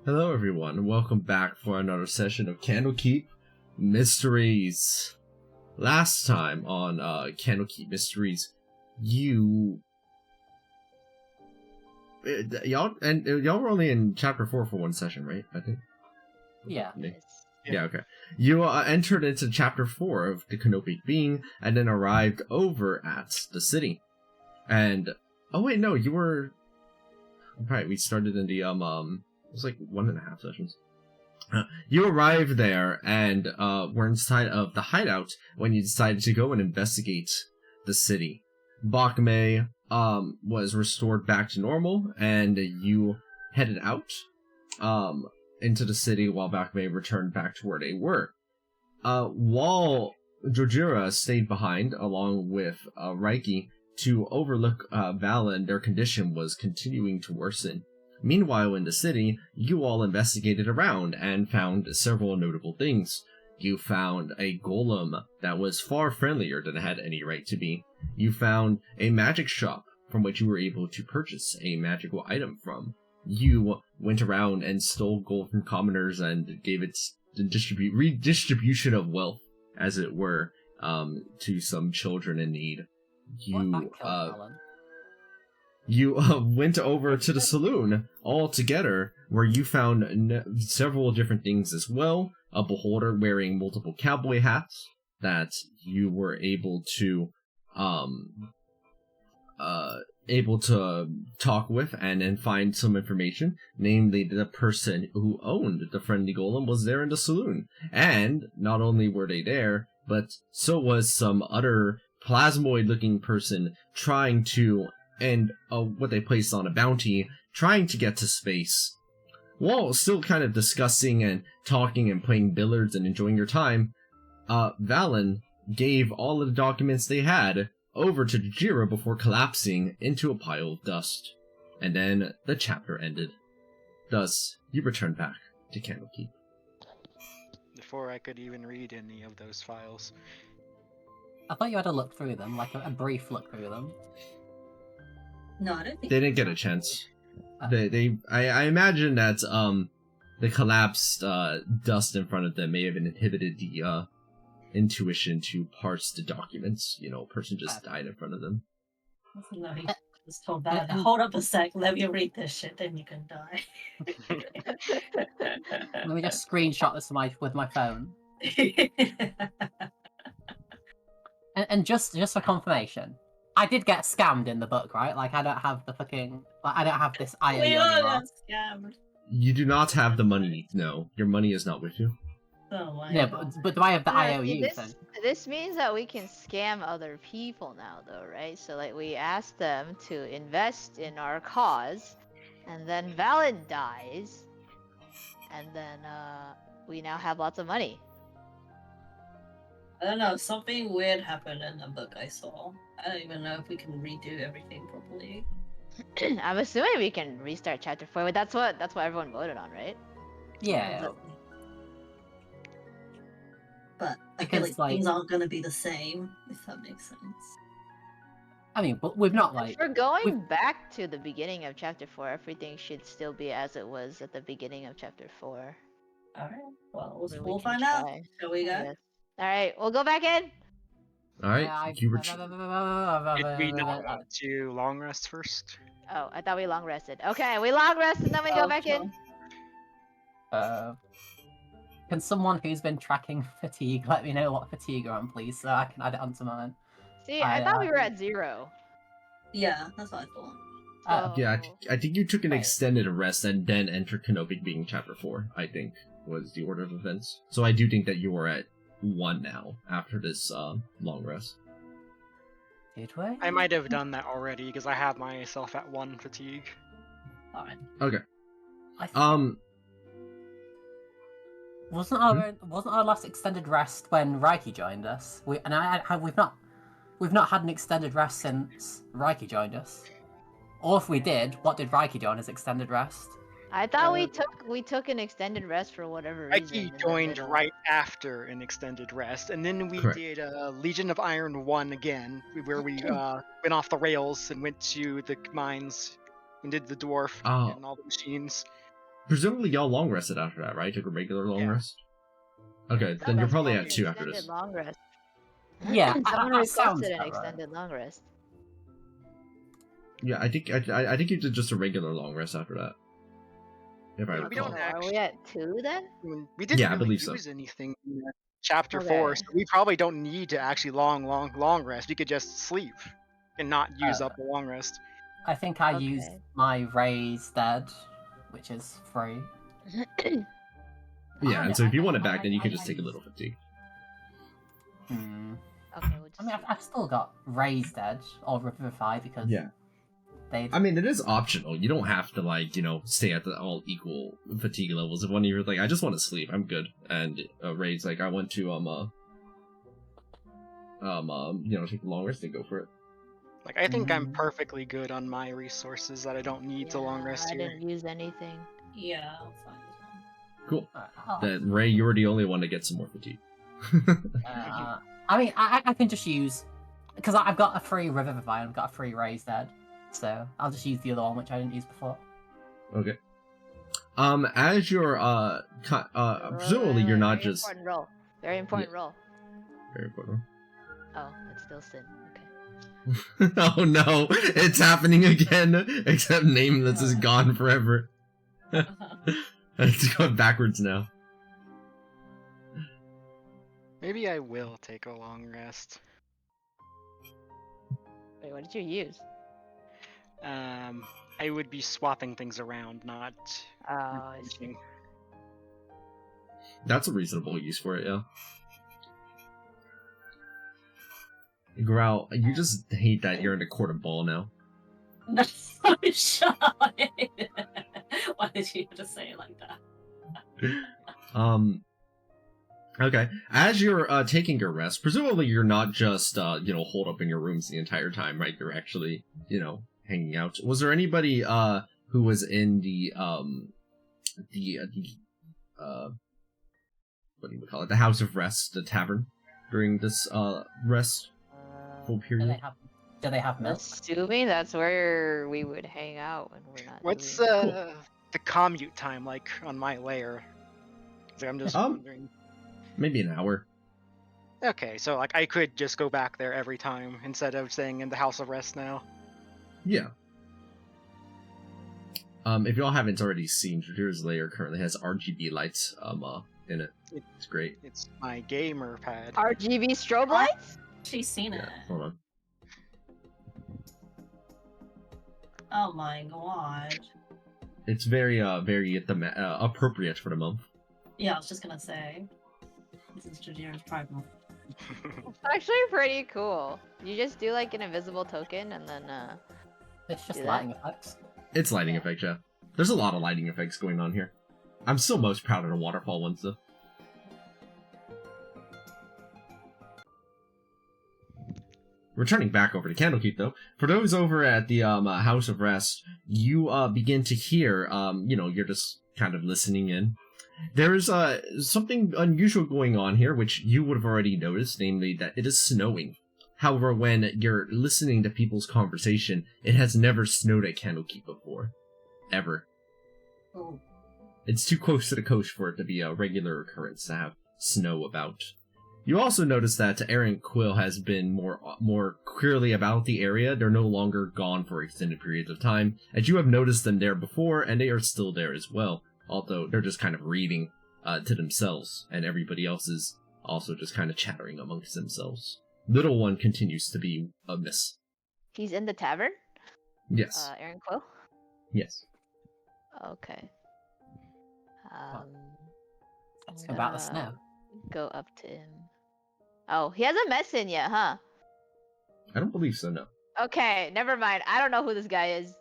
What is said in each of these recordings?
Hello everyone, and welcome back for another session of Candlekeep Mysteries. Last time on Candlekeep Mysteries, y'all were only in chapter 4 for one session, right? I think. Yeah. Yeah, okay. You entered into chapter 4 of the Canopic Being, and then arrived over at the city. And oh wait, no, you were right. We started in the it was like 1.5 sessions. You arrived there and were inside of the hideout when you decided to go and investigate the city. Bakme was restored back to normal, and you headed out into the city while Bakme returned back to where they were. While Jojira stayed behind along with Reiki to overlook Valen, their condition was continuing to worsen. Meanwhile, in the city, you all investigated around and found several notable things. You found a golem that was far friendlier than it had any right to be. You found a magic shop from which you were able to purchase a magical item from. You went around and stole gold from commoners and gave it redistribution of wealth, as it were, to some children in need. You went over to the saloon all together, where you found several different things as well. A beholder wearing multiple cowboy hats that you were able to talk with and then find some information. Namely, the person who owned the friendly golem was there in the saloon. And not only were they there, but so was some other plasmoid-looking person trying to, and what they placed on a bounty, trying to get to space. While still kind of discussing and talking and playing billiards and enjoying your time, Valen gave all of the documents they had over to Jira before collapsing into a pile of dust. And then the chapter ended. Thus, you return back to Candlekeep. Before I could even read any of those files. I thought you had to look through them, like a brief look through them. No, I don't think they didn't get a chance. I imagine that the collapsed dust in front of them may have inhibited the intuition to parse the documents. You know, a person just died in front of them. No, he just told that. Hold up a sec, let me read this shit, then you can die. Let me just screenshot this with my phone. and just for confirmation, I did get scammed in the book, right? Like, I don't have the fucking... Like, I don't have this IOU We all anymore. got scammed. You do not have the money. No, your money is not with you. Oh my Yeah, God. but do I have the IOU See, this means that we can scam other people now, though, right? So, like, we ask them to invest in our cause, and then Valen dies, and then we now have lots of money. I don't know, something weird happened in the book I saw. I don't even know if we can redo everything properly. I'm assuming we can restart chapter 4, but that's what everyone voted on, right? Yeah. But I feel like things aren't going to be the same, if that makes sense. I mean, but we've not, like... If we're going back to the beginning of chapter 4, everything should still be as it was at the beginning of chapter 4. Alright, well, we'll find out. Shall we go? Alright, we'll go back in! Alright, Did we not want to long rest first? Oh, I thought we long rested. Okay, we long rest and then we go back in. Can someone who's been tracking fatigue let me know what fatigue you're on, please, so I can add it onto mine? See, I thought we were at 0. Yeah, that's what I thought. Yeah, I think you took an extended rest and then entered Canopic Being Chapter 4, I think, was the order of events. So I do think that you are at 1 now, after this long rest. Did we? I might have done that already, because I have myself at 1 fatigue. Alright. Okay. Wasn't our last extended rest when Reiki joined us? We've not had an extended rest since Reiki joined us. Or if we did, what did Reiki do on his extended rest? I thought we took an extended rest for whatever reason. Reiki joined right after an extended rest, and then we did Legion of Iron 1 again, where we went off the rails and went to the mines and did the dwarf and all the machines. Presumably y'all long rested after that, right? Took a regular long Yeah. rest? Okay, No, then you're that's probably called at an 2 after extended this. long rest. Yeah, Someone that sounds requested an about right. extended long rest. Yeah, I think you did just a regular long rest after that. If I We recall. don't Are we at 2 then? I mean, we didn't Yeah, I really believe so. use anything in chapter Okay. 4, so we probably don't need to actually long rest. We could just sleep and not use up the long rest. I think I used Okay. my raise dead, which is free. Yeah, and so if you want it back, then you I- can just I take a used- little fatigue. Hmm. Okay, we'll just I mean, I've still got raised edge or revivify because they. I mean, it is optional. You don't have to, like, stay at the all equal fatigue levels. If one of you are like, I just want to sleep, I'm good. And Ray's like, I want to, take the long rest and go for it. Like, I think I'm perfectly good on my resources that I don't need to long rest I here. didn't use anything. Yeah, I'm fine as well. Cool. Oh, Then, Ray, you're the only one to get some more fatigue. I mean, I can just use because I've got a free revivify and I've got a free raise dead, so I'll just use the other one which I didn't use before. Okay. As you're, presumably you're not Very just... important roll. Very important roll. Very important. Oh, it's still sin. Okay. Oh no, it's happening again. Except Nameless is gone forever. It's going backwards now. Maybe I will take a long rest. Wait, what did you use? I would be swapping things around, not Oh, I see. replacing. That's a reasonable use for it, yeah. Growl, you just hate that you're in a court of ball now. No, shut up. Why did you just say it like that? Okay. As you're taking your rest, presumably you're not just holed up in your rooms the entire time, right? You're actually, hanging out. Was there anybody who was in the what do you call it? The House of Rest, the tavern, during this restful period? Do they have milk? Assuming that's where we would hang out when we're not. What's doing... the commute time like on my lair? Like, I'm just wondering. Maybe an hour. Okay, so like I could just go back there every time instead of staying in the House of Rest now. Yeah. If y'all haven't already seen, Jadira's lair currently has RGB lights in it. It's great. It's my gamer pad. RGB strobe lights? She's seen it. Yeah, hold on. Oh my god. It's very appropriate for the month. Yeah, I was just gonna say. This is Jadira's Pride Month. It's actually pretty cool. You just do like an invisible token and then It's just do that. lighting effects. It's lighting effects, yeah. There's a lot of lighting effects going on here. I'm still most proud of the waterfall ones, though. Returning back over to Candlekeep, though, for those over at the House of Rest, you begin to hear, you're just kind of listening in. There's something unusual going on here, which you would have already noticed, namely that it is snowing. However, when you're listening to people's conversation, it has never snowed at Candlekeep before. Ever. Oh. It's too close to the coast for it to be a regular occurrence to have snow about. You also notice that Aaron Quill has been more clearly about the area. They're no longer gone for extended periods of time, as you have noticed them there before, and they are still there as well. Although they're just kind of reading to themselves, and everybody else is also just kind of chattering amongst themselves. Little one continues to be amiss. he's in the tavern. Yes. Aaron Quill. Yes. Okay. Let's go about the snow. Go up to him. Oh, he hasn't met in yet, huh? I don't believe so, no. Okay, never mind. I don't know who this guy is.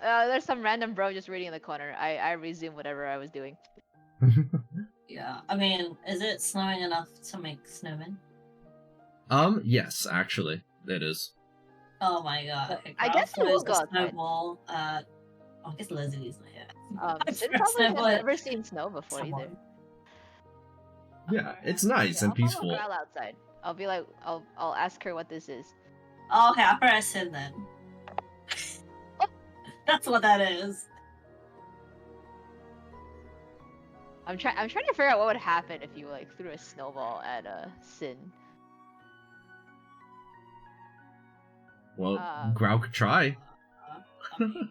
There's some random bro just reading in the corner. I resume whatever I was doing. Yeah, I mean, is it snowing enough to make snowmen? Yes, actually, it is. Oh my god. Okay, I Carl guess we will throws go a outside. snowball at... Oh, I guess Leslie's not here. I Sin threw a probably has snowball at never seen snow before someone. either. Yeah, it's nice and I'll follow peaceful. Growl outside. I'll be like, I'll ask her what this is. Oh, okay, I'll press in then. That's what that is. I'm trying to figure out what would happen if you like threw a snowball at Sin. Well, Grau could try. I mean,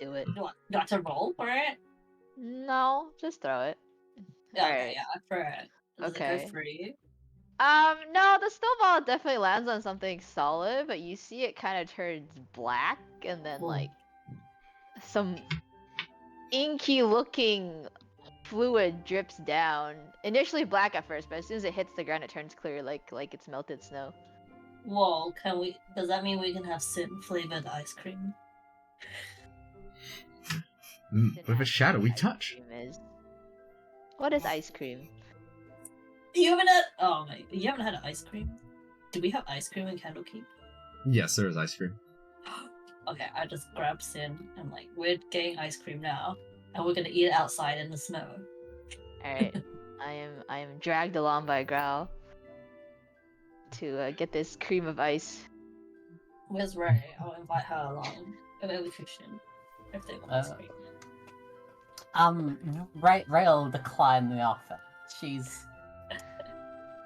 Do it. do I have to roll for it? No, just throw it. Yeah, okay, Alright. yeah, for it. Does it Okay. go free? No, the snowball definitely lands on something solid, but you see it kind of turns black, and then Ooh. like some inky looking fluid drips down. Initially black at first, but as soon as it hits the ground, it turns clear, like it's melted snow. Whoa, does that mean we can have Sin flavored ice cream? With a shadowy Ice touch. cream is. What is ice cream? You haven't had ice cream? Do we have ice cream in Candlekeep? Yes, there is ice cream. Okay, I just grabbed Sin and like, we're getting ice cream now, and we're gonna eat it outside in the snow. Alright. I am dragged along by Grau to get this cream of ice. Where's Ray? I'll invite her along. Or Elocution, if they want ice cream. Ray'll decline the offer. She's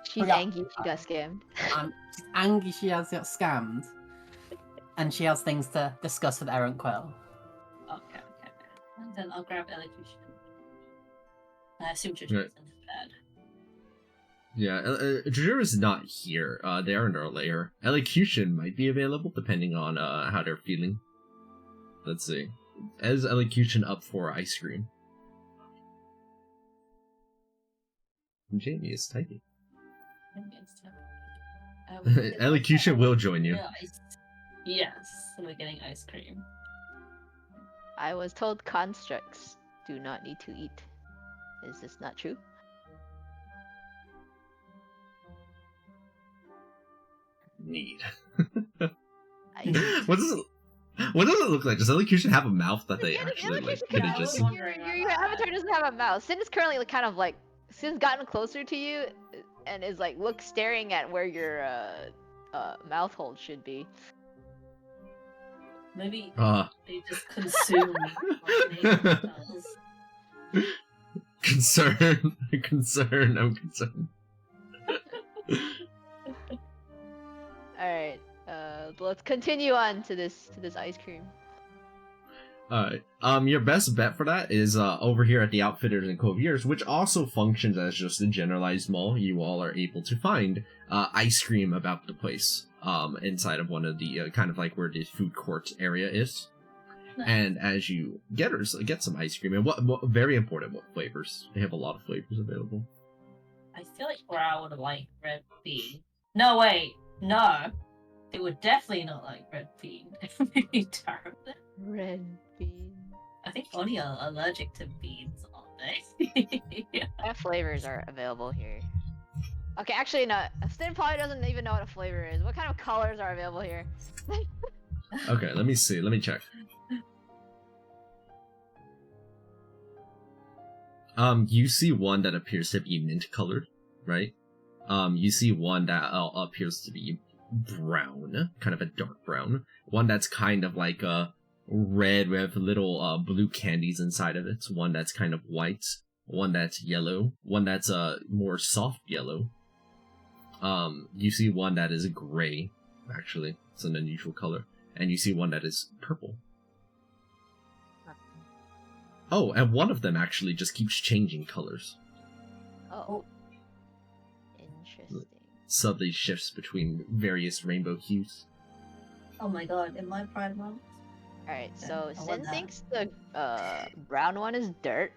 She's Yeah. angry she got scammed. she's angry she has got scammed, and she has things to discuss with Errant Quill. Okay. And then I'll grab Elocution. I assume Jujutsu Right. is in bed. Yeah, Jujura's not here. They are in our lair. Elocution might be available depending on how they're feeling. Let's see. Is Elocution up for ice cream? Jamie is typing. Elocution will join you. Yes, we're getting ice cream. I was told constructs do not need to eat. Is this not true? Need. I What does it look like? Does Elocution have a mouth that they Yeah, actually like Elocution could can- have just? your avatar doesn't have a mouth. Sin is currently like, kind of like Sin's gotten closer to you and is like staring at where your mouth hole should be. Maybe Uh they just consume like nature does. concern. I'm concerned. Alright, let's continue on to this ice cream. Alright. Your best bet for that is over here at the Outfitters and Coviers, which also functions as just a generalized mall. You all are able to find ice cream about the place. Inside of one of the kind of like where the food court area is. Nice. And as you get some ice cream, and what very important, what flavors? They have a lot of flavors available. I feel like Grau would like red bean. No, wait, no. It would definitely not like red bean. It would be terrible. Red bean. I think only are allergic to beans, aren't they? What flavors are available here? Okay, actually no. Stin probably doesn't even know what a flavor is. What kind of colors are available here? Okay, let me see. Let me check. You see one that appears to be mint colored, right? You see one that appears to be brown, kind of a dark brown. One that's kind of like a red with little blue candies inside of it. One that's kind of white. One that's yellow. One that's more soft yellow. You see one that is gray, actually. It's an unusual color. And you see one that is purple. Oh, and one of them actually just keeps changing colors. Oh. Interesting. Subtly shifts between various rainbow hues. Oh my god, in my Pride Month? Alright, Yeah, so I want Sin that. thinks the brown one is dirt.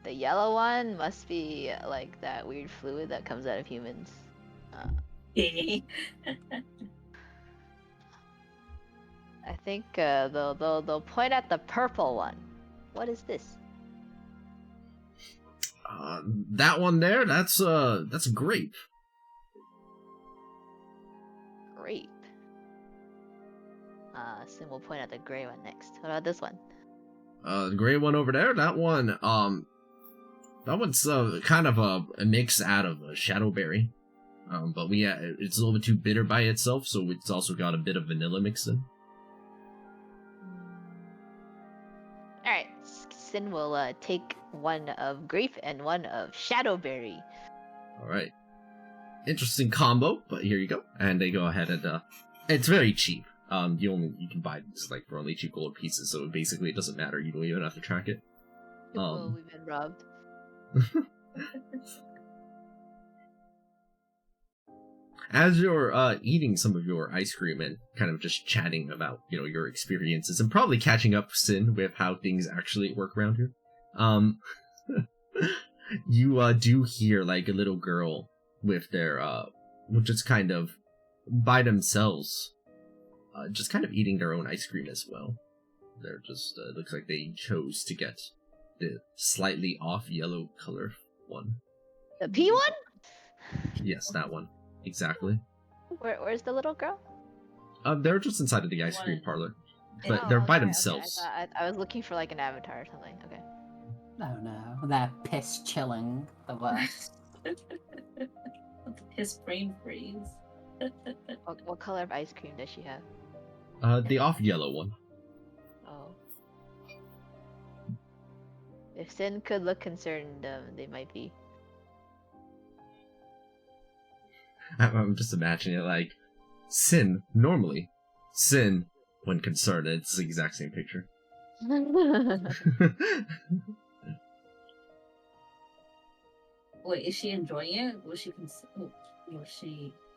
The yellow one must be like that weird fluid that comes out of humans. I think they'll point at the purple one. What is this? That one there, that's grape. Grape. Sin will point at the gray one next. What about this one? The gray one over there, that one's kind of a mix out of a shadowberry. But it's a little bit too bitter by itself, so it's also got a bit of vanilla mixed in. Alright, Sin will take one of Grief and one of Shadowberry. Alright. Interesting combo, but here you go. And they go ahead and, it's very cheap. You can buy this, like, for only 2 gold pieces, so basically it doesn't matter, you don't even have to track it. Oh, we've been robbed. As you're eating some of your ice cream and kind of just chatting about, your experiences and probably catching up, Sin, with how things actually work around here, you do hear like a little girl with their just kind of by themselves, just kind of eating their own ice cream as well. They're just looks like they chose to get the slightly off yellow color one. The P one? Yes, that one. Exactly. Where's the little girl? They're just inside of the ice cream parlor, but Oh, they're by okay, themselves. Okay. I was looking for like an avatar or something. Okay. Oh no, they're piss chilling the worst. His brain freeze. What color of ice cream does she have? The off yellow one. Oh. If Sin could look concerned, they might be. I'm just imagining it like Sin normally, Sin when concerned. It's the exact same picture. Wait, is she enjoying it? Was she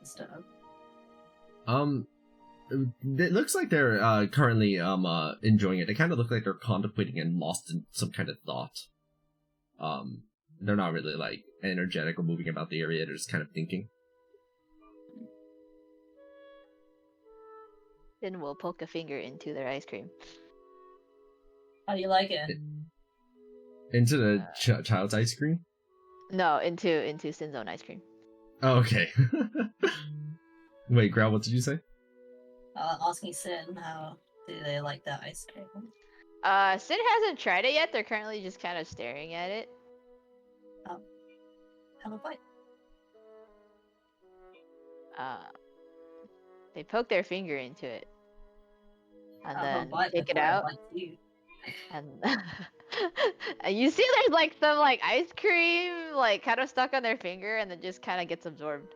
disturbed? It looks like they're currently enjoying it. They kind of look like they're contemplating and lost in some kind of thought. They're not really like energetic or moving about the area. They're just kind of thinking. Sin will poke a finger into their ice cream. How do you like it? Into the child's ice cream? No, into Sin's own ice cream. Oh, okay. Wait, Growl, what did you say? Asking Sin how do they like that ice cream? Sin hasn't tried it yet. They're currently just kind of staring at it. Have a bite. They poke their finger into it. And Have a then bite take it before I out. bite you. And and you see there's like some like ice cream like kind of stuck on their finger and then just kind of gets absorbed.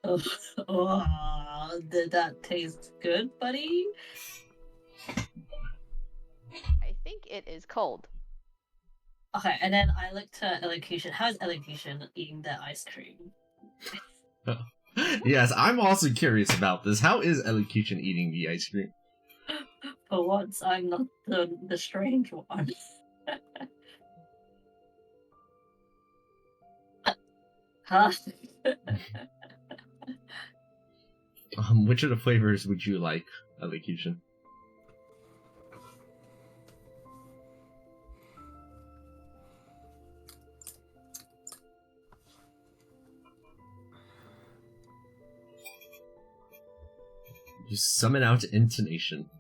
Oh, did that taste good, buddy? I think it is cold. Okay, and then I looked to Elocution. How's Elocution eating that ice cream? Yes, I'm also curious about this. How is Elocution eating the ice cream? For once, I'm not the strange one. Huh? Which of the flavors would you like, Elocution? You summon out intonation.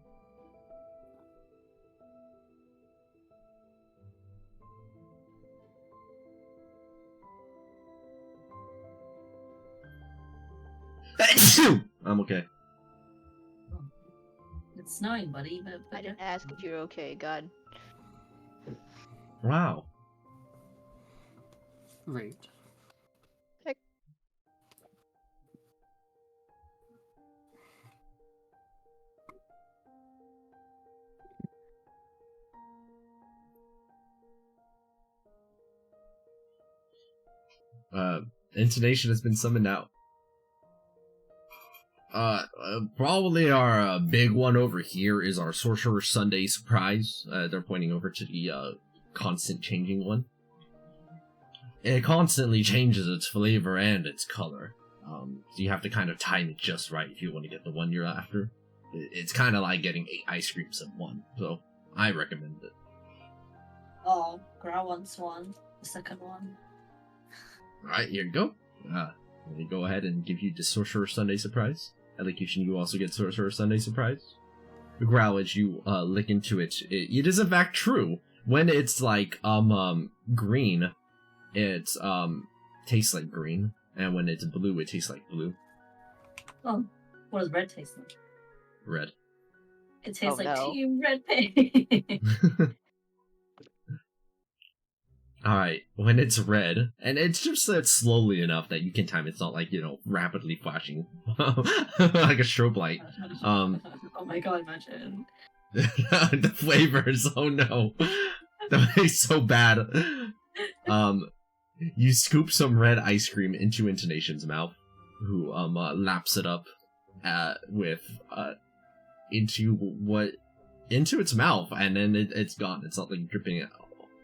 I'm okay. It's snowing, buddy. But I didn't ask if you're okay, God. Wow. Rude. Intonation has been summoned out. Probably our big one over here is our Sorcerer Sunday surprise. They're pointing over to the constant changing one. It constantly changes its flavor and its color. So you have to kind of time it just right if you want to get the one you're after. It's kind of like getting 8 ice creams in one, so I recommend it. Oh, Gra wants one. The second one. Alright, here you go. Let me go ahead and give you the Sorcerer Sunday surprise. Elocution, you also get Sorcerer Sunday surprise. Growl, as you lick into it, it is in fact true. When it's like green, it tastes like green, and when it's blue, it tastes like blue. Oh, what does red taste like? Red. It tastes like no. Team Red Pig. Alright, when it's red, and it's just slowly enough that you can time it's not like, rapidly flashing like a strobe light. Oh my god, imagine. The flavors, oh no. That tastes so bad. You scoop some red ice cream into Intonation's mouth, who laps it up into its mouth, and then it's gone. It's not like dripping it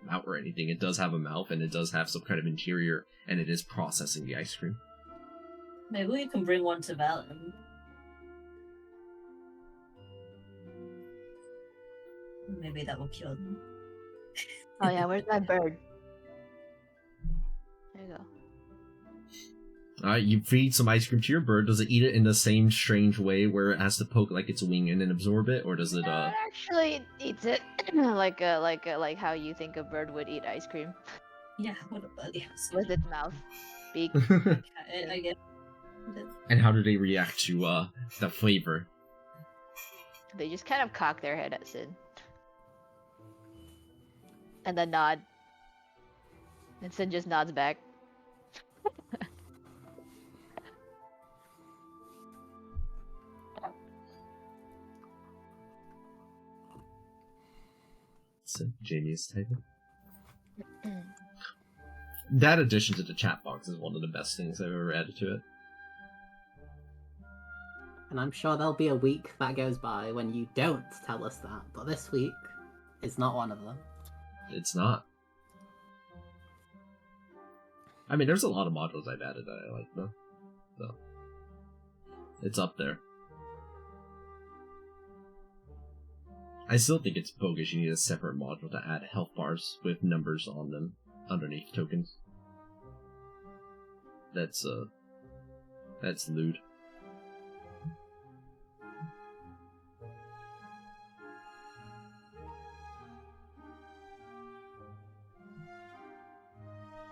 out or anything. It does have a mouth, and it does have some kind of interior, and it is processing the ice cream. Maybe we can bring one to Valen. Maybe that will kill them. Oh yeah, where's my bird? There you go. Alright, you feed some ice cream to your bird. Does it eat it in the same strange way where it has to poke like its wing in and absorb it, or does it No, it actually eats it like how you think a bird would eat ice cream Yeah, what a bug. Yes. with its mouth, beak. I get And how do they react to the flavor? They just kind of cock their head at Sid. And then nod. And Sid just nods back. So Jamie is typing. That addition to the chat box is one of the best things I've ever added to it. And I'm sure there'll be a week that goes by when you don't tell us that, but this week is not one of them. It's not. I mean, there's a lot of modules I've added that I like, though. So, it's up there. I still think it's bogus you need a separate module to add health bars with numbers on them underneath tokens. That's lewd.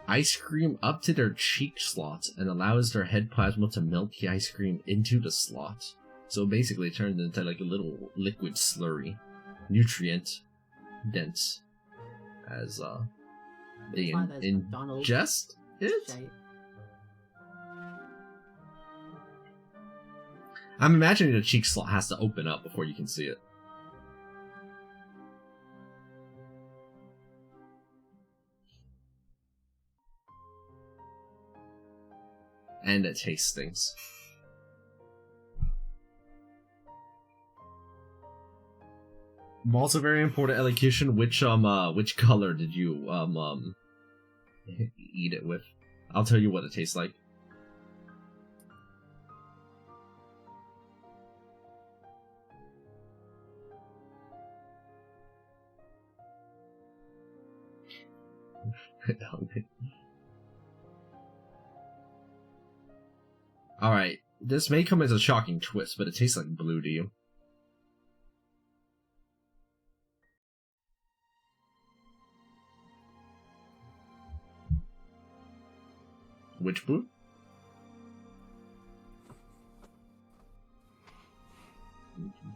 Ice cream up to their cheek slots and allows their head plasma to melt the ice cream into the slot. So basically it turns into like a little liquid slurry. Nutrient dense. As they ingest it? Shape. I'm imagining the cheek slot has to open up before you can see it. And it tastes things. Also very important elocution, which color did you eat it with? I'll tell you what it tastes like. Alright, this may come as a shocking twist, but it tastes like blue to you. Which blue?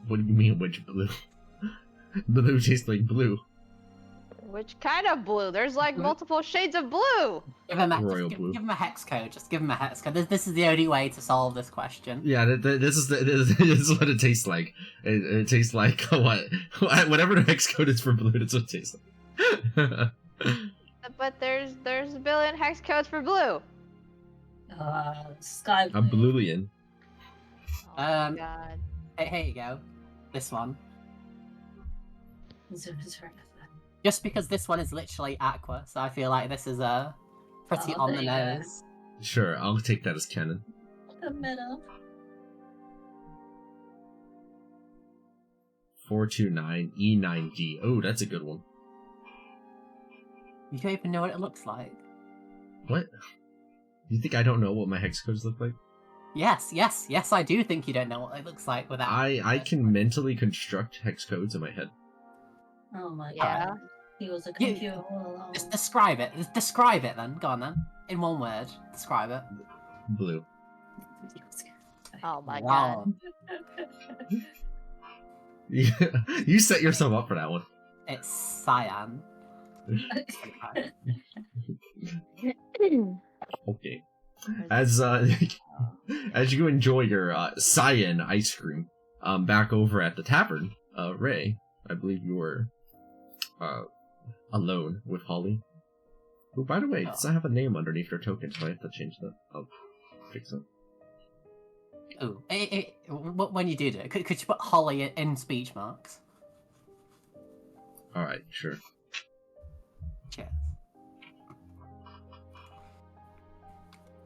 What do you mean, which blue? Blue tastes like blue. Which kind of blue? There's like multiple shades of blue. Give him Royal blue. give him a hex code. Just give him a hex code. This is the only way to solve this question. Yeah, this is what it tastes like. It tastes like whatever the hex code is for blue. That's what it tastes like. But there's a billion hex codes for blue. Sky A bluelian. Oh my god. Here you go. This one. Is Just because this one is literally aqua, so I feel like this is a pretty on the there you go. nose. Sure, I'll take that as canon. The middle. 429 E9D. Oh, that's a good one. You don't even know what it looks like. What? You think I don't know what my hex codes look like? Yes, I do think you don't know what it looks like without. I can mentally construct hex codes in my head. Oh my Yeah. god. He was a computer all along. Just describe it. Describe it then. Go on then. In one word. Describe it. Blue. Oh my Wow. god. You set yourself up for that one. It's cyan. Okay. As as you enjoy your cyan ice cream, back over at the tavern, Ray, I believe you were alone with Holly. Who, by the way, does not have a name underneath her token, so I have to change that. I'll fix it. Oh, when you do it, could you put Holly in speech marks? Alright, sure. Cheers.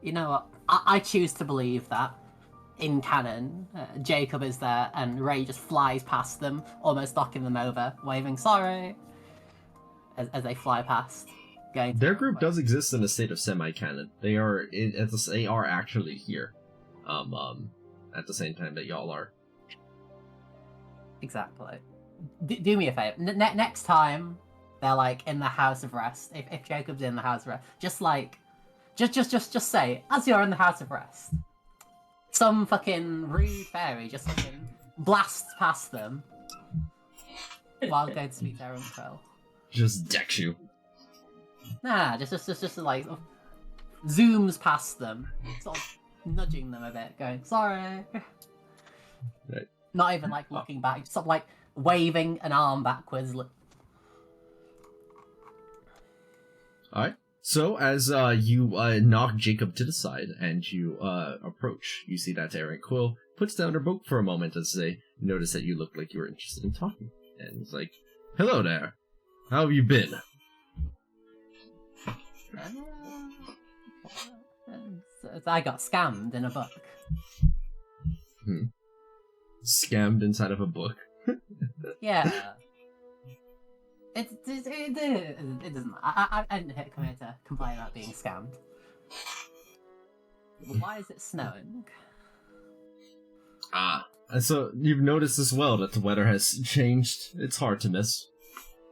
You know what? I choose to believe that in canon, Jacob is there and Ray just flies past them, almost knocking them over, waving sorry as they fly past. Their group does exist in a state of semi-canon. They are they are actually here. At the same time that y'all are. Exactly. Do me a favor. Next time they're like in the House of Rest, if Jacob's in the House of Rest, just say, as you're in the House of Rest, some fucking rude fairy just fucking blasts past them while going to speak their uncle. Just decks you. Nah, just like zooms past them, sort of nudging them a bit, going sorry. Right. Not even like looking back, just sort of like waving an arm backwards. Alright. So, as you knock Jacob to the side and you approach, you see that Aaron Quill puts down her book for a moment as they notice that you look like you were interested in talking. And he's like, "Hello there. How have you been?" I got scammed in a book. Scammed inside of a book? Yeah. It doesn't. I didn't come here to complain about being scammed. Why is it snowing? And so you've noticed as well that the weather has changed. It's hard to miss.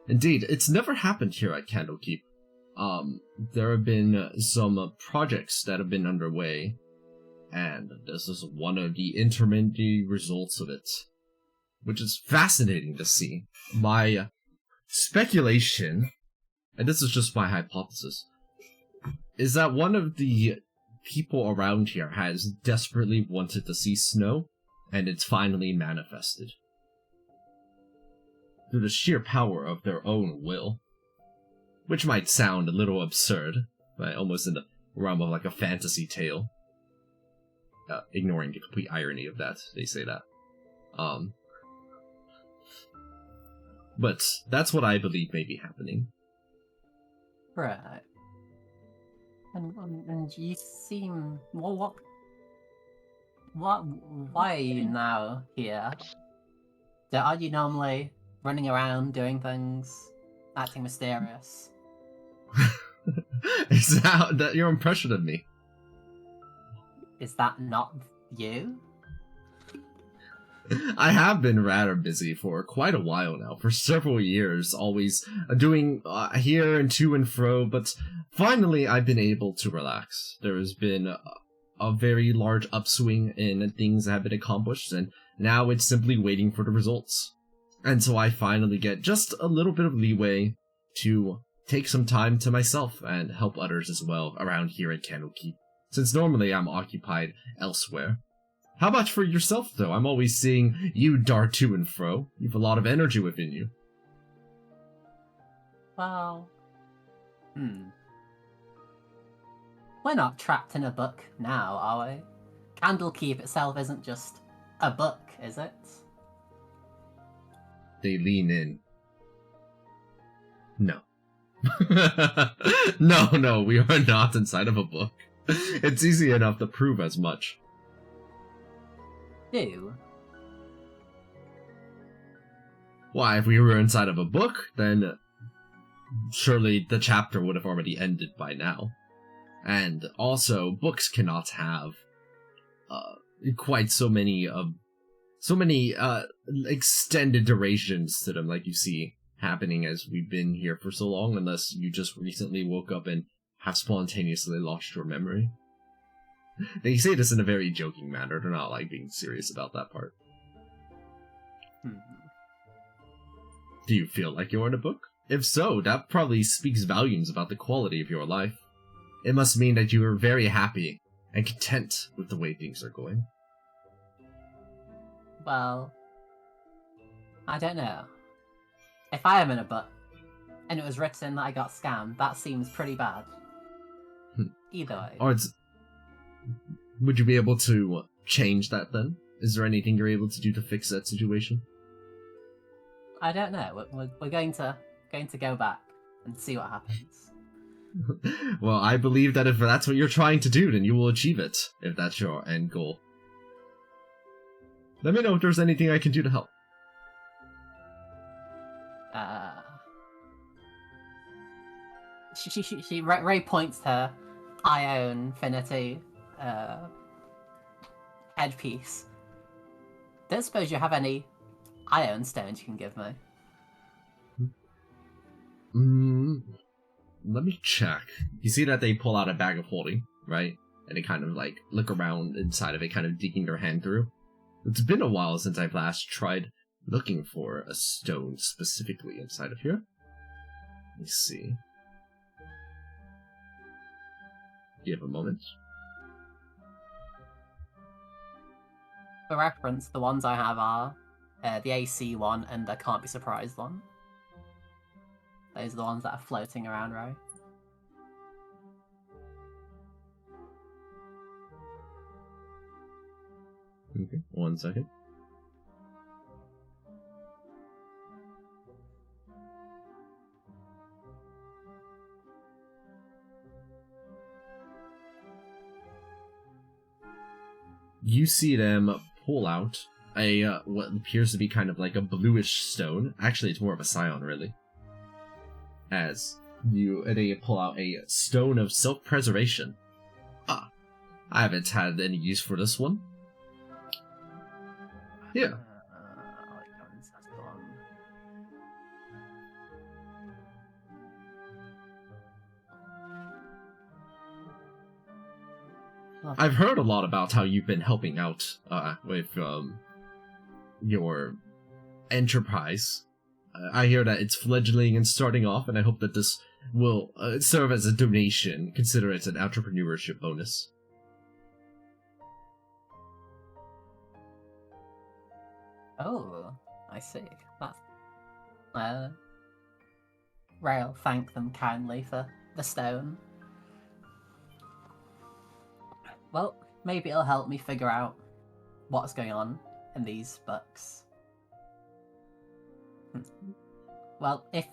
Indeed, it's never happened here at Candlekeep. There have been some projects that have been underway, and this is one of the intermediate results of it, which is fascinating to see. My speculation, and this is just my hypothesis, is that one of the people around here has desperately wanted to see snow, and it's finally manifested. Through the sheer power of their own will. Which might sound a little absurd, but almost in the realm of like a fantasy tale. Ignoring the complete irony of that, they say that. But that's what I believe may be happening. Right. And you seem... Well, why are you now here? Are you normally running around doing things, acting mysterious? Is that your impression of me? Is that not you? I have been rather busy for quite a while now, for several years, always doing here and to and fro, but finally I've been able to relax. There has been a very large upswing in things that have been accomplished, and now it's simply waiting for the results. And so I finally get just a little bit of leeway to take some time to myself and help others as well around here at Candlekeep, since normally I'm occupied elsewhere. How about for yourself, though? I'm always seeing you dart to and fro. You have a lot of energy within you. Well... We're not trapped in a book now, are we? Candlekeep itself isn't just a book, is it? They lean in. No. No, we are not inside of a book. It's easy enough to prove as much. Ew. Why, if we were inside of a book, then surely the chapter would have already ended by now. And also, books cannot have quite so many extended durations to them like you see happening as we've been here for so long, unless you just recently woke up and have spontaneously lost your memory. They say this in a very joking manner, they're not like being serious about that part. Do you feel like you're in a book? If so, that probably speaks volumes about the quality of your life. It must mean that you are very happy and content with the way things are going. Well, I don't know. If I am in a book, and it was written that I got scammed, that seems pretty bad. Either way. Or would you be able to change that then? Is there anything you're able to do to fix that situation? I don't know. We're going to go back and see what happens. Well, I believe that if that's what you're trying to do, then you will achieve it, if that's your end goal. Let me know if there's anything I can do to help. Ray points to Ion Finity headpiece. Don't suppose you have any iron stones you can give me? Let me check. You see that they pull out a bag of holding, right? And they kind of like look around inside of it, kind of digging their hand through. It's been a while since I've last tried looking for a stone specifically inside of here. Let me see. Do you have a moment? For reference, the ones I have are the AC one and the Can't Be Surprised one. Those are the ones that are floating around, right? Okay, 1 second. You see them pull out a what appears to be kind of like a bluish stone. Actually, it's more of a scion, really. As they pull out a stone of self-preservation. Ah, I haven't had any use for this one. Yeah. I've heard a lot about how you've been helping out with your enterprise. I hear that it's fledgling and starting off, and I hope that this will serve as a donation. Consider it an entrepreneurship bonus. Oh, I see. That's... Rail thank them kindly for the stone. Well, maybe it'll help me figure out what's going on in these books. Well, if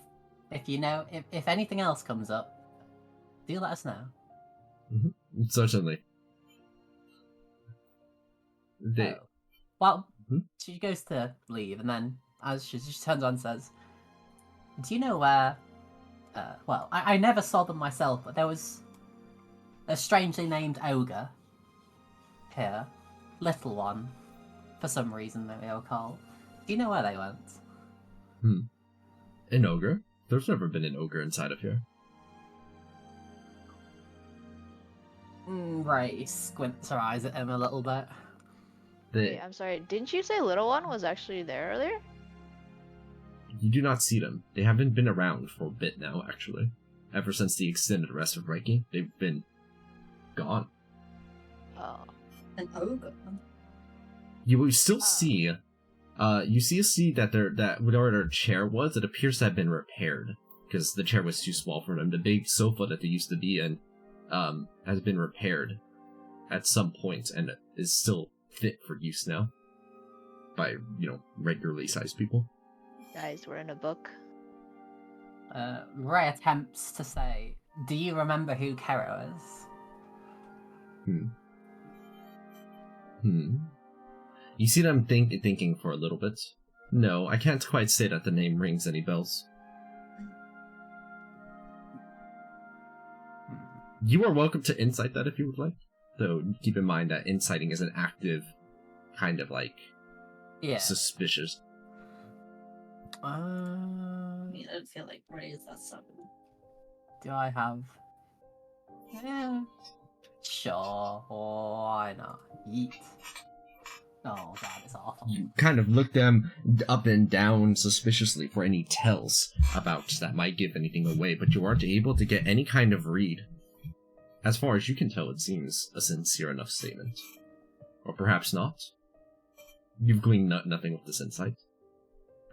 you know, if anything else comes up, do let us know. Mm-hmm. Certainly. Well, she goes to leave, and then as she turns on and says, "Do you know where?" Well, I never saw them myself, but there was a strangely named ogre here, little one, for some reason they were called. Do you know where they went? An ogre? There's never been an ogre inside of here. Right, he squints her eyes at him a little bit. Wait, I'm sorry, didn't you say little one was actually there earlier? You do not see them. They haven't been around for a bit now, actually. Ever since the extended rest of Reiki, they've been gone. Oh. An ogre? You will still see, you see that whatever their chair was, it appears to have been repaired, because the chair was too small for them. The big sofa that they used to be in, has been repaired at some point, and is still fit for use now. By, regularly sized people. Guys, we're in a book. Ray attempts to say, "Do you remember who Kero is?" You see them thinking for a little bit. No, I can't quite say that the name rings any bells. You are welcome to insight that if you would like. Though, keep in mind that inciting is an active, kind of suspicious. I mean, I don't feel like Ray is that something. Do I have... Yeah. Sure, why not? Yeet. Oh god, it's awful. You kind of look them up and down suspiciously for any tells about that might give anything away, but you aren't able to get any kind of read. As far as you can tell, it seems a sincere enough statement. Or perhaps not. You've gleaned nothing with this insight.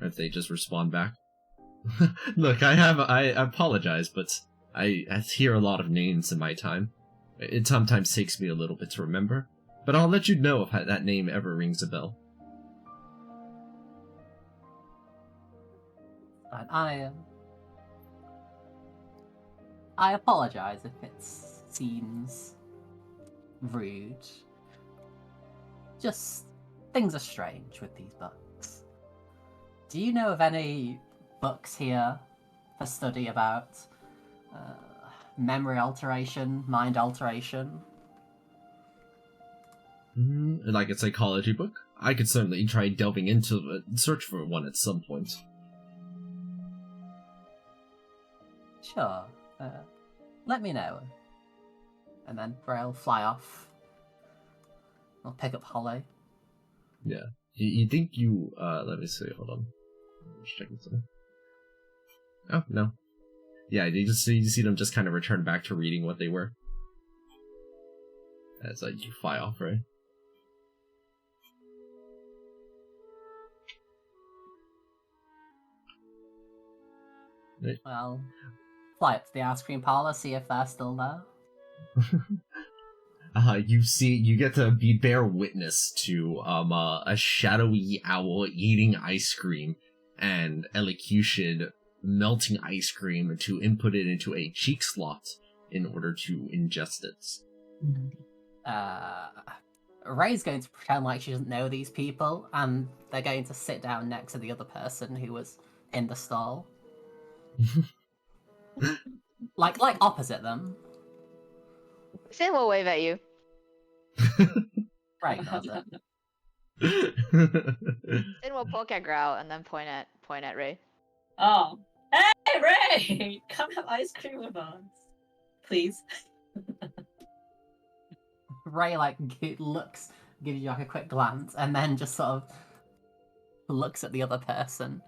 If they just respond back. Look, I apologize, but I hear a lot of names in my time. It sometimes takes me a little bit to remember, but I'll let you know if that name ever rings a bell. I apologize if it seems rude. Just, things are strange with these books. Do you know of any books here for study about memory alteration, mind alteration? Like a psychology book? I could certainly try delving into it, search for one at some point. Sure. Let me know. And then Braille fly off. I'll pick up Holly. Yeah. You think you, let me see, hold on. Just checking something. Oh, no. Yeah, you see them just kind of return back to reading what they were. As you fly off, right? Well, fly up to the ice cream parlor, see if they're still there. You get to bear witness to a shadowy owl eating ice cream and elocution melting ice cream to input it into a cheek slot in order to ingest it. Ray's going to pretend like she doesn't know these people, and they're going to sit down next to the other person who was in the stall. like opposite them. Sin will wave at you. Ray does it. Sin will poke at Growl and then point at Ray. Oh. Hey, Ray! Come have ice cream with us. Please. Ray, gives you, a quick glance, and then just sort of looks at the other person.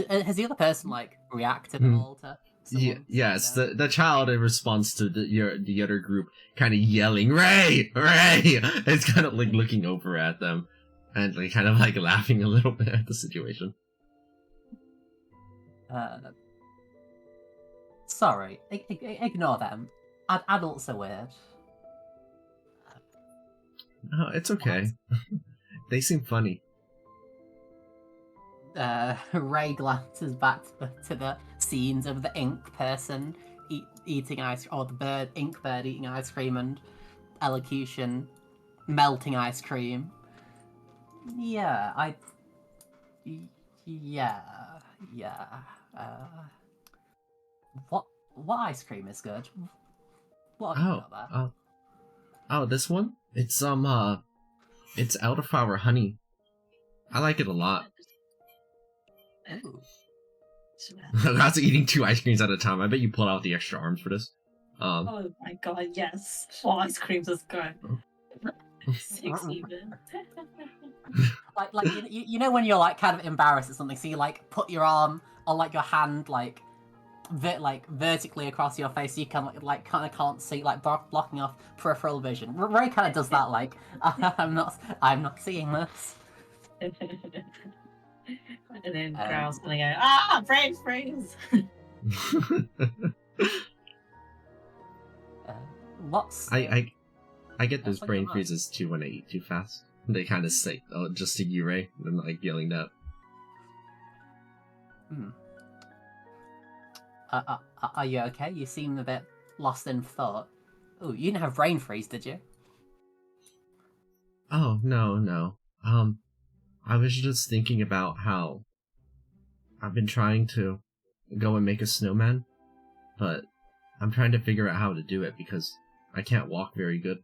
Has the other person, reacted at all to someone? Yes, the child in response to the other group kind of yelling, Ray! Ray! It's kind of looking over at them and kind of laughing a little bit at the situation. Sorry, ignore them. Adults are weird. No, it's okay. They seem funny. Ray glances back to the scenes of the ink person eating ice, or the ink bird eating ice cream, and elocution melting ice cream. Yeah. What ice cream is good? What have you got there? Oh, this one? It's it's elderflower honey. I like it a lot. Ooh. That's eating 2 ice creams at a time. I bet you pulled out the extra arms for this. Oh my god, yes. 4 ice creams is good. 6 even. you know when you're kind of embarrassed at something, so you put your arm or your hand vertically across your face, so you can kind of can't see, blocking off peripheral vision. Ray kind of does that. I'm not seeing this. And then Growl's gonna go, brain freeze! What's I get those brain freezes too when I eat too fast. They kind of say, "Oh, just to you, Ray," and yelling that. Are you okay? You seem a bit lost in thought. Oh, you didn't have brain freeze, did you? Oh, no. I was just thinking about how I've been trying to go and make a snowman, but I'm trying to figure out how to do it because I can't walk very good.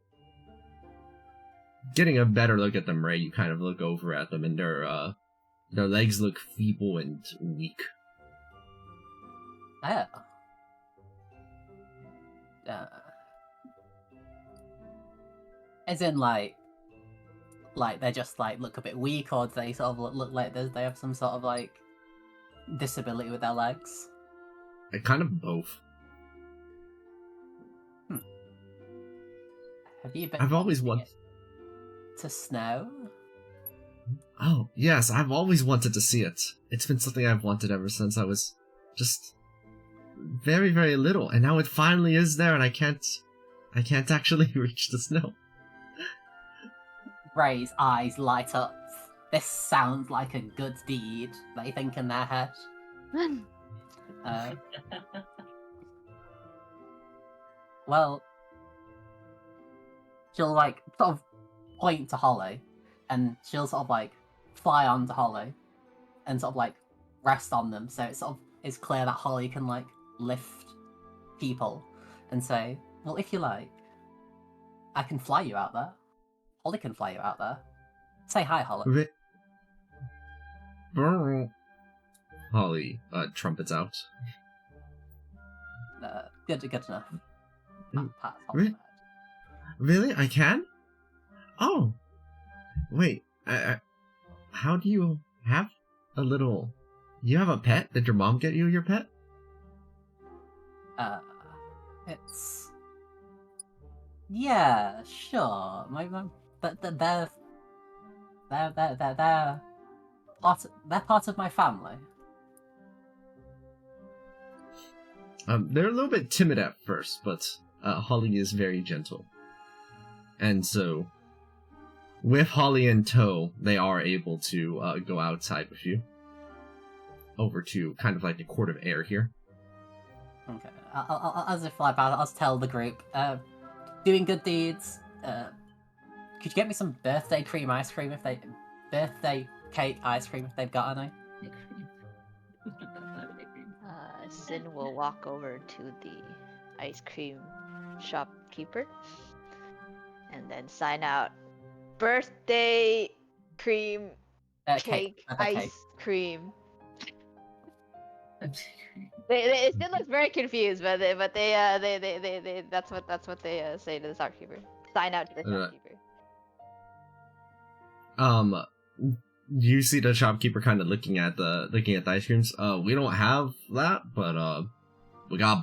Getting a better look at them, Ray, you kind of look over at them, and their legs look feeble and weak. Oh. As in, Like they just like look a bit weak, or do they sort of look like they have some sort of like disability with their legs? Kind of both. Have you been? I've always wanting wanted. it to snow. Oh yes, I've always wanted to see it. It's been something I've wanted ever since I was just very, very little, and now it finally is there, and I can't actually reach the snow. Ray's eyes light up. This sounds like a good deed, they think in their head. Well, she'll like sort of point to Holly, and she'll sort of like fly onto Holly, and sort of like rest on them, so it sort of is clear that Holly can like lift people, and say, "Well, if you like, I can fly you out there. Holly can fly you out there. Say hi, Holly." Holly trumpets out. Good enough. Mm. Pat Holly on the head. Really? I can? Oh! Wait, how do you have a little... You have a pet? Did your mom get you your pet? It's... Yeah, sure. My mom... They're part of my family. They're a little bit timid at first, but Holly is very gentle. And so, with Holly in tow, they are able to go outside with you. Over to kind of like the court of air here. Okay. As if like I'll tell the group, doing good deeds. Could you get me some birthday cream ice cream if they... Birthday cake ice cream if they've got any? Sin will walk over to the ice cream shopkeeper and then sign out birthday cream cake ice cream. They still look very confused, but they that's what they say to the shopkeeper. Sign out to the shopkeeper. You see the shopkeeper kind of looking at the ice creams. We don't have that, but we got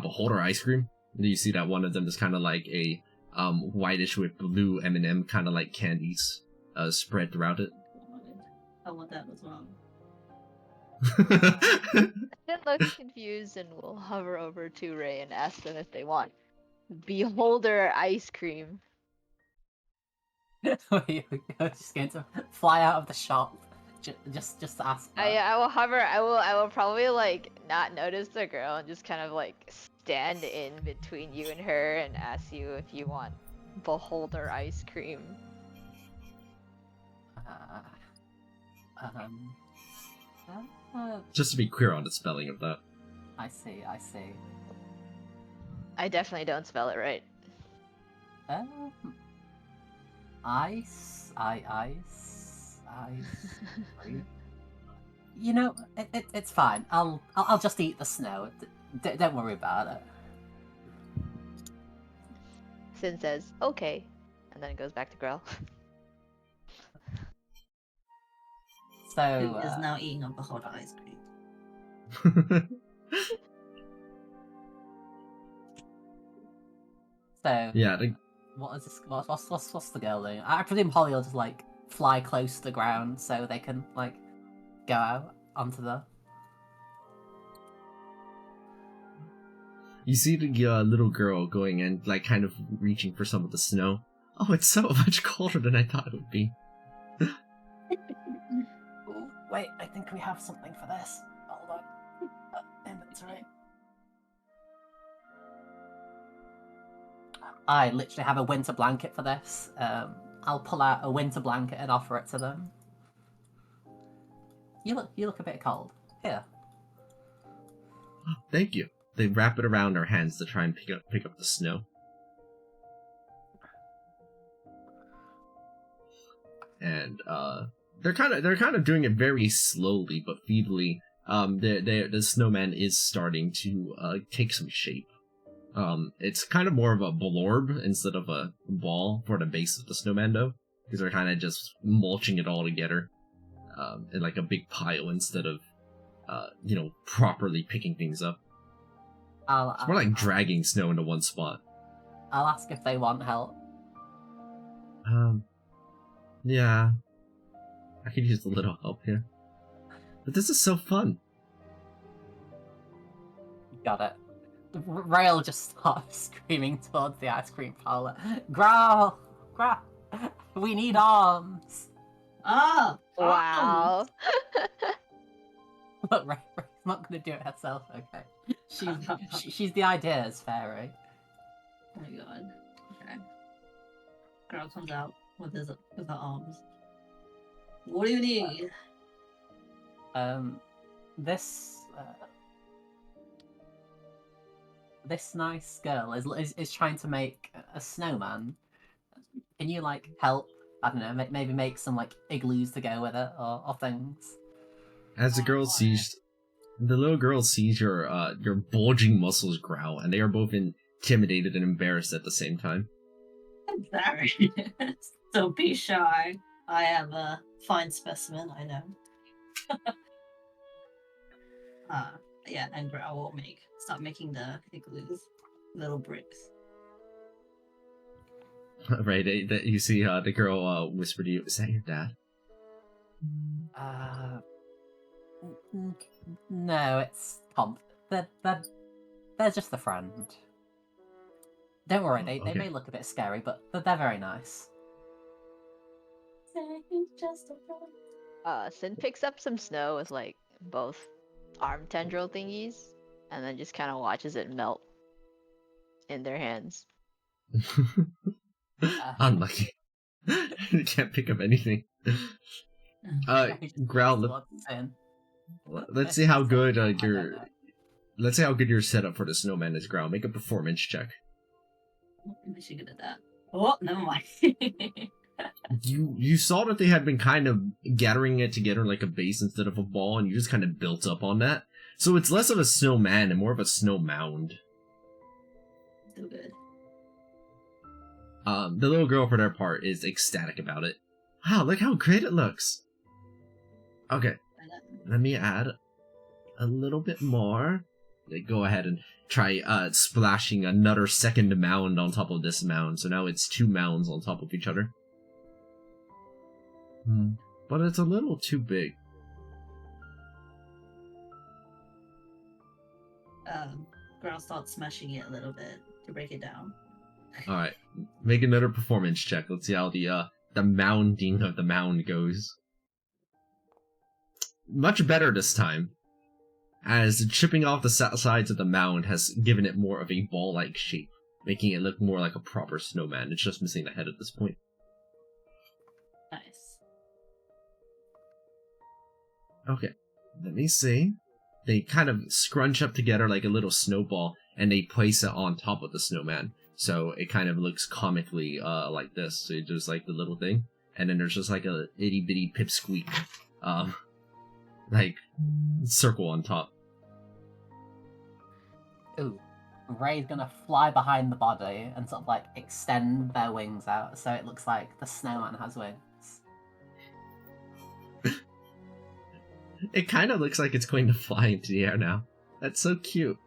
beholder ice cream. You see that one of them is kind of like a whitish with blue M&M kind of like candies spread throughout it. I want that as well. Then looks confused and will hover over to Ray and ask them if they want beholder ice cream. You're just going to fly out of the shop, just to ask. I will hover. I will probably like not notice the girl and just kind of like stand in between you and her and ask you if you want beholder ice cream. Just to be clear on the spelling of that. I see. I definitely don't spell it right. Ice. You know, it's fine. I'll just eat the snow. Don't worry about it. Sin says okay, and then it goes back to Grell. So Who is now eating a beholder ice cream? So yeah. What is this? What's the girl doing? I presume Holly will just like fly close to the ground so they can like go out onto the. You see the little girl going and like kind of reaching for some of the snow. Oh, it's so much colder than I thought it would be. Ooh, wait, I think we have something for this. Hold on. Inventory. I literally have a winter blanket for this. I'll pull out a winter blanket and offer it to them. You look a bit cold. Here. Thank you. They wrap it around our hands to try and pick up the snow. And they're kind of doing it very slowly but feebly. The snowman is starting to take some shape. It's kind of more of a blorb instead of a ball for the base of the snowman, though. Because they're kind of just mulching it all together in like a big pile instead of, properly picking things up. It's more like dragging snow into one spot. I'll ask if they want help. Yeah. I could use a little help here. But this is so fun. Got it. Rail just starts screaming towards the ice cream parlor. Growl! Growl! We need arms! Oh! Wow. Look, Ray's not gonna do it herself, okay? She's the ideas fairy. Oh my god. Okay. Girl comes out with her arms. What do you need? This nice girl is trying to make a snowman. Can you like help? I don't know, maybe make some like igloos to go with it or things. As the little girl sees your bulging muscles growl, and they are both intimidated and embarrassed at the same time. I'm sorry. Don't be shy. I am a fine specimen, I know. Yeah, and I will start making the igloos, little bricks. Right, that you see the girl whisper to you, "Is that your dad?" No, it's Comp. They're just a friend. Don't worry, they okay. may look a bit scary, but they're very nice. Sin picks up some snow with like both arm tendril thingies, and then just kind of watches it melt in their hands. Unlucky. You can't pick up anything. Growl. Let's see how good Let's see how good your setup for the snowman is, Growl. Make a performance check. I should get at that. Oh, never mind. You saw that they had been kind of gathering it together like a base instead of a ball, and you just kind of built up on that. So it's less of a snowman and more of a snow mound. So good. The little girl, for their part, is ecstatic about it. Wow, look how great it looks! Okay, let me add a little bit more. Go ahead and try splashing another second mound on top of this mound. So now it's 2 mounds on top of each other. But it's a little too big. Girl starts smashing it a little bit to break it down. Alright, make another performance check. Let's see how the mounding of the mound goes. Much better this time, as chipping off the sides of the mound has given it more of a ball-like shape, making it look more like a proper snowman. It's just missing the head at this point. Nice. Okay, let me see. They kind of scrunch up together like a little snowball, and they place it on top of the snowman. So it kind of looks comically like this. So there's like the little thing, and then there's just like a itty bitty pipsqueak, like circle on top. Ooh, Ray's gonna fly behind the body and sort of like extend their wings out, so it looks like the snowman has wings. It kind of looks like it's going to fly into the air now. That's so cute.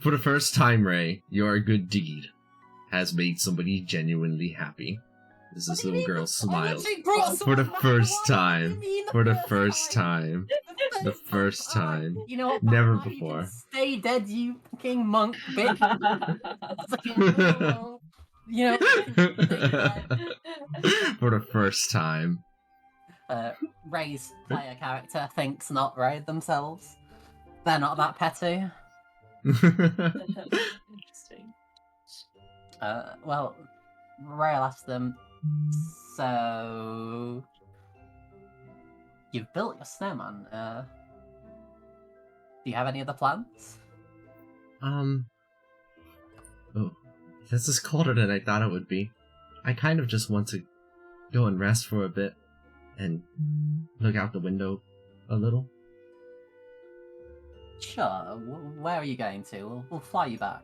For the first time, Ray, your good deed has made somebody genuinely happy. As this little girl smiles. For the first time. For the first time. The first time. You know what? Never You can before. stay dead, you fucking monk bitch. You know. For the first time. Ray's player character thinks not Ray themselves. They're not that petty. Interesting. Well, Ray will ask them, so you've built your snowman. Do you have any other plans? Oh, this is colder than I thought it would be. I kind of just want to go and rest for a bit and look out the window a little. Sure. Where are you going to? We'll fly you back.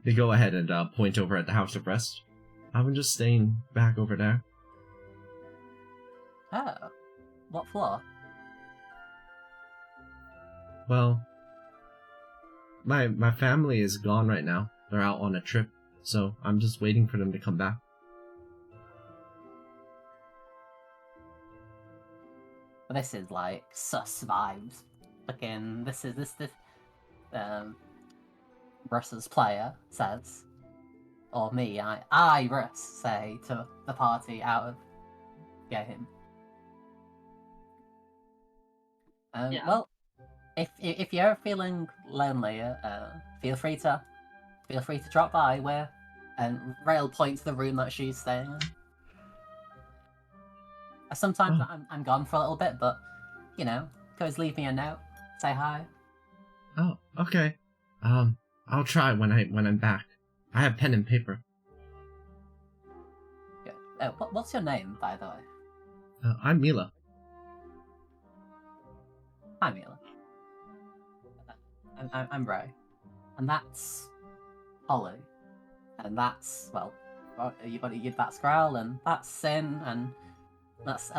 They go ahead and point over at the house of rest. I'm just staying back over there. Oh. What floor? Well, my family is gone right now. They're out on a trip, so I'm just waiting for them to come back. This is like sus vibes. Fucking this Russ's player says, or me, I Russ say to the party out of game. Yeah. Well, if you're feeling lonely, feel free to drop by where, and Rail points to the room that she's staying in. Sometimes I'm gone for a little bit, but you know, always leave me a note, say hi. Oh, okay. I'll try when I'm back. I have pen and paper. Good. What's your name, by the way? I'm Mila. Hi, Mila. I'm Ray, and that's Holly, and that's that's Growl, and that's Sin, and that's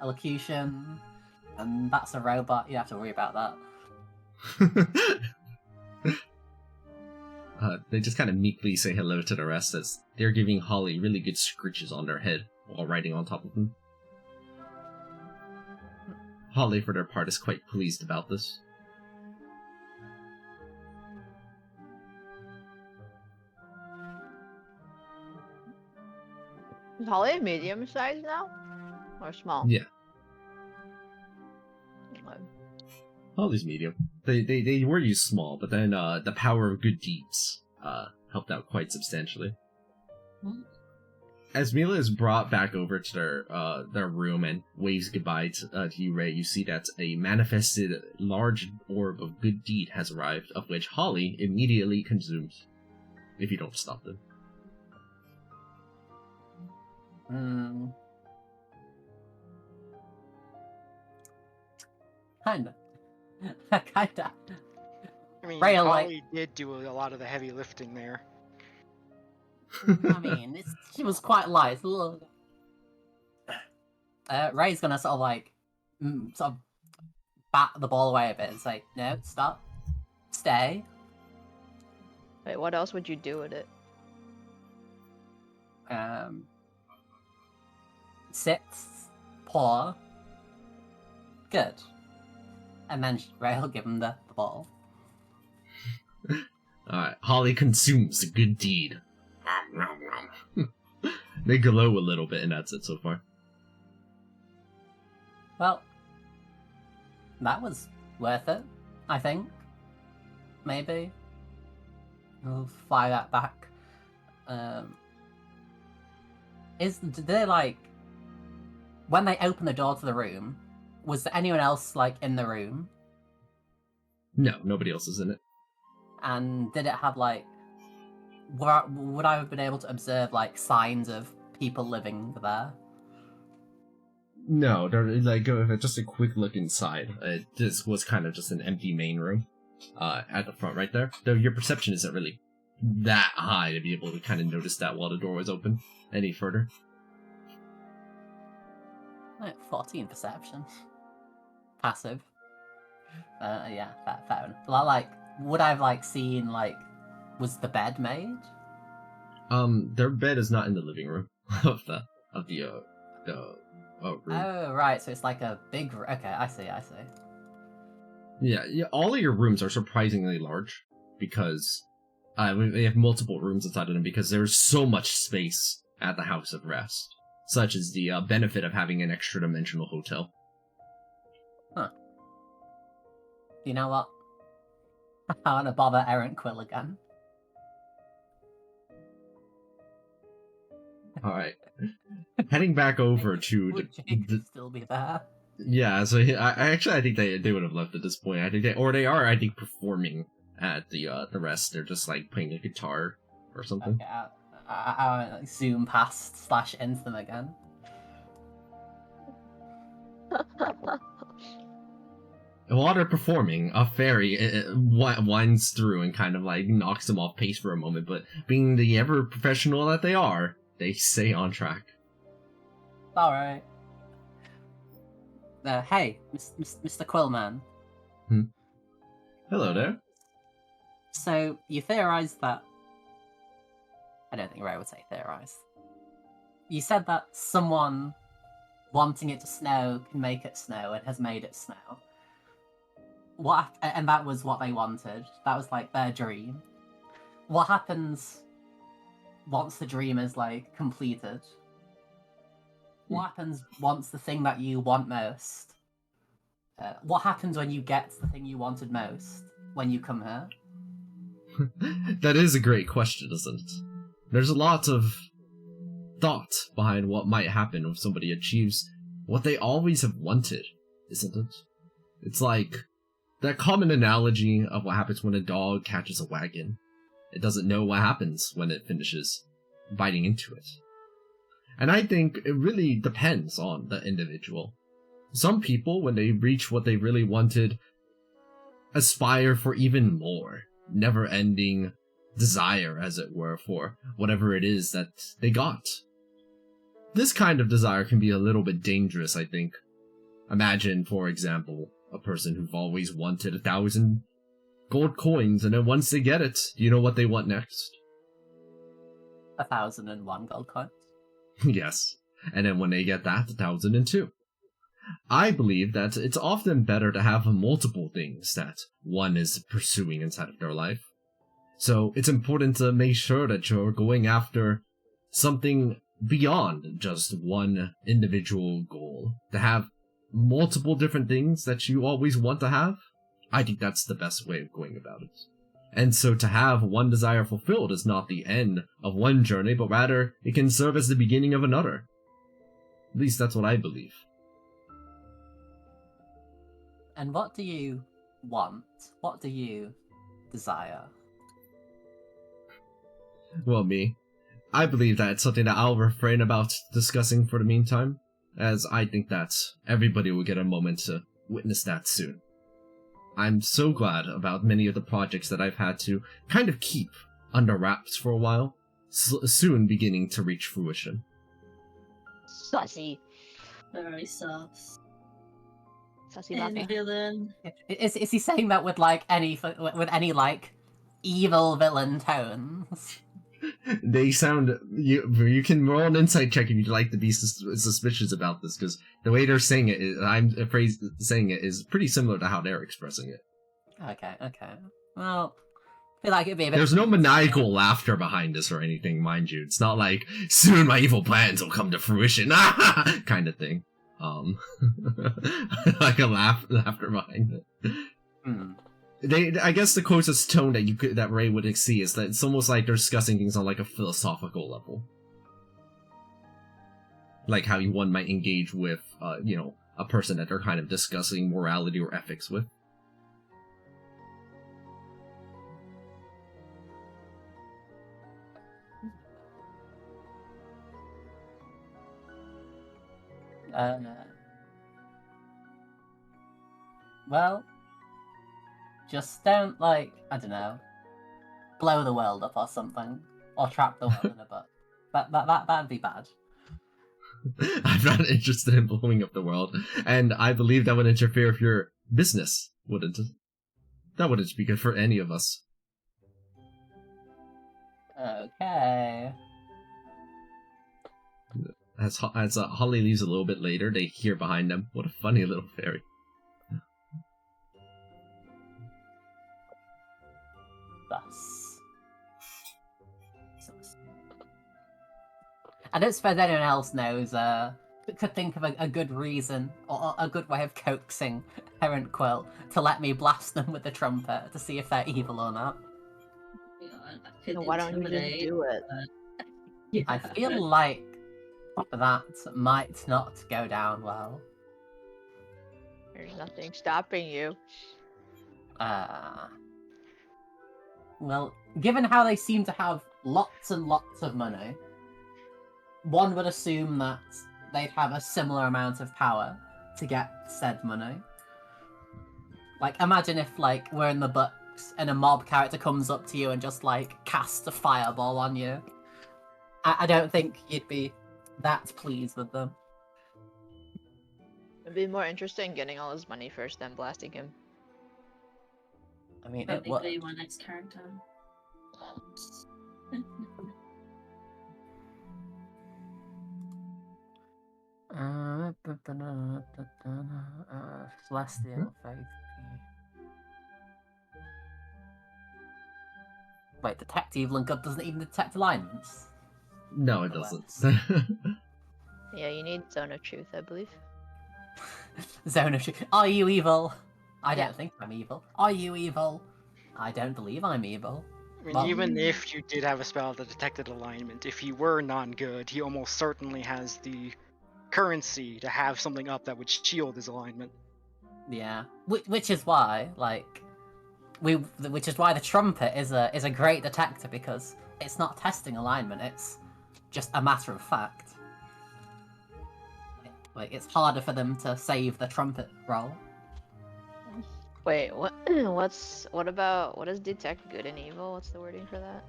Elocution, and that's a robot. You don't have to worry about that. They just kind of meekly say hello to the rest as they're giving Holly really good scritches on their head while riding on top of them. Holly, for their part, is quite pleased about this. Is Holly medium size now? Or small? Yeah, Okay. Holly's medium. They were used small, but then the power of good deeds helped out quite substantially. As Mila is brought back over to their room and waves goodbye to you, Ray, you see that a manifested large orb of good deed has arrived, of which Holly immediately consumes, if you don't stop them. Kinda. Kinda. I mean, Rail, Holly did do a lot of the heavy lifting there. I mean, she was quite light. It's a little... Ray's gonna sort of bat the ball away a bit and say, "No, stop, stay." Wait, what else would you do with it? Sit, paw, good, and then Ray will give him the ball. Alright, Holly consumes the good deed. They glow a little bit, and that's it so far. Well, that was worth it, I think. Maybe. We'll fly that back. Did they, like... When they opened the door to the room, was there anyone else, like, in the room? No, nobody else is in it. And did it have, like... Would I have been able to observe, like, signs of people living there? No, they're like just a quick look inside. This was kind of just an empty main room at the front right there. Though your perception isn't really that high to be able to kind of notice that while the door was open any further. Like 14 perception. Passive. Yeah, fair enough. Like, would I have, like, seen, like, was the bed made? Their bed is not in the living room of the room. Oh, right, so it's like a big... Okay, I see. Yeah, all of your rooms are surprisingly large because they have multiple rooms inside of them because there's so much space at the House of Rest. Such is the benefit of having an extra-dimensional hotel. Huh. You know what? I want to bother Errant Quill again. Alright. Heading back over to... Would Jake still be there? Yeah, so I think they would have left at this point. I think they are, I think, performing at the rest. They're just, like, playing a guitar or something. Okay, I like, zoom past / into them again. while they're performing, a fairy winds through and kind of like knocks them off pace for a moment, but being the ever professional that they are, they stay on track. Alright. Hey, Mr. Quillman. Hello there. So, you theorized that... I don't think Ray would say theorized. You said that someone wanting it to snow can make it snow and has made it snow. And that was what they wanted. That was like their dream. What happens once the dream is like completed? What happens once the thing that you want most? What happens when you get the thing you wanted most when you come here? That is a great question, isn't it? There's a lot of thought behind what might happen if somebody achieves what they always have wanted, isn't it? It's like that common analogy of what happens when a dog catches a wagon. It doesn't know what happens when it finishes biting into it. And I think it really depends on the individual. Some people, when they reach what they really wanted, aspire for even more, never-ending desire, as it were, for whatever it is that they got. This kind of desire can be a little bit dangerous, I think. Imagine, for example, a person who've always wanted 1,000 gold coins, and then once they get it, do you know what they want next? 1,001 gold coins. Yes. And then when they get that, 1,002. I believe that it's often better to have multiple things that one is pursuing inside of their life. So it's important to make sure that you're going after something beyond just one individual goal. To have multiple different things that you always want to have, I think that's the best way of going about it. And so to have one desire fulfilled is not the end of one journey, but rather it can serve as the beginning of another. At least that's what I believe. And what do you want? What do you desire? Well, I believe that it's something that I'll refrain about discussing for the meantime, as I think that everybody will get a moment to witness that soon. I'm so glad about many of the projects that I've had to kind of keep under wraps for a while, soon beginning to reach fruition. Sussy. Very sus. Sussy And Buffy. villain. Is he saying that with like any like evil villain tones? They sound... You can roll an insight check if you'd like to be suspicious about this, because the way they're saying it, I'm afraid saying it is pretty similar to how they're expressing it. Okay. Well, I feel like it'd be a bit... There's no maniacal laughter behind this or anything, mind you. It's not like, soon my evil plans will come to fruition, kind of thing. Like a laughter behind it. I guess the closest tone that Ray would see is that it's almost like they're discussing things on like a philosophical level. Like how one might engage with, a person that they're kind of discussing morality or ethics with. Well, just don't, like, I don't know, blow the world up or something, or trap the world in a book. That'd be bad. I'm not interested in blowing up the world, and I believe that would interfere with your business, wouldn't it? That wouldn't be good for any of us. Okay. As Holly leaves a little bit later, they hear behind them, what a funny little fairy. Thus. I don't suppose anyone else knows, could think of a good reason, or a good way of coaxing Parent Quill to let me blast them with the trumpet to see if they're evil or not. So why don't you just do it? Yeah. I feel like that might not go down well. There's nothing stopping you. Well, given how they seem to have lots and lots of money, one would assume that they'd have a similar amount of power to get said money. Like, imagine if, like, we're in the books and a mob character comes up to you and just, like, casts a fireball on you. I don't think you'd be that pleased with them. It'd be more interesting getting all his money first than blasting him. I mean, That'd it would. be my next character. Celestial Faith. Wait, detect evil and good doesn't even detect alignments? No, it Oh, doesn't. Yeah, you need Zone of Truth, I believe. Zone of Truth. Are you evil? I Yeah. don't think I'm evil. Are you evil? I don't believe I'm evil. I mean, Well- even if you did have a spell that detected alignment, if he were non-good, he almost certainly has the currency to have something up that would shield his alignment. Yeah, which is why, like, which is why the trumpet is a great detector, because it's not testing alignment; it's just a matter of fact. Like, it's harder for them to save the trumpet roll. Wait, what? What is detect good and evil? What's the wording for that?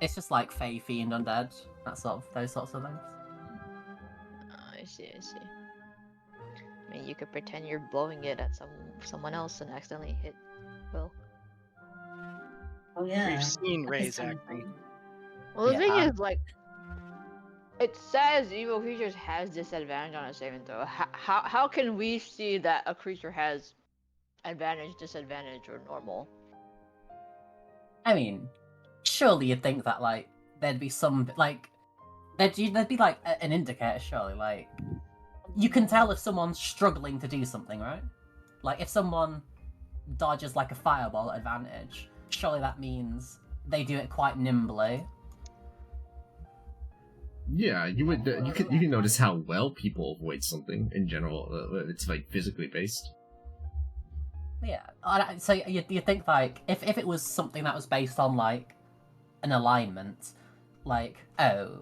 It's just like Fey, Fiend, Undead, those sorts of things. I see. I mean, you could pretend you're blowing it at someone else and accidentally hit Will. Oh yeah. We've seen That Ray's is something. acting. Well, the thing Yeah. is, like, it says evil creatures has disadvantage on a saving throw. How can we see that a creature has advantage, disadvantage, or normal? I mean, surely you'd think that, like, there'd be some, like, there'd be like an indicator. Surely, like, you can tell if someone's struggling to do something, right? Like, if someone dodges like a fireball at advantage, surely that means they do it quite nimbly. Yeah, you would. You can notice how well people avoid something in general. It's like physically based. Yeah. So you think, like, if it was something that was based on, like, an alignment, like, oh,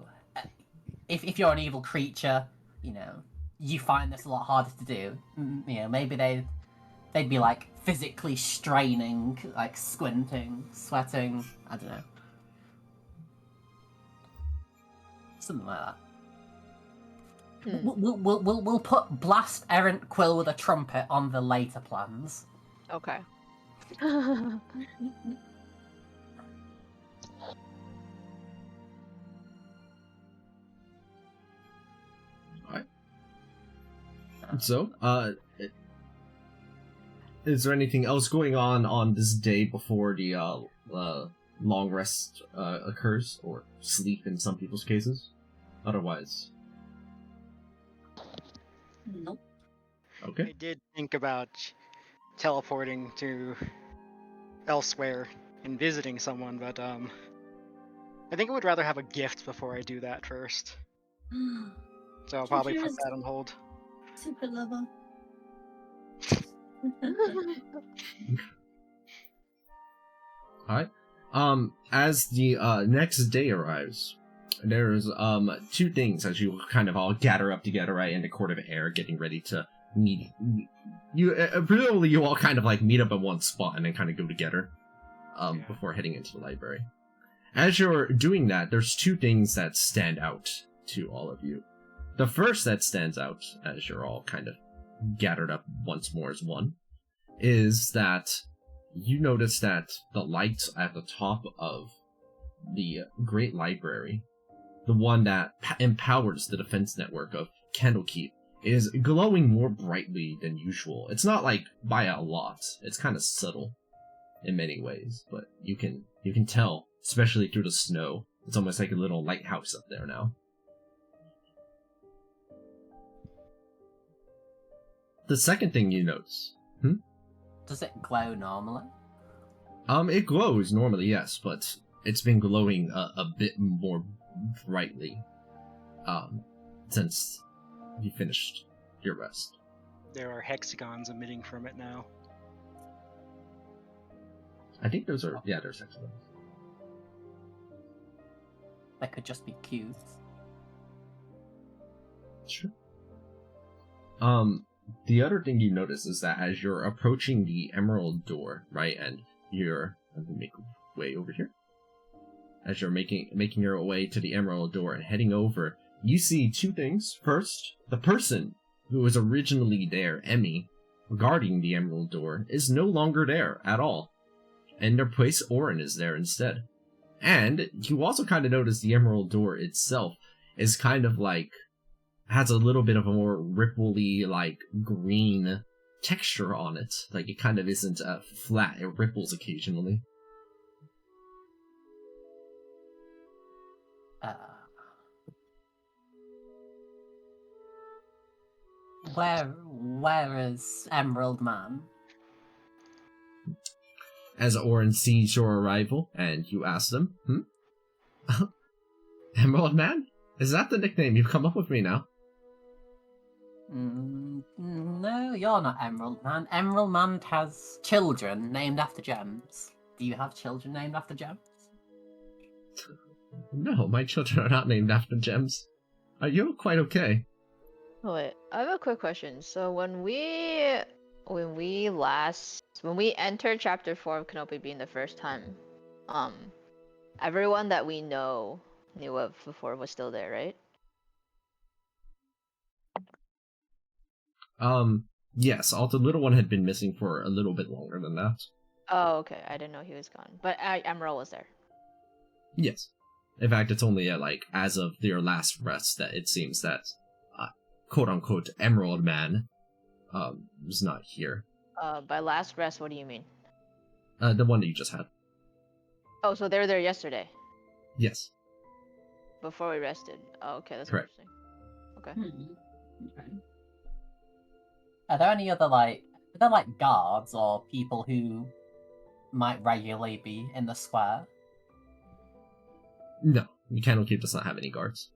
if you're an evil creature, you know, you find this a lot harder to do. You know, maybe they'd be like physically straining, like squinting, sweating. I don't know, something like that. We'll put blast errant quill with a trumpet on the later plans. Okay. So, is there anything else going on this day before the long rest occurs, or sleep in some people's cases? Otherwise, Nope. okay. I did think about teleporting to elsewhere and visiting someone, but I think I would rather have a gift before I do that first. So I'll probably put that on hold. Super lover. Alright. As the next day arrives, there's two things as you kind of all gather up together, right, in the court of air, getting ready to meet. You presumably you all kind of like meet up at one spot and then kind of go together, before heading into the library. As you're doing that, there's two things that stand out to all of you. The first that stands out, as you're all kind of gathered up once more as one, is that you notice that the light at the top of the Great Library, the one that empowers the defense network of Candlekeep, is glowing more brightly than usual. It's not like by a lot. It's kind of subtle in many ways, but you can tell, especially through the snow. It's almost like a little lighthouse up there now. The second thing you notice, Does it glow normally? it glows normally, yes, but it's been glowing a bit more brightly, since you finished your rest. There are hexagons emitting from it now. I think those are, yeah, there's hexagons. That could just be cues. Sure. the other thing you notice is that as you're approaching the emerald door, right, and let me make way over here. As you're making your way to the emerald door and heading over, you see two things. First, the person who was originally there, Emmy, guarding the emerald door, is no longer there at all. In their place, Orin is there instead. And you also kind of notice the emerald door itself is kind of like, has a little bit of a more ripply, like, green texture on it. Like, it kind of isn't flat, it ripples occasionally. Where is Emerald Man? As Orin sees your arrival, and you ask them, Emerald Man? Is that the nickname you've come up with me now? No, you're not Emerald Man. Emerald Man has children named after gems. Do you have children named after gems? No, my children are not named after gems. You're quite okay. Oh, wait, I have a quick question. So when we entered chapter 4 of Candlekeep being the first time, everyone that we knew of before was still there, right? Yes, although the little one had been missing for a little bit longer than that. Oh, okay. I didn't know he was gone. But Emerald was there. Yes. In fact, it's only as of their last rest that it seems that, quote-unquote, Emerald Man, was not here. By last rest, what do you mean? The one that you just had. Oh, so they were there yesterday? Yes. Before we rested. Oh, okay, that's Correct. interesting. Okay. Okay. Are there any other, guards or people who might regularly be in the square? No, Candlekeep does not have any guards.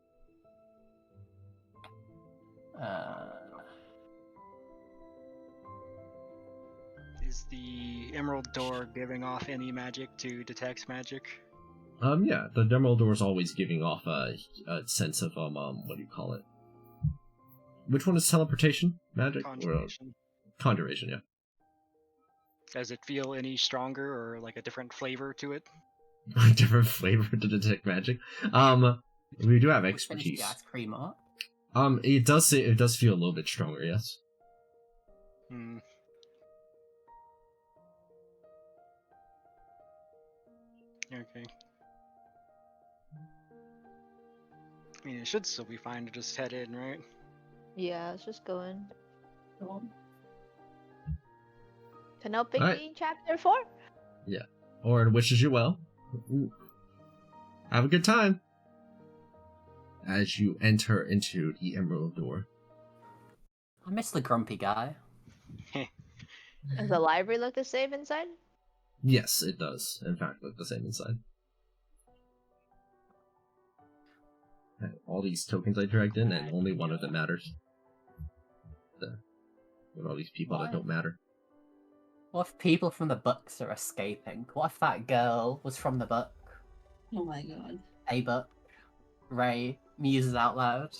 Is the emerald door giving off any magic to detect magic? Yeah, the emerald door is always giving off a sense of, what do you call it? Which one is teleportation magic? Conjuration. Conjuration, yeah. Does it feel any stronger or like a different flavor to it? Different flavor to detect magic. We do have We finished expertise. the ice cream up. It does feel a little bit stronger, yes. Hmm. Okay. I mean, it should still be fine to just head in, right? Yeah, let's just go in. Go on. Candlekeep Alright. being chapter 4? Orin wishes you well. Have a good time. As you enter into the emerald door. I miss the grumpy guy. Does the library look the same inside? Yes, it does, in fact, look the same inside. And all these tokens I dragged in, and only one of them matters. With all these people that don't matter. What if people from the books are escaping? What if that girl was from the book? Oh my god. A book? Ray muses out loud.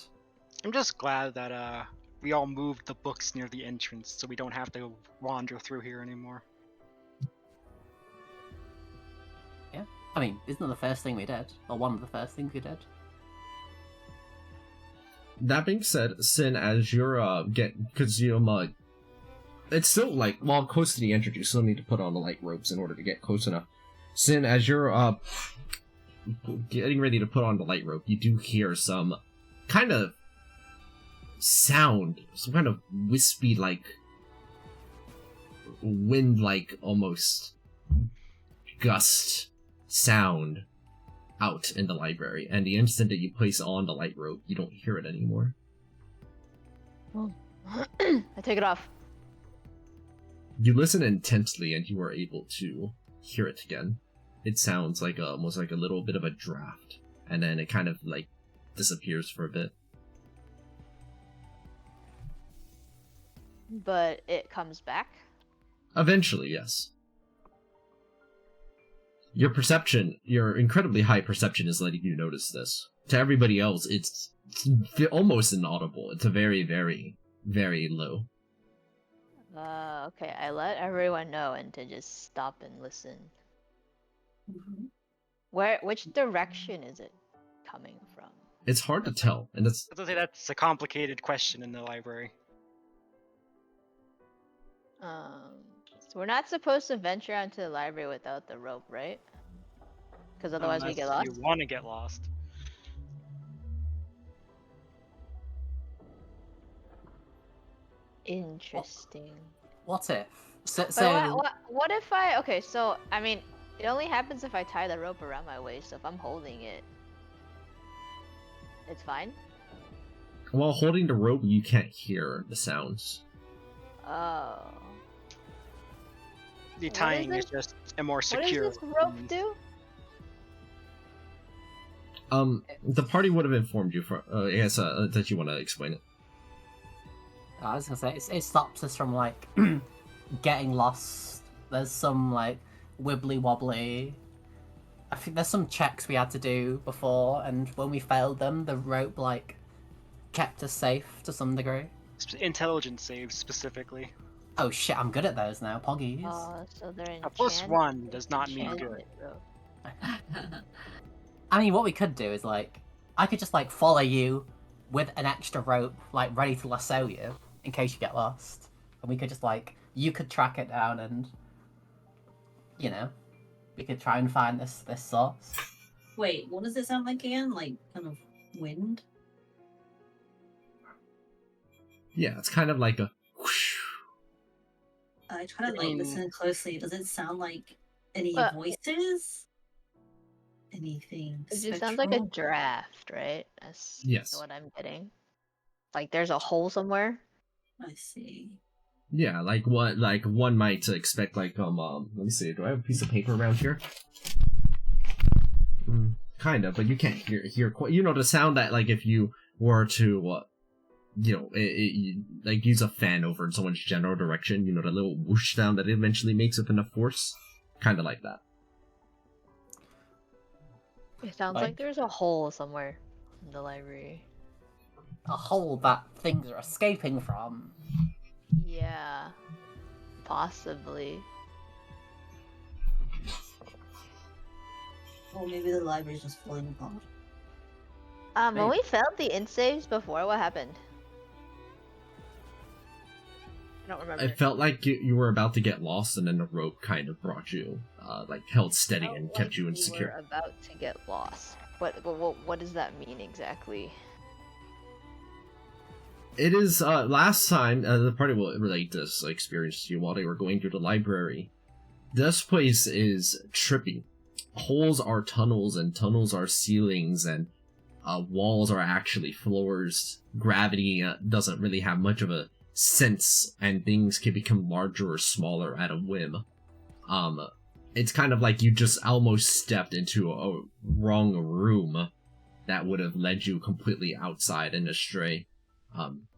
I'm just glad that we all moved the books near the entrance so we don't have to wander through here anymore. Yeah. I mean, isn't it the first thing we did? Or one of the first things we did? That being said, Sin, as you're because it's still while close to the entrance, you still need to put on the light ropes in order to get close enough. Sin, as you're getting ready to put on the light rope, you do hear some kind of sound, some kind of wispy, wind, almost gust sound out in the library, and the instant that you place on the light rope, you don't hear it anymore. I take it off. You listen intently, and you are able to hear it again. It sounds almost like a little bit of a draft, and then it kind of disappears for a bit. But it comes back? Eventually, yes. Your perception, your incredibly high perception, is letting you notice this. To everybody else, it's almost inaudible. It's a very, very, very low. Okay, I let everyone know and to just stop and listen. Mhm. Which direction is it coming from? It's hard to tell, and that's I was gonna say that's a complicated question in the library. So we're not supposed to venture out into the library without the rope, right? Because otherwise we Unless get lost. you want to get lost. Interesting. What if? So, But so what if I? Okay, so I mean, it only happens if I tie the rope around my waist. So if I'm holding it, it's fine. while holding the rope, you can't hear the sounds. Oh. The What is tying is this? just a more What secure. does this rope means. do? The party would have informed you for. I guess that you want to explain it. I was gonna say it stops us from like getting lost. There's some like wibbly wobbly. I think there's some checks we had to do before, and when we failed them, the rope like kept us safe to some degree. Intelligence saves specifically. Oh shit, I'm good at those now, poggies. Oh, so they're A enchanted. +1 does not mean enchanted good. rope. I mean, what we could do is like, I could just like follow you with an extra rope, like ready to lasso you in case you get lost, and we could just like, you could track it down, and you know, we could try and find this source. Wait, what does it sound like again? Like kind of wind? Yeah, it's kind of like a whoosh. I try to I like mean- listen closely. Does it sound like any But- voices? Anything? It just sounds like a spectral? draft, right? That's Yes. what I'm getting. Like there's a hole somewhere. I see. Yeah, like what? Like one might expect. Like let me see. Do I have a piece of paper around here? Kind of, but you can't hear quite. You know the sound that like if you were to, like use a fan over in someone's general direction. You know the little whoosh sound that it eventually makes with enough force. Kind of like that. It sounds Like- like there's a hole somewhere in the library. A hole that things are escaping from. Yeah. Possibly. Or maybe the library's just falling apart. When we failed the int saves before, what happened? I don't remember. It felt like you were about to get lost, and then the rope kind of brought you, like held steady Felt and like kept you we insecure. were about to get lost. What does that mean exactly? It is, last time, the party will relate this experience to you while they were going through the library. This place is trippy. Holes are tunnels, and tunnels are ceilings, and walls are actually floors. Gravity doesn't really have much of a sense, and things can become larger or smaller at a whim. It's kind of like you just almost stepped into a wrong room that would have led you completely outside and astray.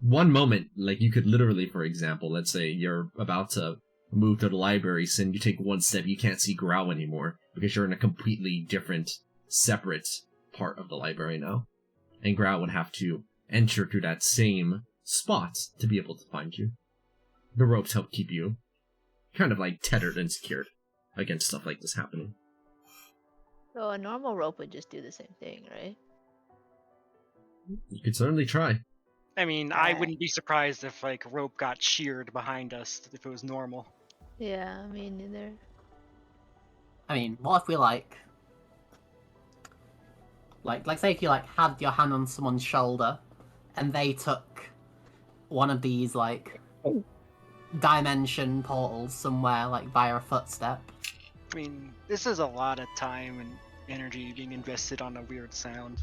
One moment, like you could literally, for example, let's say you're about to move to the library, so you take one step, you can't see Grau anymore because you're in a completely different, separate part of the library now. And Grau would have to enter to that same spot to be able to find you. The ropes help keep you kind of like tethered and secured against stuff like this happening. So a normal rope would just do the same thing, right? You could certainly try. I mean, I wouldn't be surprised if like rope got sheared behind us if it was normal. Yeah, me neither. I mean, what if we like say if you like had your hand on someone's shoulder, and they took one of these like dimension portals somewhere like via a footstep. I mean, this is a lot of time and energy being invested on a weird sound.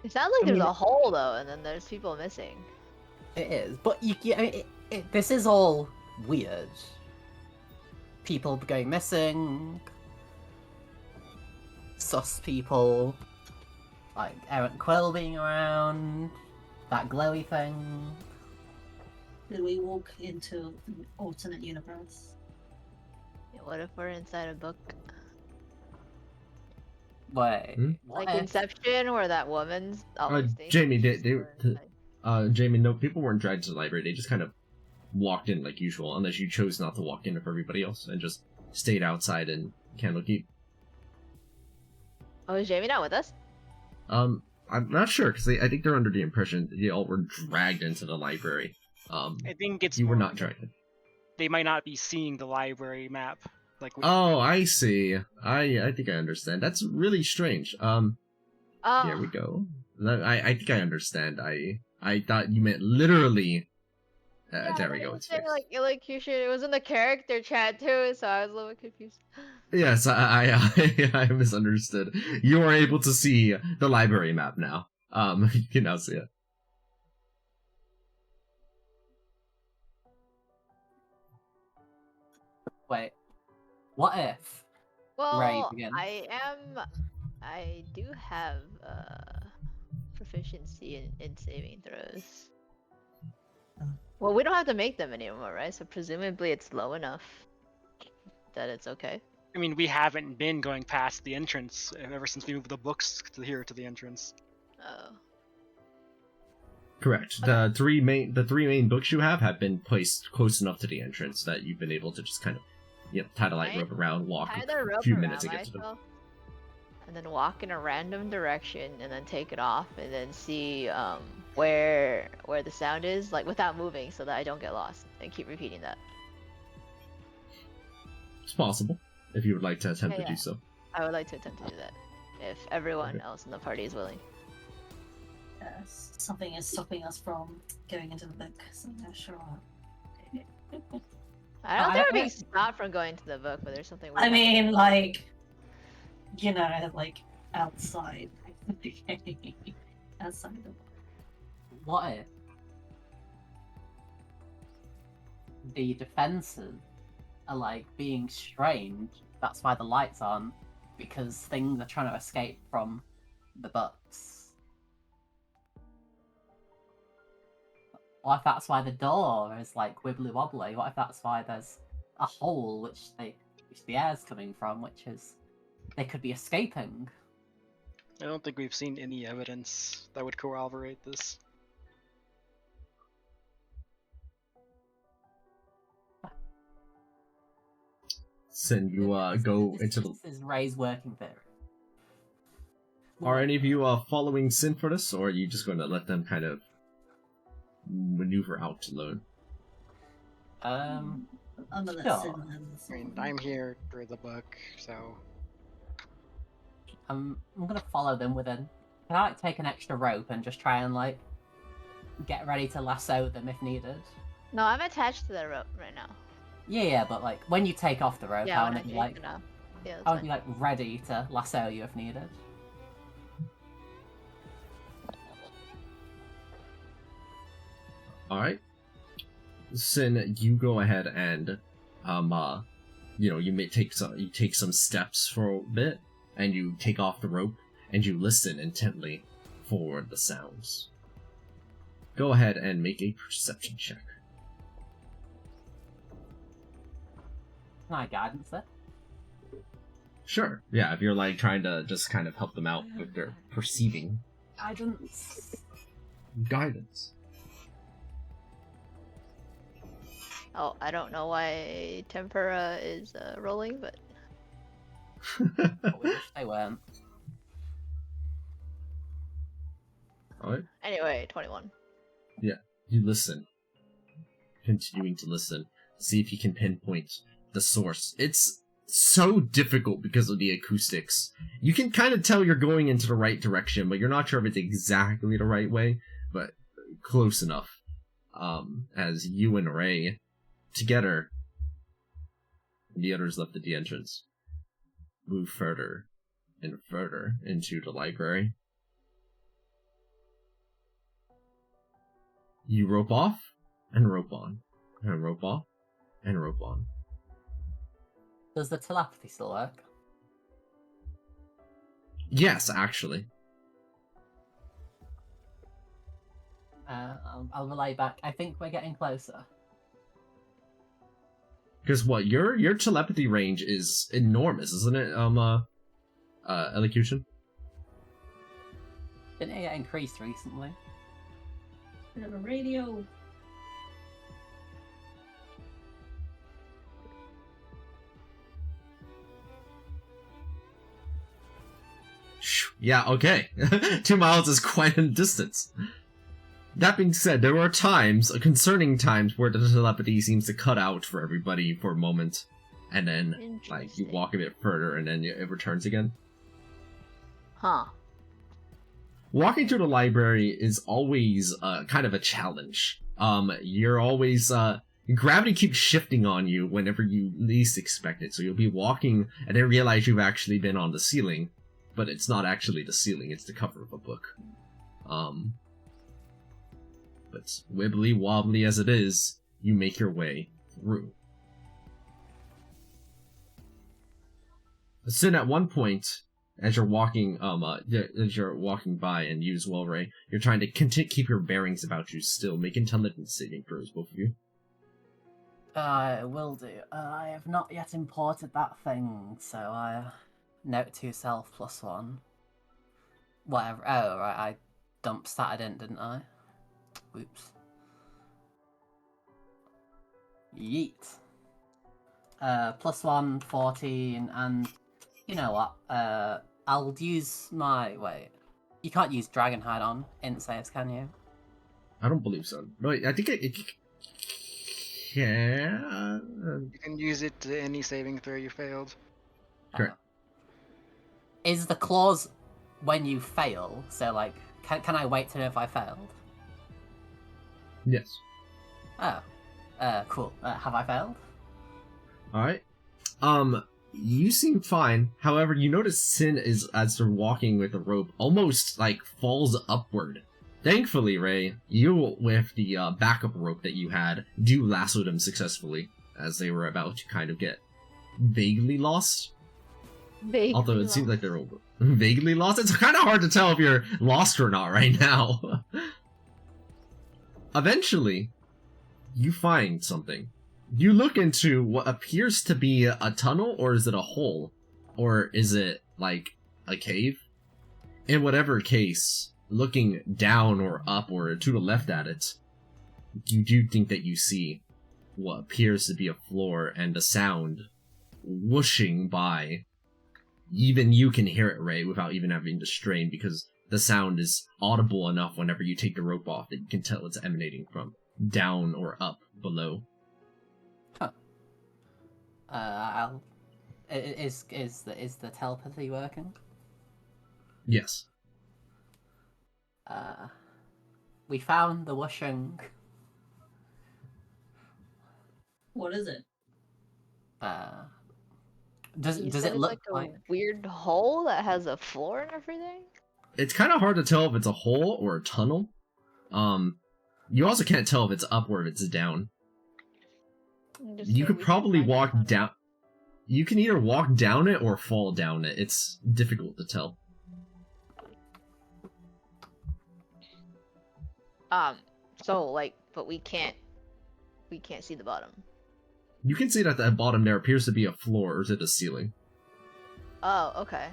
It sounds like there's a hole though, and then there's people missing. It is, but I mean, this is all weird. People going missing, sus people, like Errant Quill being around, that glowy thing. Did we walk into an alternate universe? Yeah, what if we're inside a book? Wait, Like what if- Inception, where that woman's always thinking Jamie, she's they- still inside. Jamie, no, people weren't dragged to the library, they just kind of walked in like usual, unless you chose not to walk in with everybody else and just stayed outside in Candlekeep. Oh, is Jamie not with us? I'm not sure, because I think they're under the impression that you all were dragged into the library. I think it's You were more not like dragged in. they might not be seeing the library map. Like we, Oh, I see. I think I understand. That's really strange. Here we go. I think I understand. I thought you meant literally. Yeah, There we I go. was It's saying, fixed. like elocution. It was in the character chat too, so I was a little confused. Yes, I misunderstood. You are able to see the library map now. You can now see it. Wait, what if? Well, begin. I do have proficiency in saving throws. Well, we don't have to make them anymore, right? So presumably it's low enough that it's okay. I mean, we haven't been going past the entrance ever since we moved the books to here to the entrance. Oh. Correct. The three main books you have been placed close enough to the entrance that you've been able to just kind of, tie the light Right. rope around, walk Tie the a rope few around minutes to get to them. myself, and then walk in a random direction, and then take it off, and then see where the sound is, like without moving, so that I don't get lost, and keep repeating that. It's possible if you would like to attempt Yeah, to do so. I would like to attempt to do that, if everyone else in the party is willing. Something is stopping us from going into the book, so I'm sure. I don't think we're being stopped from going to the book, but there's something weird I mean, happening. like, outside. Outside the book. What if the defenses are like being strained? That's why the lights on, because things are trying to escape from the books. What if that's why the door is like wibbly wobbly? What if that's why there's a hole which the air's coming from, which is they could be escaping? I don't think we've seen any evidence that would corroborate this. Send you go into the. This is Ray's working theory. Are any of you following Sin for this, or are you just going to let them kind of maneuver out alone? I'm gonna let Sure. Sin handle this I mean, one. I'm here for the book, so I'm gonna follow them within. Can I take an extra rope and just try and get ready to lasso them if needed? No, I'm attached to the rope right now. Yeah, but when you take off the rope, Yeah, I when want I to be take it off. Yeah, that's I want to fine. be ready to lasso you if needed. All right. Sin, you go ahead and you take some steps for a bit, and you take off the rope and you listen intently for the sounds. Go ahead and make a perception check. Can I guidance it? Sure. Yeah, if you're trying to just kind of help them out with their perceiving Guidance. guidance. Oh, I don't know why Tempura is rolling, but I wish they weren't. Alright. anyway, 21. You listen. Continuing to listen. See if you can pinpoint the source. It's so difficult because of the acoustics. You can kind of tell you're going into the right direction, but you're not sure if it's exactly the right way, but close enough. As you and Ray, together, and the others left at the entrance, move further and further into the library. You rope off, and rope on, and rope off, and rope on. Does the telepathy still work? Yes, actually. I'll relay back. I think we're getting closer. Because what, your telepathy range is enormous, isn't it, Elocution? Didn't it get increased recently? We have a radio. Yeah, okay. 2 miles is quite a distance. That being said, there are times, concerning times, where the telepathy seems to cut out for everybody for a moment, and then, like, you walk a bit further, and then it returns again. Huh. Walking to the library is always kind of a challenge. You're always gravity keeps shifting on you whenever you least expect it. So you'll be walking and then realize you've actually been on the ceiling, but it's not actually the ceiling; it's the cover of a book. But wibbly wobbly as it is, you make your way through. Sin, at one point, as you're walking, by, and you as well, Ray, you're trying to keep your bearings about you still. Make intelligence saving throws, both of you. I will do. I have not yet imported that thing, so I note to self +1. Whatever. Oh, right, I dumped that in, didn't I? Whoops. Yeet. +1, 14, and you know what? I'll use my... Wait. You can't use Dragonhide on int saves, can you? I don't believe so. No, I think it can. You can use it to any saving throw you failed. Correct. Is the clause when you fail? So, like, can I wait to know if I failed? Yes. Oh. Cool. Have I failed? Alright. You seem fine. However, you notice Sin is, as they're walking with the rope, almost, like, falls upward. Thankfully, Ray, you, with the backup rope that you had, do lasso them successfully, as they were about to kind of get vaguely lost. Although it seems like they're vaguely lost. It's kind of hard to tell if you're lost or not right now. Eventually, you find something. You look into what appears to be a tunnel, or is it a hole? Or is it, like, a cave? In whatever case, looking down or up or to the left at it, you do think that you see what appears to be a floor and a sound whooshing by. Even you can hear it, Ray, without even having to strain, because the sound is audible enough whenever you take the rope off that you can tell it's emanating from down or up below. Is the telepathy working? Yes. We found the whooshing. What is it? Does You it said look it's like a weird hole that has a floor and everything? It's kind of hard to tell if it's a hole or a tunnel. You also can't tell if it's up or if it's down. You could probably walk down. You can either walk down it or fall down it. It's difficult to tell. So like, but we can't see the bottom. You can see that at the bottom there appears to be a floor, or is it a ceiling? Oh, okay.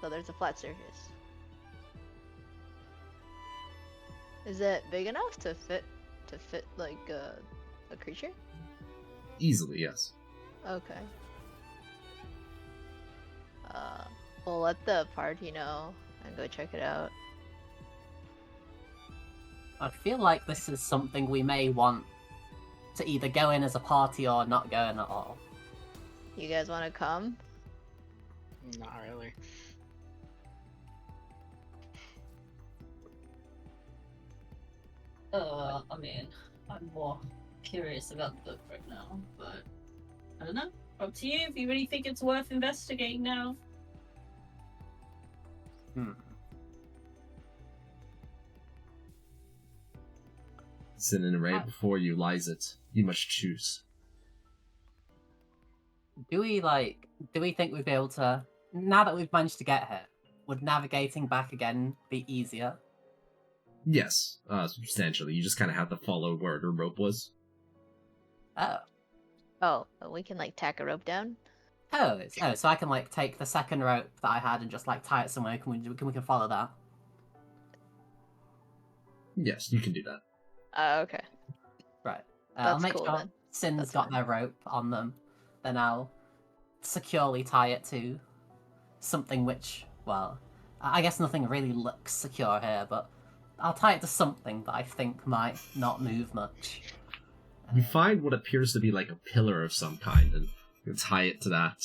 So there's a flat surface. Is it big enough to fit like a creature? Easily, yes. Okay. We'll let the party know and go check it out. I feel like this is something we may want to either go in as a party or not go in at all. You guys want to come? Not really. I mean, I'm more curious about the book right now, but I don't know. Up to you if you really think it's worth investigating now. Sin and Ray, before you lies it. You must choose. Do we think we'd be able to, now that we've managed to get here, would navigating back again be easier? Yes, substantially. You just kind of have to follow where the rope was. Oh, we can like tack a rope down. So I can like take the second rope that I had and just like tie it somewhere. Can we follow that? Yes, you can do that. Okay. Right. I'll That's make cool, sure then. Sin's That's got fine. their rope on them. Then I'll securely tie it to something which, well, I guess nothing really looks secure here, but I'll tie it to something that I think might not move much. You find what appears to be like a pillar of some kind, and you tie it to that.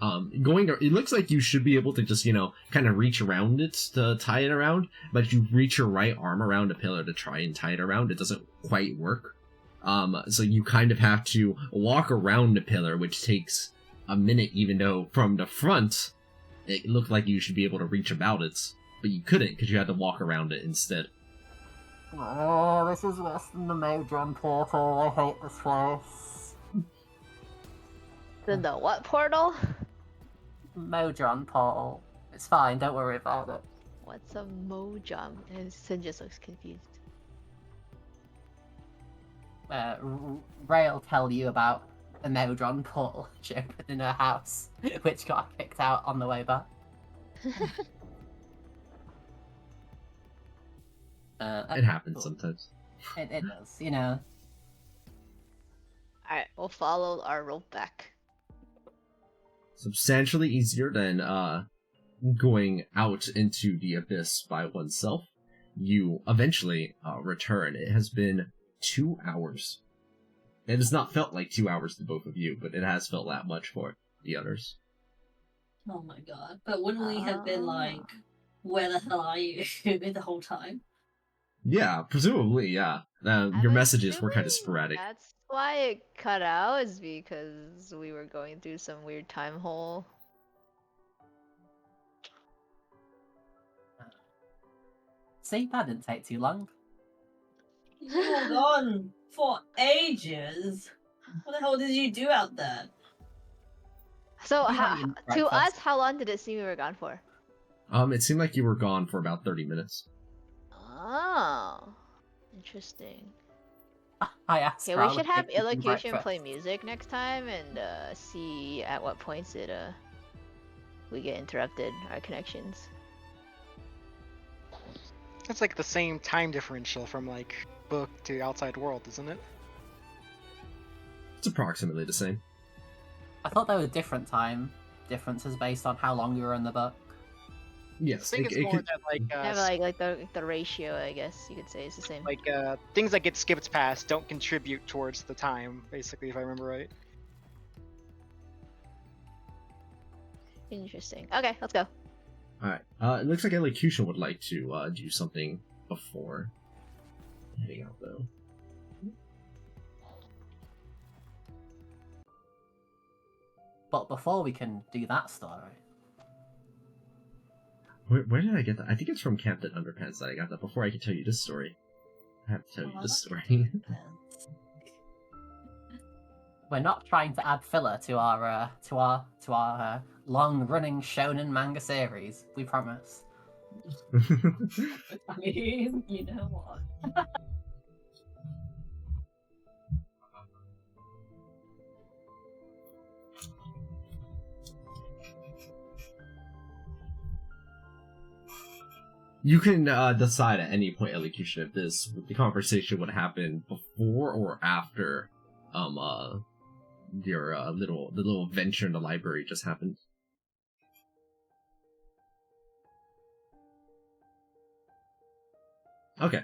It looks like you should be able to just, kind of reach around it to tie it around, but if you reach your right arm around a pillar to try and tie it around, it doesn't quite work. So you kind of have to walk around the pillar, which takes a minute, even though from the front, it looked like you should be able to reach about it, but you couldn't because you had to walk around it instead. Oh, this is worse than the Modron portal. I hate this place. The what portal? Modron portal. It's fine, don't worry about it. What's a mojang? Sin just looks confused. Ray'll tell you about a Modron portal she opened in her house, which got kicked out on the way back. It happens sometimes. It does, Alright, we'll follow our rope back. Substantially easier than going out into the abyss by oneself. You eventually return. It has been 2 hours. It has not felt like 2 hours to both of you, but it has felt that much for the others. Oh my god. But wouldn't we have been like, where the hell are you the whole time? Yeah, presumably, yeah. Your I'm messages were kind of assuming sporadic. That's why it cut out, is because we were going through some weird time hole. See, that didn't take too long. You were gone for ages. What the hell did you do out there? So, You how, might eat to breakfast. us, how long did it seem we were gone for? It seemed like you were gone for about 30 minutes. Oh, interesting. I asked Okay, Raoul we should if have they'd eaten Illocution breakfast. play music next time and see at what points we get interrupted, our connections. That's like the same time differential from like book to outside world, isn't it? It's approximately the same. I thought there were different time differences based on how long you were in the book. I Yes, think it's more that like Yeah, but like the ratio, I guess you could say is the same. like things that get skipped past don't contribute towards the time, basically, if I remember right. Interesting. Okay, let's go. Alright, it looks like Elocution would like to do something before heading out, though. But before we can do that story, Where did I get that? I think it's from Captain Underpants that I got that. Before I can tell you this story, I have to tell you this story. we're not trying to add filler to our long-running shonen manga series. We promise. I mean, you know what? You can decide at any point, Elocution, if the conversation would happen before or after your the little adventure in the library just happened. Okay.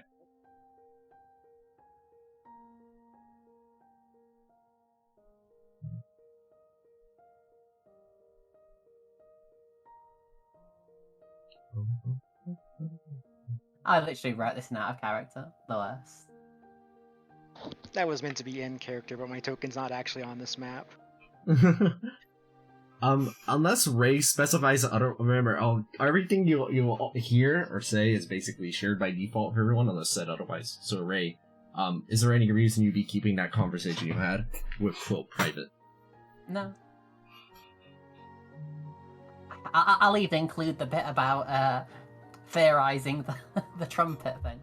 I literally wrote this in out of character, the worst. That was meant to be in character, but my token's not actually on this map. Unless Ray specifies other. Remember, everything you hear or say is basically shared by default for everyone, unless said otherwise. So Ray, is there any reason you'd be keeping that conversation you had with quote private? No. I'll even include the bit about theorizing the trumpet thing.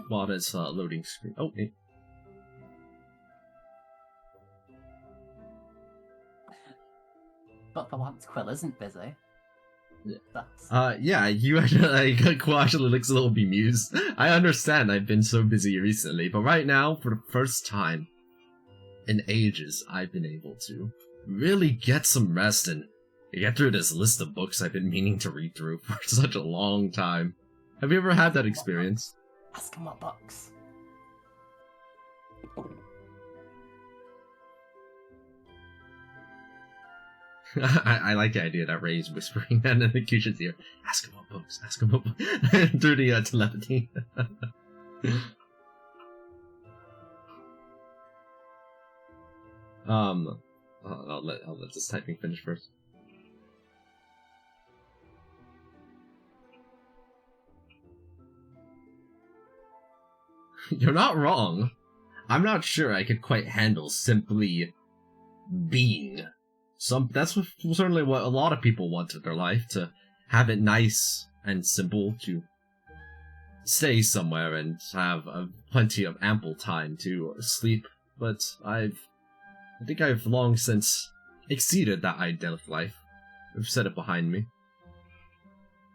While it's loading screen. Oh, hey. But for once, Quill isn't busy. Yeah. That's... Yeah, you actually, Quill actually looks a little bemused. I understand I've been so busy recently, but right now, for the first time in ages, I've been able to really get some rest and get through this list of books I've been meaning to read through for such a long time. Have you ever had that experience? Ask him what books. I like the idea that Ray's whispering that in the Cushions ear. Ask him what books, ask him what books. Through the telepathy. I'll let this typing finish first. You're not wrong. I'm not sure I could quite handle simply being. That's certainly what a lot of people want in their life, to have it nice and simple, to stay somewhere and have plenty of ample time to sleep, but I think I've long since exceeded that ideal of life. I've set it behind me.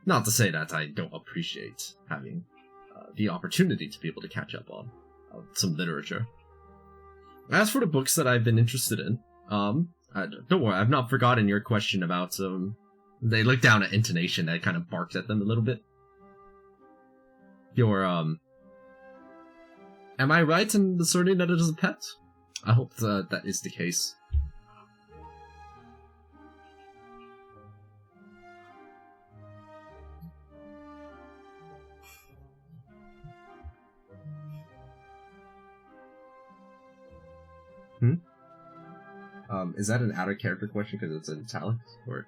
Not to say that I don't appreciate having the opportunity to be able to catch up on some literature. As for the books that I've been interested in, don't worry, I've not forgotten your question about, they look down at intonation that kind of barked at them a little bit. Am I right in asserting that it is a pet? I hope that is the case. Is that an out of character question because it's in italics, or?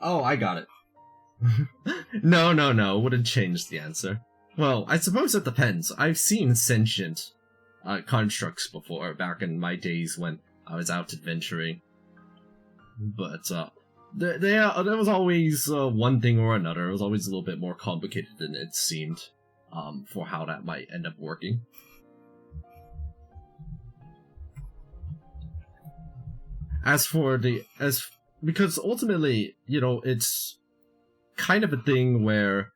Oh, I got it. No, wouldn't change the answer. Well, I suppose it depends. I've seen sentient constructs before, back in my days when I was out adventuring. But, there was always one thing or another. It was always a little bit more complicated than it seemed, for how that might end up working. Because ultimately, it's kind of a thing where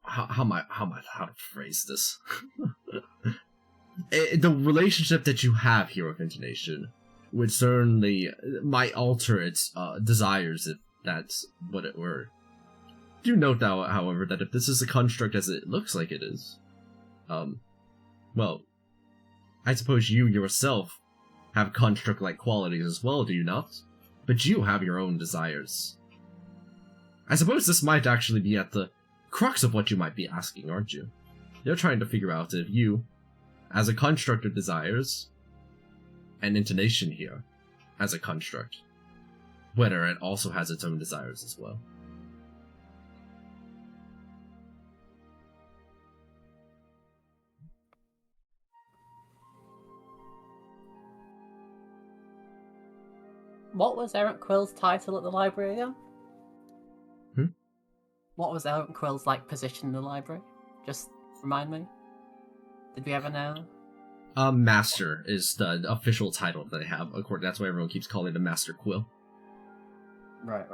how to phrase this? The relationship that you have here with intonation would certainly might alter its desires if that's what it were. Do note, however, that if this is a construct as it looks like it is, well, I suppose you yourself have construct-like qualities as well, do you not? But you have your own desires. I suppose this might actually be at the crux of what you might be asking, aren't you? You're trying to figure out if you, as a construct of desires, and intonation here, as a construct, whether it also has its own desires as well. What was Eric Quill's title at the library again? What was Eric Quill's, position in the library? Just remind me. Did we ever know? Master is the official title that they have. That's why everyone keeps calling him Master Quill. Right.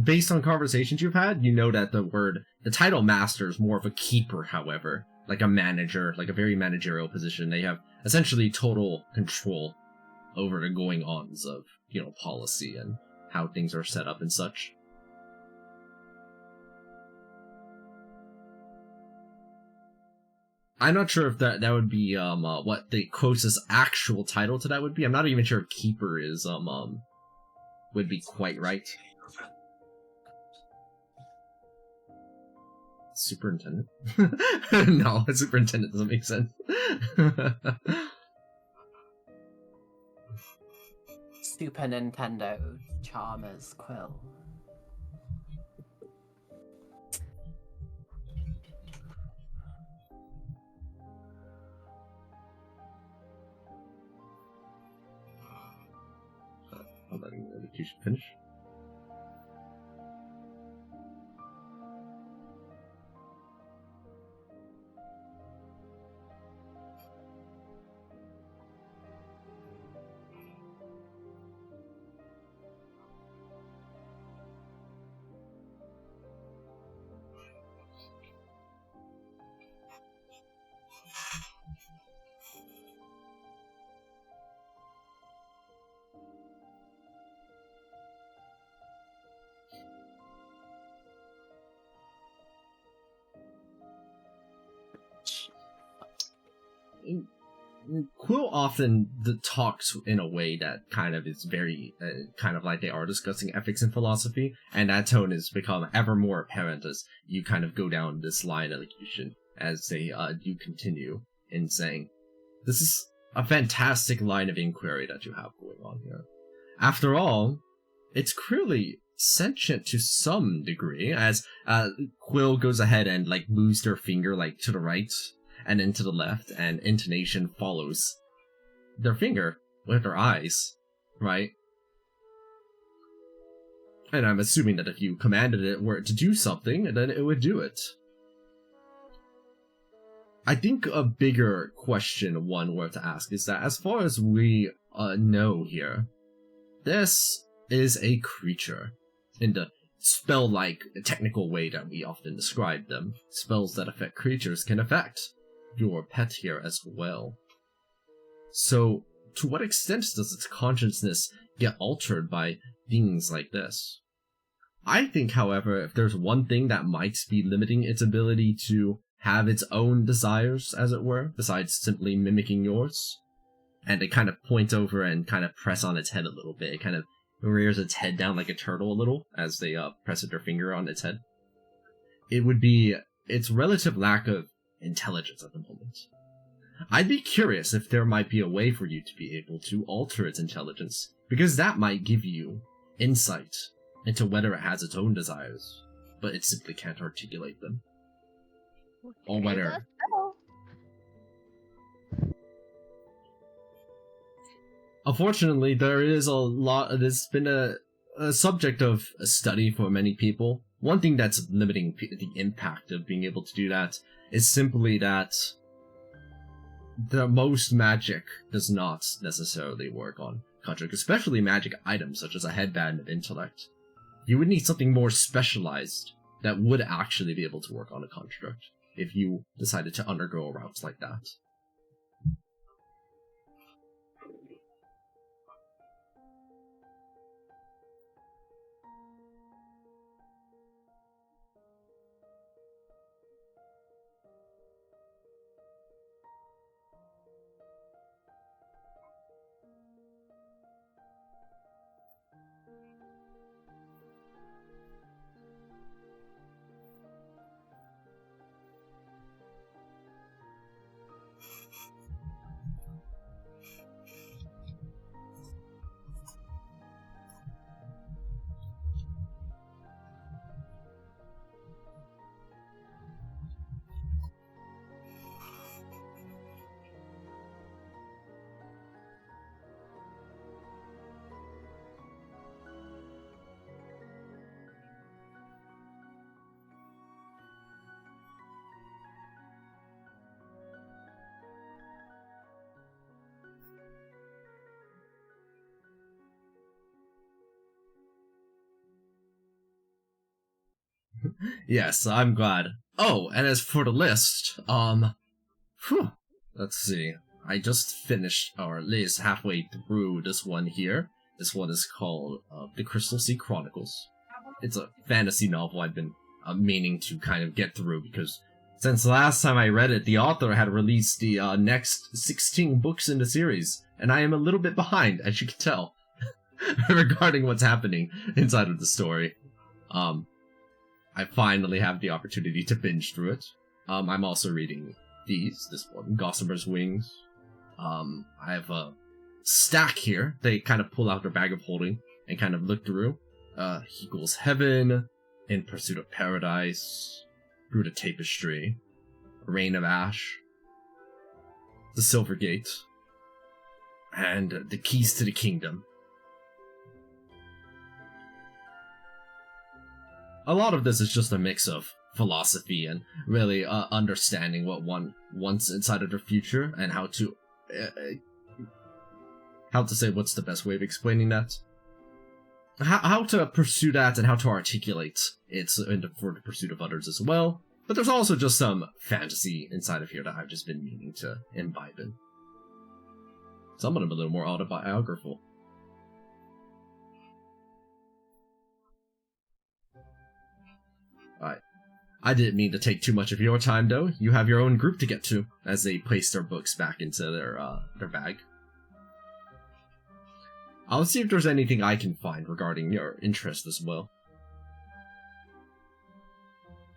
Based on conversations you've had, you know that the title Master is more of a keeper, however. Like a manager, like a very managerial position. They have essentially total control over the going-ons of, policy and how things are set up and such. I'm not sure if that would be what the closest actual title to that would be. I'm not even sure if keeper is would be quite right. Superintendent? No, superintendent doesn't make sense. Super Nintendo Charmer's quill. I'm letting the execution finish. Quill often talks in a way that kind of is very, kind of like they are discussing ethics and philosophy, and that tone has become ever more apparent as you kind of go down this line of elocution, as they do continue in saying, this is a fantastic line of inquiry that you have going on here. After all, it's clearly sentient to some degree, as Quill goes ahead and like moves their finger like to the right and then to the left, and intonation follows their finger with their eyes, right? And I'm assuming that if you commanded it were to do something, then it would do it. I think a bigger question one were to ask is that as far as we know here, this is a creature in the spell-like technical way that we often describe them. Spells that affect creatures can affect your pet here as well. So, to what extent does its consciousness get altered by things like this? I think, however, if there's one thing that might be limiting its ability to have its own desires, as it were, besides simply mimicking yours, and they kind of point over and kind of press on its head a little bit, it kind of rears its head down like a turtle a little, as they press their finger on its head, it would be its relative lack of intelligence at the moment. I'd be curious if there might be a way for you to be able to alter its intelligence, because that might give you insight into whether it has its own desires, but it simply can't articulate them. Or whether... Unfortunately, there's been a subject of a study for many people. One thing that's limiting the impact of being able to do that is simply that the most magic does not necessarily work on Construct, especially magic items such as a headband of intellect. You would need something more specialized that would actually be able to work on a construct if you decided to undergo a route like that. Yes, I'm glad. Oh, and as for the list, let's see. I just finished, or at least halfway through this one here. This one is called The Crystal Sea Chronicles. It's a fantasy novel I've been meaning to kind of get through, because since the last time I read it, the author had released the next 16 books in the series, and I am a little bit behind, as you can tell, regarding what's happening inside of the story. I finally have the opportunity to binge through it. I'm also reading this one, Gossamer's Wings. I have stack here. They kind of pull out their bag of holding and kind of look through. Equals Heaven, In Pursuit of Paradise, Through the Tapestry, Reign of Ash, The Silver Gate, and The Keys to the Kingdom. A lot of this is just a mix of philosophy and really understanding what one wants inside of their future and how to say what's the best way of explaining that. How to pursue that and how to articulate it for the pursuit of others as well. But there's also just some fantasy inside of here that I've just been meaning to imbibe in. Some of them a little more autobiographical. Alright. I didn't mean to take too much of your time, though. You have your own group to get to, as they place their books back into their bag. I'll see if there's anything I can find regarding your interest as well.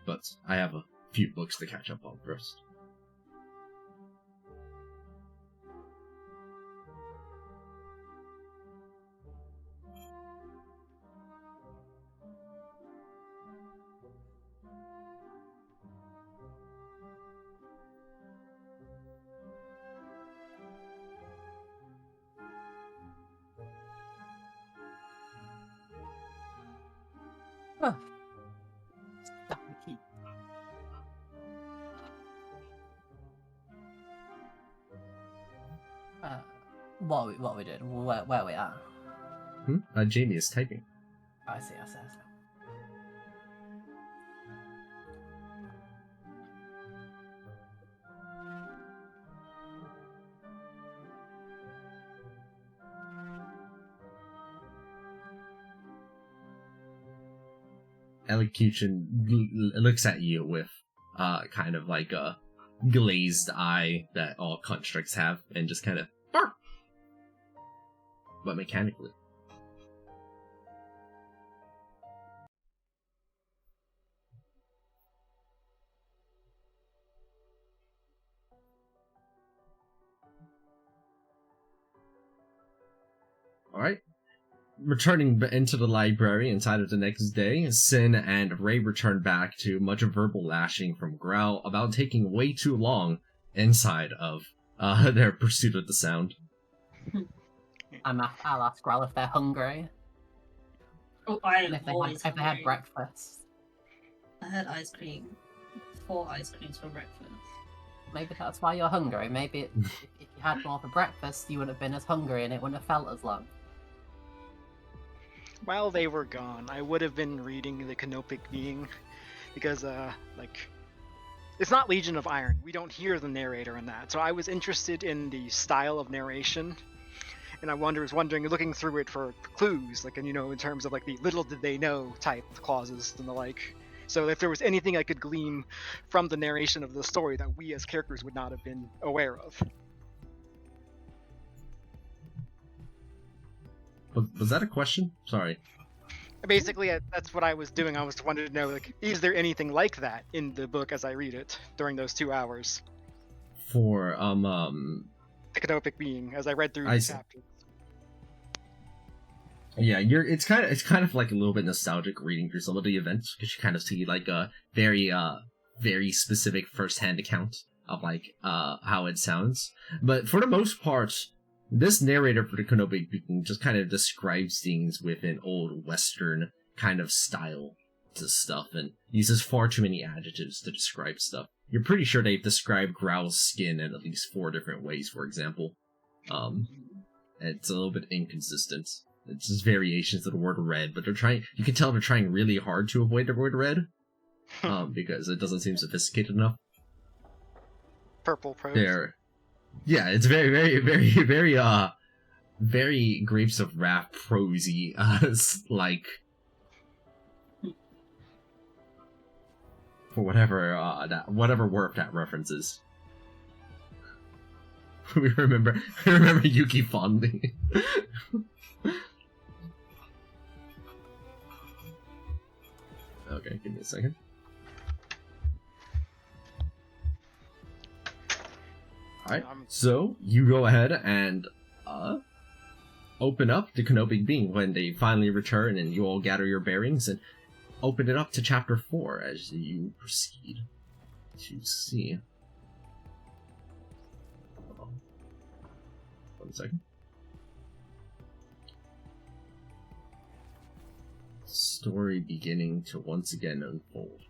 But I have a few books to catch up on first. Huh. Candlekeep. What we did? Where we at? Jamie is typing. I see. Elocution looks at you with kind of like a glazed eye that all constructs have, and just kind of bark, but mechanically. Alright. Returning into the library inside of the next day, Sin and Ray return back to much verbal lashing from Growl about taking way too long inside of their pursuit of the sound. I'll ask Growl if they're hungry. Oh, I And am if they always had hungry. breakfast. I had ice cream. 4 ice creams for breakfast. Maybe that's why you're hungry. Maybe if you had more for breakfast, you wouldn't have been as hungry and it wouldn't have felt as long. While they were gone, I would have been reading the Canopic Being, because, it's not Legion of Iron. We don't hear the narrator in that. So I was interested in the style of narration, and I was wondering, looking through it for clues, like, and in terms of like the little did they know type clauses and the like. So if there was anything I could glean from the narration of the story that we as characters would not have been aware of. Was that a question? Sorry. Basically, that's what I was doing. I was wanted to know, like, is there anything like that in the book as I read it during those 2 hours? For The Canopic Being, as I read through I the see. chapters. Yeah, it's kind of like a little bit nostalgic reading through some of the events, because you kind of see like a very specific first-hand account of like how it sounds. But for the most part, this narrator for the Canopic Being just kind of describes things with an old Western kind of style to stuff, and uses far too many adjectives to describe stuff. You're pretty sure they've described Growl's skin in at least 4 different ways, for example. It's a little bit inconsistent. It's just variations of the word red, but you can tell they're trying really hard to avoid the word red, because it doesn't seem sophisticated enough. Purple prose. Yeah, it's very Grapes of Wrath prosy, like, for whatever work that references. we remember Yuki fondly. Okay, give me a second. Alright, so you go ahead and open up the Canopic Being when they finally return and you all gather your bearings and open it up to chapter 4 as you proceed to see. Hold on. 1 second. Story beginning to once again unfold.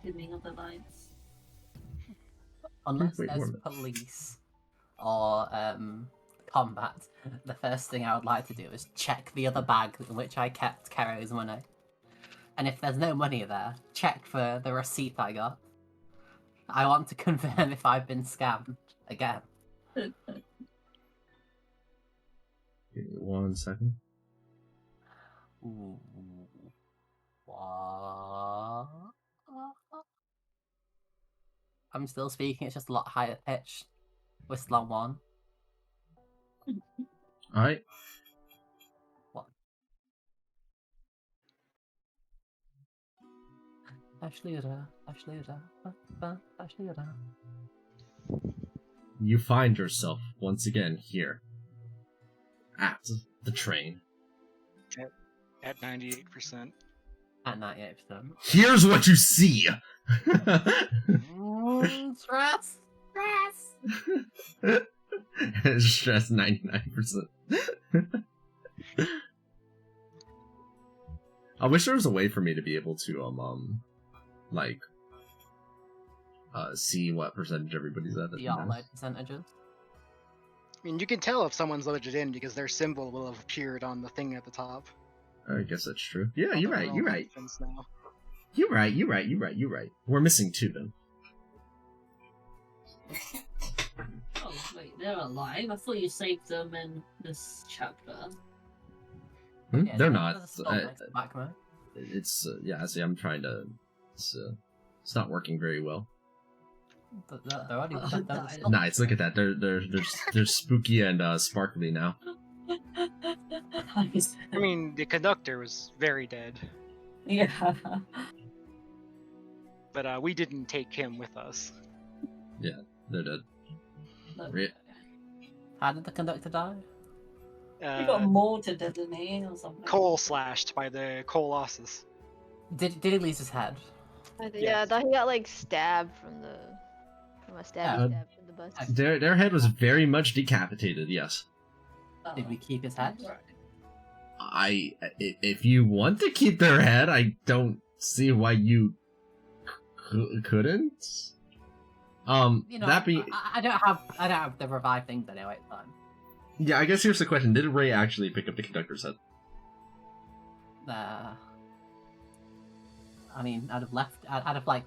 Beginning of the lines. Unless Wait, there's one minute. police or combat, the first thing I would like to do is check the other bag in which I kept Kero's money. And if there's no money there, check for the receipt I got. I want to confirm if I've been scammed again. Give me 1 second. Ooh. What? I'm still speaking, it's just a lot higher pitched. We're still on 1. Alright. What? Ashluda. You find yourself once again here at the train. At 98%. At 98%. Here's what you see! Stress! Stress 99%. I wish there was a way for me to be able to see what percentage everybody's at. The upload percentages. I mean, you can tell if someone's loaded in because their symbol will have appeared on the thing at the top. I guess that's true. Yeah, you're right. Now. You're right. We're missing 2 then. Oh, wait, they're alive? I thought you saved them in this chapter. Yeah, They're there's not. a skull next to Backman. It's yeah. See, I'm trying to. It's not working very well. They're already Nice. Look at that. They're spooky and sparkly now. Nice. I mean, the conductor was very dead, Yeah. but we didn't take him with us. They're dead. Re- How did the conductor die? He got mortared, didn't he, or something? Coal slashed by the Colossus. Did he lose his head? Yeah, I thought he got like stabbed from a stab from the bus. Their head was very much decapitated. Yes. Oh. Did we keep his head? Right. If you want to keep their head, I don't see why you couldn't. You know, that being, I don't have the revive things anyway. It's fine. yeah, I guess here's the question: did Ray actually pick up the conductor's head? I mean, I'd have like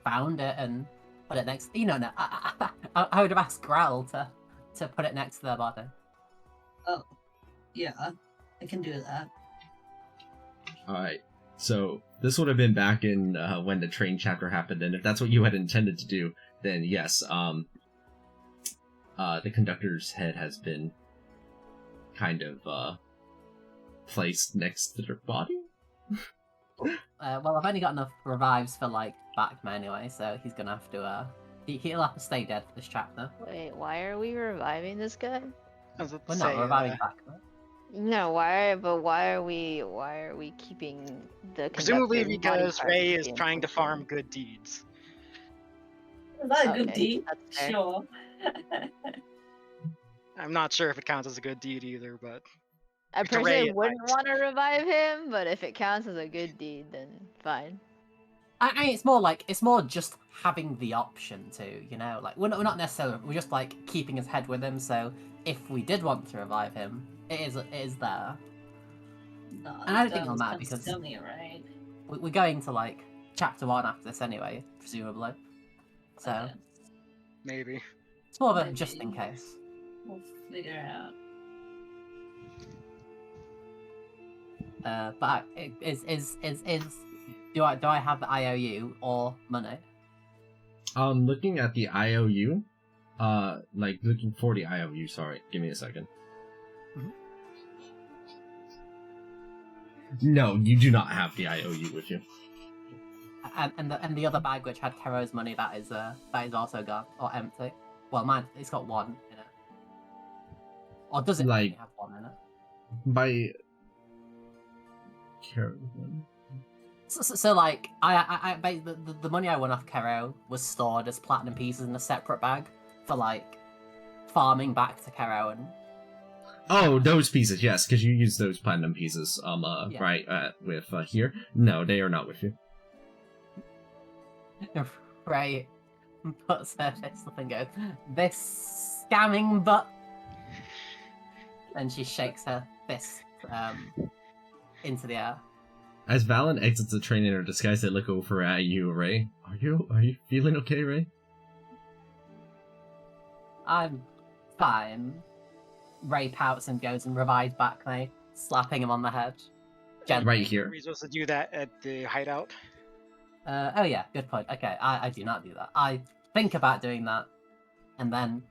found it and put it next. You know, no, I would have asked Growl to put it next to their body. Oh. Yeah, I can do that. All right. So this would have been back in when the train chapter happened, and if that's what you had intended to do, then yes, the conductor's head has been kind of placed next to their body. Well, I've only got enough revives for like Backman anyway, so he's gonna have to. He'll have to stay dead for this chapter. Wait, why are we reviving this guy? I was about to We're say, not reviving Backman. No, why are we keeping the presumably conductor's body because part Ray of is the trying to infection? farm good deeds. Is that a good Okay, deed? that's fair. Sure. I'm not sure if it counts as a good deed either, but I To personally Ray, it wouldn't might. want to revive him, but if it counts as a good deed, then fine. I mean, it's more just having the option to, you know, like we're not necessarily, we're just like keeping his head with him. So if we did want to revive him, it is there. No, And I don't think it'll matter because because- tell me, right? We're going to like chapter 1 after this anyway, presumably. So Okay, maybe. it's more of a just in case. we'll figure it out. But do I have the IOU or money? Looking at the IOU, looking for the IOU. Sorry, give me a second. Mhm. No, you do not have the IOU with you. and the other bag which had Kero's money that is also gone or empty. Well, mine it's got one in it. Or does it Like- only have one in it? By Carolyn. So like the money I won off Kero was stored as platinum pieces in a separate bag for like farming back to Kero and Oh, those pieces, yes, because you use those platinum pieces. Yeah. Right, with here. No, they are not with you. Right puts her fist up and goes, "This scamming butt," and she shakes her fist into the air. As Valen exits the train in her disguise, they look over at you, Ray. Are you feeling okay, Ray? I'm fine. Ray pouts and goes and revives Bakme, slapping him on the head. Gently. Right Are here. we supposed to do that at the hideout? Oh yeah, good point. Okay, I do not do that. I think about doing that, and then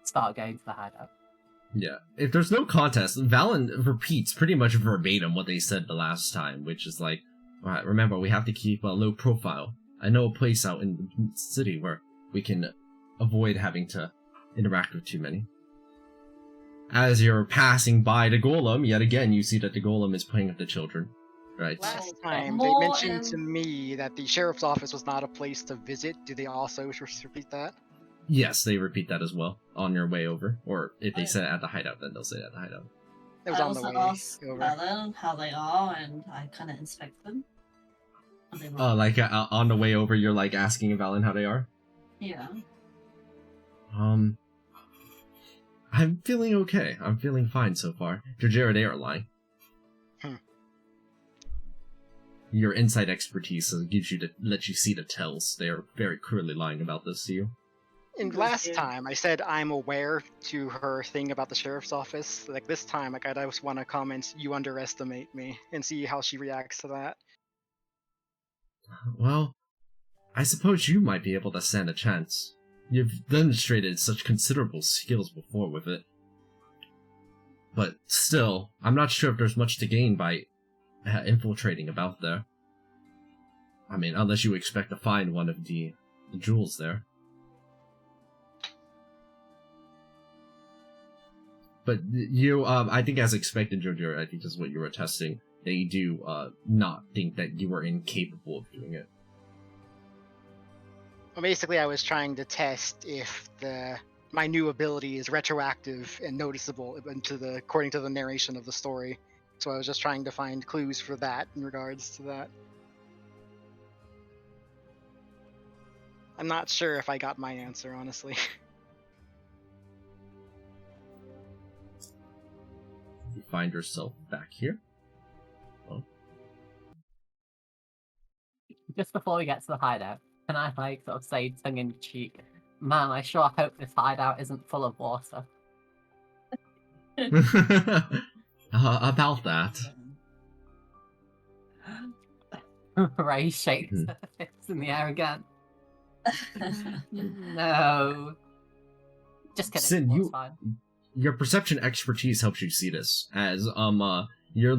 start going to the hideout. Yeah. If there's no contest, Valen repeats pretty much verbatim what they said the last time, which is like, alright, remember, we have to keep a low profile. I know a place out in the city where we can avoid having to interact with too many. As you're passing by the golem, yet again, you see that the golem is playing with the children. Right. Last Oh, time they more mentioned to in- me that the sheriff's office was not a place to visit. Do they also just repeat that? Yes, they repeat that as well on your way over. Or if they Oh. say it at the hideout, then they'll say it at the hideout. It was I on the also way ask over. Alan how they are, and I kind of inspect them. Are they Like on the way over, you're like asking Valen how they are. Yeah. I'm feeling okay. I'm feeling fine so far. Jojera, they are lying. Hmm. Your insight expertise lets you see the tells. They are very clearly lying about this to you. And Good last deal. time I said I'm aware to her thing about the sheriff's office. Like this time, like I just want to comment, you underestimate me, and see how she reacts to that. Well, I suppose you might be able to stand a chance. You've demonstrated such considerable skills before with it. But still, I'm not sure if there's much to gain by infiltrating about there. I mean, unless you expect to find one of the jewels there. But you, I think as expected, Jojo, I think this is what you were testing. They do not think that you are incapable of doing it. Well, basically, I was trying to test if my new ability is retroactive and noticeable according to the narration of the story. So I was just trying to find clues for that in regards to that. I'm not sure if I got my answer, honestly. You find yourself back here. Just before we get to the hideout, can I like sort of say tongue in cheek, man, I sure hope this hideout isn't full of water. About that. Ray shakes her fist in the air again. No. Just kidding. Sin, It's you- fine. Your perception expertise helps you see this, as you're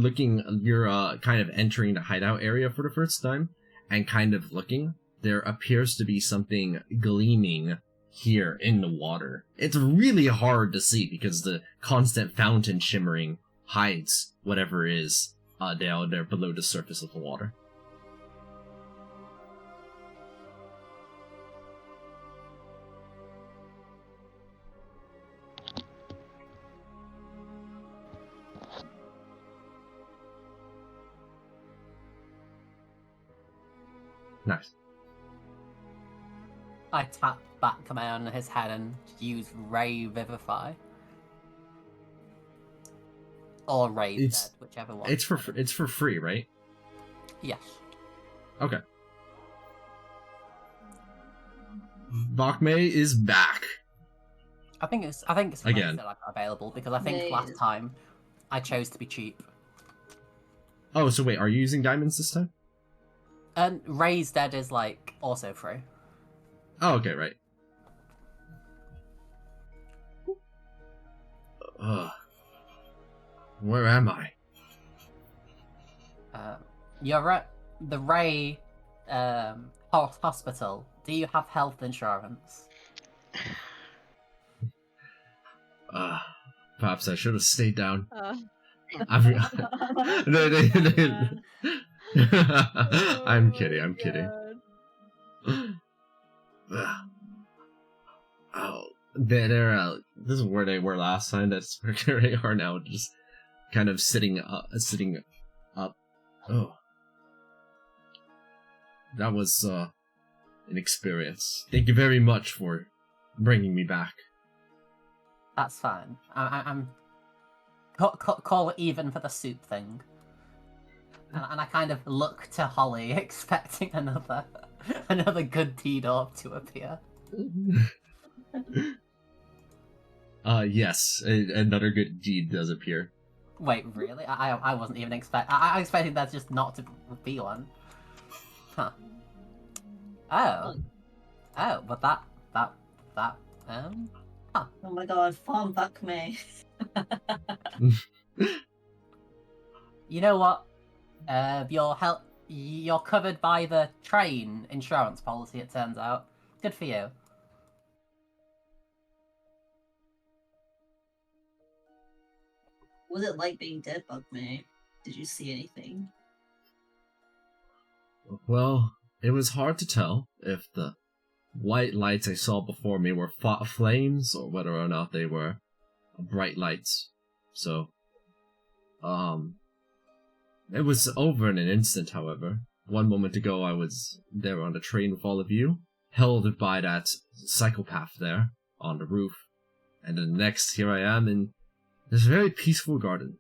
kind of entering the hideout area for the first time, and kind of looking. There appears to be something gleaming here in the water. It's really hard to see because the constant fountain shimmering hides whatever is down there below the surface of the water. Nice. I tap back on his head and use Ray Vivify. Or Ray It's- Dead, whichever one. It's for free, right? Yes. Okay. Bakme is back. I think it's Again. still available because I think Yeah, last it is. time I chose to be cheap. Oh, so wait, are you using diamonds this time? And Ray's Dead is like also free. Oh, okay, right. Where am I? You're at the Ray hospital. Do you have health insurance? Perhaps I should have stayed down. Uh, No, I'm kidding. I'm kidding. Oh, they're this is where they were last time. That's where they are now. Just kind of sitting up. Oh, that was an experience. Thank you very much for bringing me back. That's fine. I'm call it even for the soup thing. And I kind of look to Holly, expecting another good deed orb to appear. Yes, another good deed does appear. Wait, really? I wasn't even I expected that just not to be one. Huh. Oh, but that huh. Oh my god, farm back me. You know what? You're covered by the train insurance policy. It turns out. Good for you. Was it like being dead bug me? Did you see anything? Well, it was hard to tell if the white lights I saw before me were flames or whether or not they were bright lights. So, it was over in an instant, however. One moment ago I was there on the train with all of you, held by that psychopath there on the roof. And then next, here I am in this very peaceful garden.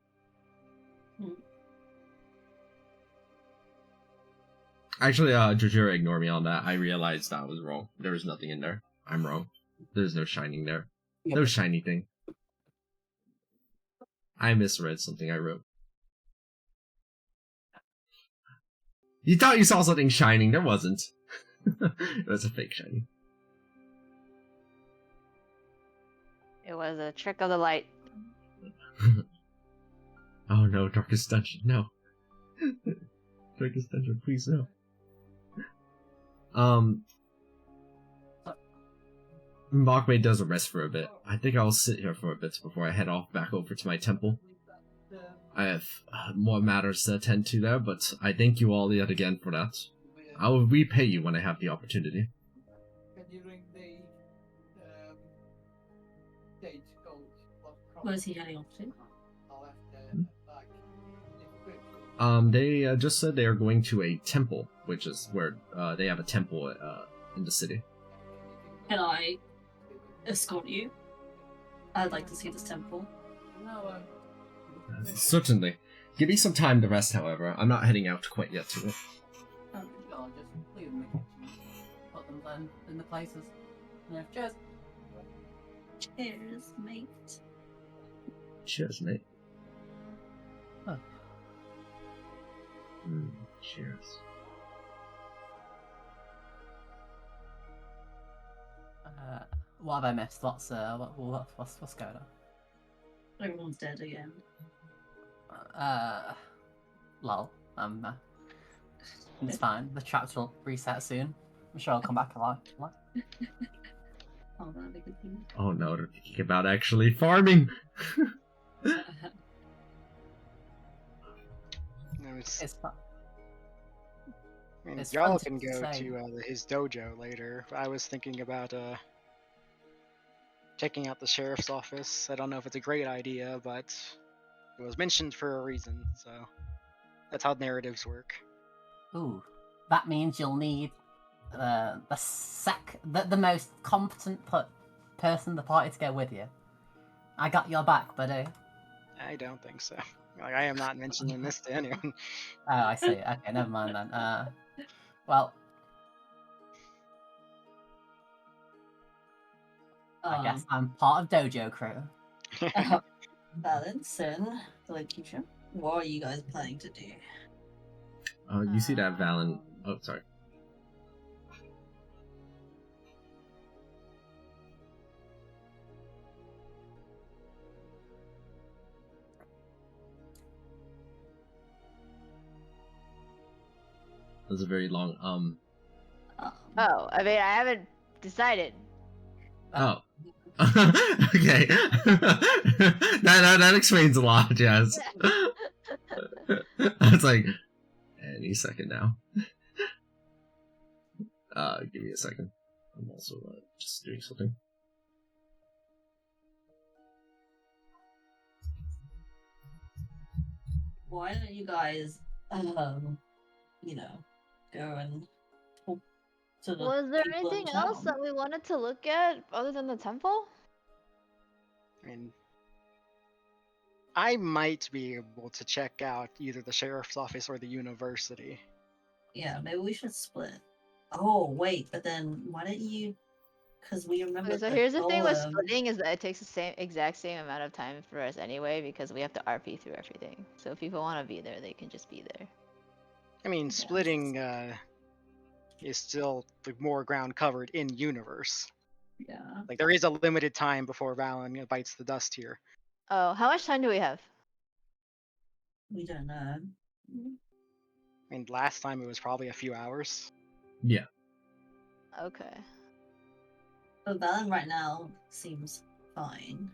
Actually, Jujira, ignore me on that. I realized that was wrong. There was nothing in there. I'm wrong. There's no shining there. No shiny thing. I misread something I wrote. You thought you saw something shining. There wasn't. It was a fake shining. it was a trick of the light. Oh no, Darkest Dungeon, no. Darkest Dungeon, please no. Mockmate does a rest for a bit. I think I'll sit here for a bit before I head off back over to my temple. I have more matters to attend to there, but I thank you all yet again for that. I will repay you when I have the opportunity. Where is he heading off to? They just said they are going to a temple, which is where they have a temple in the city. Can I escort you? I'd like to see this temple. Certainly. Give me some time to rest, however. I'm not heading out quite yet to it. Sure, just leave them in the kitchen. Put them then in the places. Yeah, cheers. Cheers, mate. Cheers, mate. Huh. Cheers. What have I missed? What's going on? Everyone's dead again. Lol. It's fine. The traps will reset soon. I'm sure I'll come back alive. Oh, that'd be good thing. Oh no, they're thinking about actually farming! No, It's fine. I mean, it's y'all fun can to go say. to his dojo later. I was thinking about checking out the sheriff's office. I don't know if it's a great idea, but it was mentioned for a reason, so that's how narratives work. Ooh, that means you'll need the most competent person in the party to go with you. I got your back, buddy. I don't think so. Like, I am not mentioning this to anyone. Oh, I see. Okay, never mind then. Well, I guess I'm part of Dojo Crew. Balance and Candlekeep. What are you guys planning to do? You see that Valen... Oh, sorry. That's a very long Oh, I mean, I haven't decided. Oh. Okay. That explains a lot, yes. It's like any second now. Give me a second. I'm also just doing something. Why don't you guys, you know, go and talk to the Was there people in anything else town? that we wanted to look at other than the temple? I mean, I might be able to check out either the sheriff's office or the university. Yeah, maybe we should split. Oh, wait, but then why don't you? Because we remember Okay, so the here's the thing with golem. splitting is that it takes the exact same amount of time for us anyway because we have to RP through everything. So if people want to be there, they can just be there. I mean, Yes. splitting is still like more ground covered in universe. Yeah, Like there is a limited time before Valen bites the dust here. Oh, how much time do we have? we don't know. I mean, last time it was probably a few hours. Yeah. Okay. But Valen right now seems fine.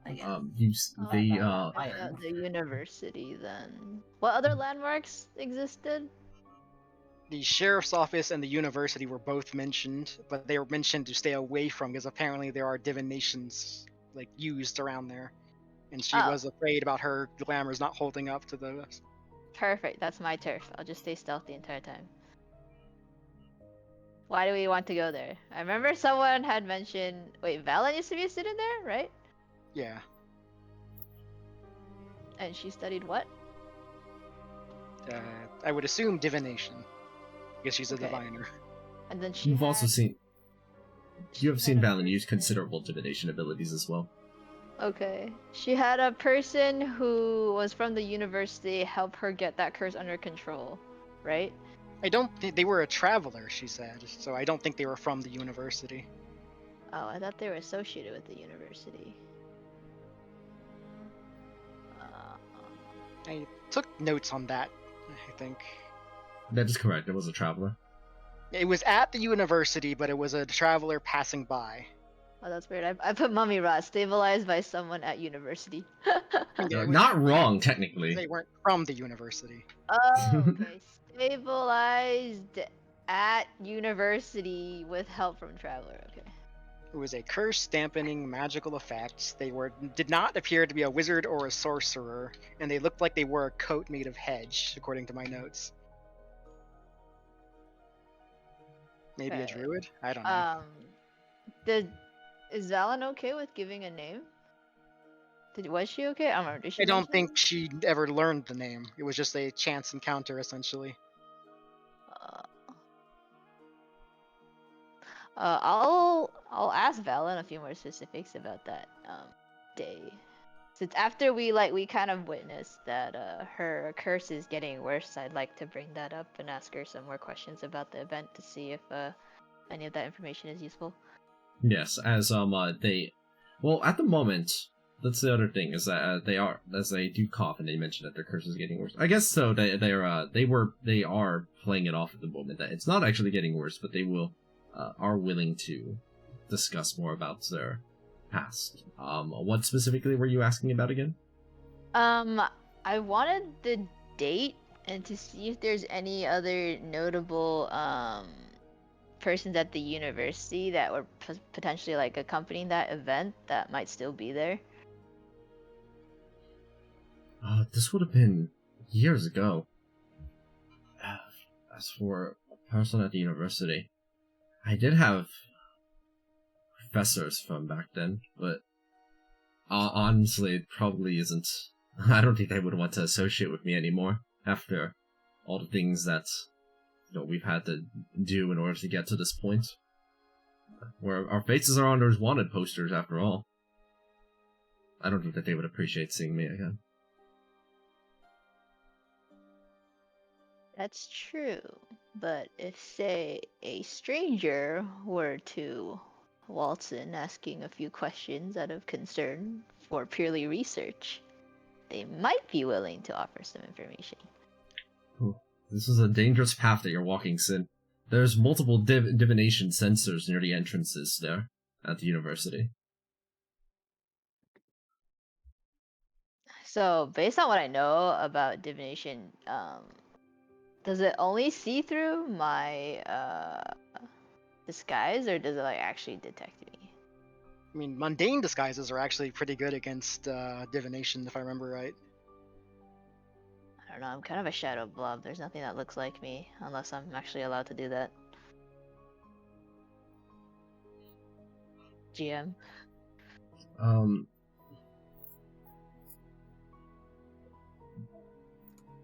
I guess. They About the university then. What other landmarks existed? The sheriff's office and the university were both mentioned, but they were mentioned to stay away from because apparently there are divinations like used around there, and she Oh. was afraid about her glamours not holding up to those. Perfect, that's my turf. I'll just stay stealth the entire time. Why do we want to go there? I remember someone had mentioned. Wait, Valen used to be a student there, right? Yeah, And she studied what? I would assume divination, because she's a Okay. diviner. And then she. you've also had- seen you have she seen had a Valen use person- considerable divination abilities as well. Okay. She had a person who was from the university help her get that curse under control, right? I don't think they were a traveler, she said, so I don't think they were from the university. Oh, I thought they were associated with the university. I took notes on that, I think. That is correct. It was a traveler. It was at the university, but it was a traveler passing by. Oh, that's weird. I put mummy rot stabilized by someone at university. Yeah, it was- Not wrong, technically. They weren't from the university. Oh, okay. Stabilized at university with help from traveler. Okay. It was a curse dampening magical effect. They did not appear to be a wizard or a sorcerer, and they looked like they wore a coat made of hedge, according to my notes. Maybe a Okay. druid? I don't know. Is Valen okay with giving a name? Was she okay? I don't remember. Did she I don't mention think she ever learned the name. It was just a chance encounter, essentially. I'll ask Valen a few more specifics about that day. Since after we kind of witnessed that her curse is getting worse, I'd like to bring that up and ask her some more questions about the event to see if any of that information is useful. Yes, as they, well, at the moment, that's the other thing is that they do cough and they mention that their curse is getting worse. I guess so. They are playing it off at the moment that it's not actually getting worse, but they are willing to discuss more about their past. What specifically were you asking about again? I wanted the date and to see if there's any other notable persons at the university that were potentially like accompanying that event that might still be there. This would have been years ago. As for a person at the university, I did have professors from back then, but honestly, it probably isn't. I don't think they would want to associate with me anymore after all the things that we've had to do in order to get to this point, where our faces are on those wanted posters. After all, I don't think that they would appreciate seeing me again. That's true, but if, say, a stranger were to waltz in asking a few questions out of concern for purely research, they might be willing to offer some information. This is a dangerous path that you're walking, Sin. There's multiple divination sensors near the entrances there at the university. So, based on what I know about divination, does it only see through my disguise, or does it like actually detect me? I mean, mundane disguises are actually pretty good against divination, if I remember right. I don't know. I'm kind of a shadow blob. There's nothing that looks like me, unless I'm actually allowed to do that. GM.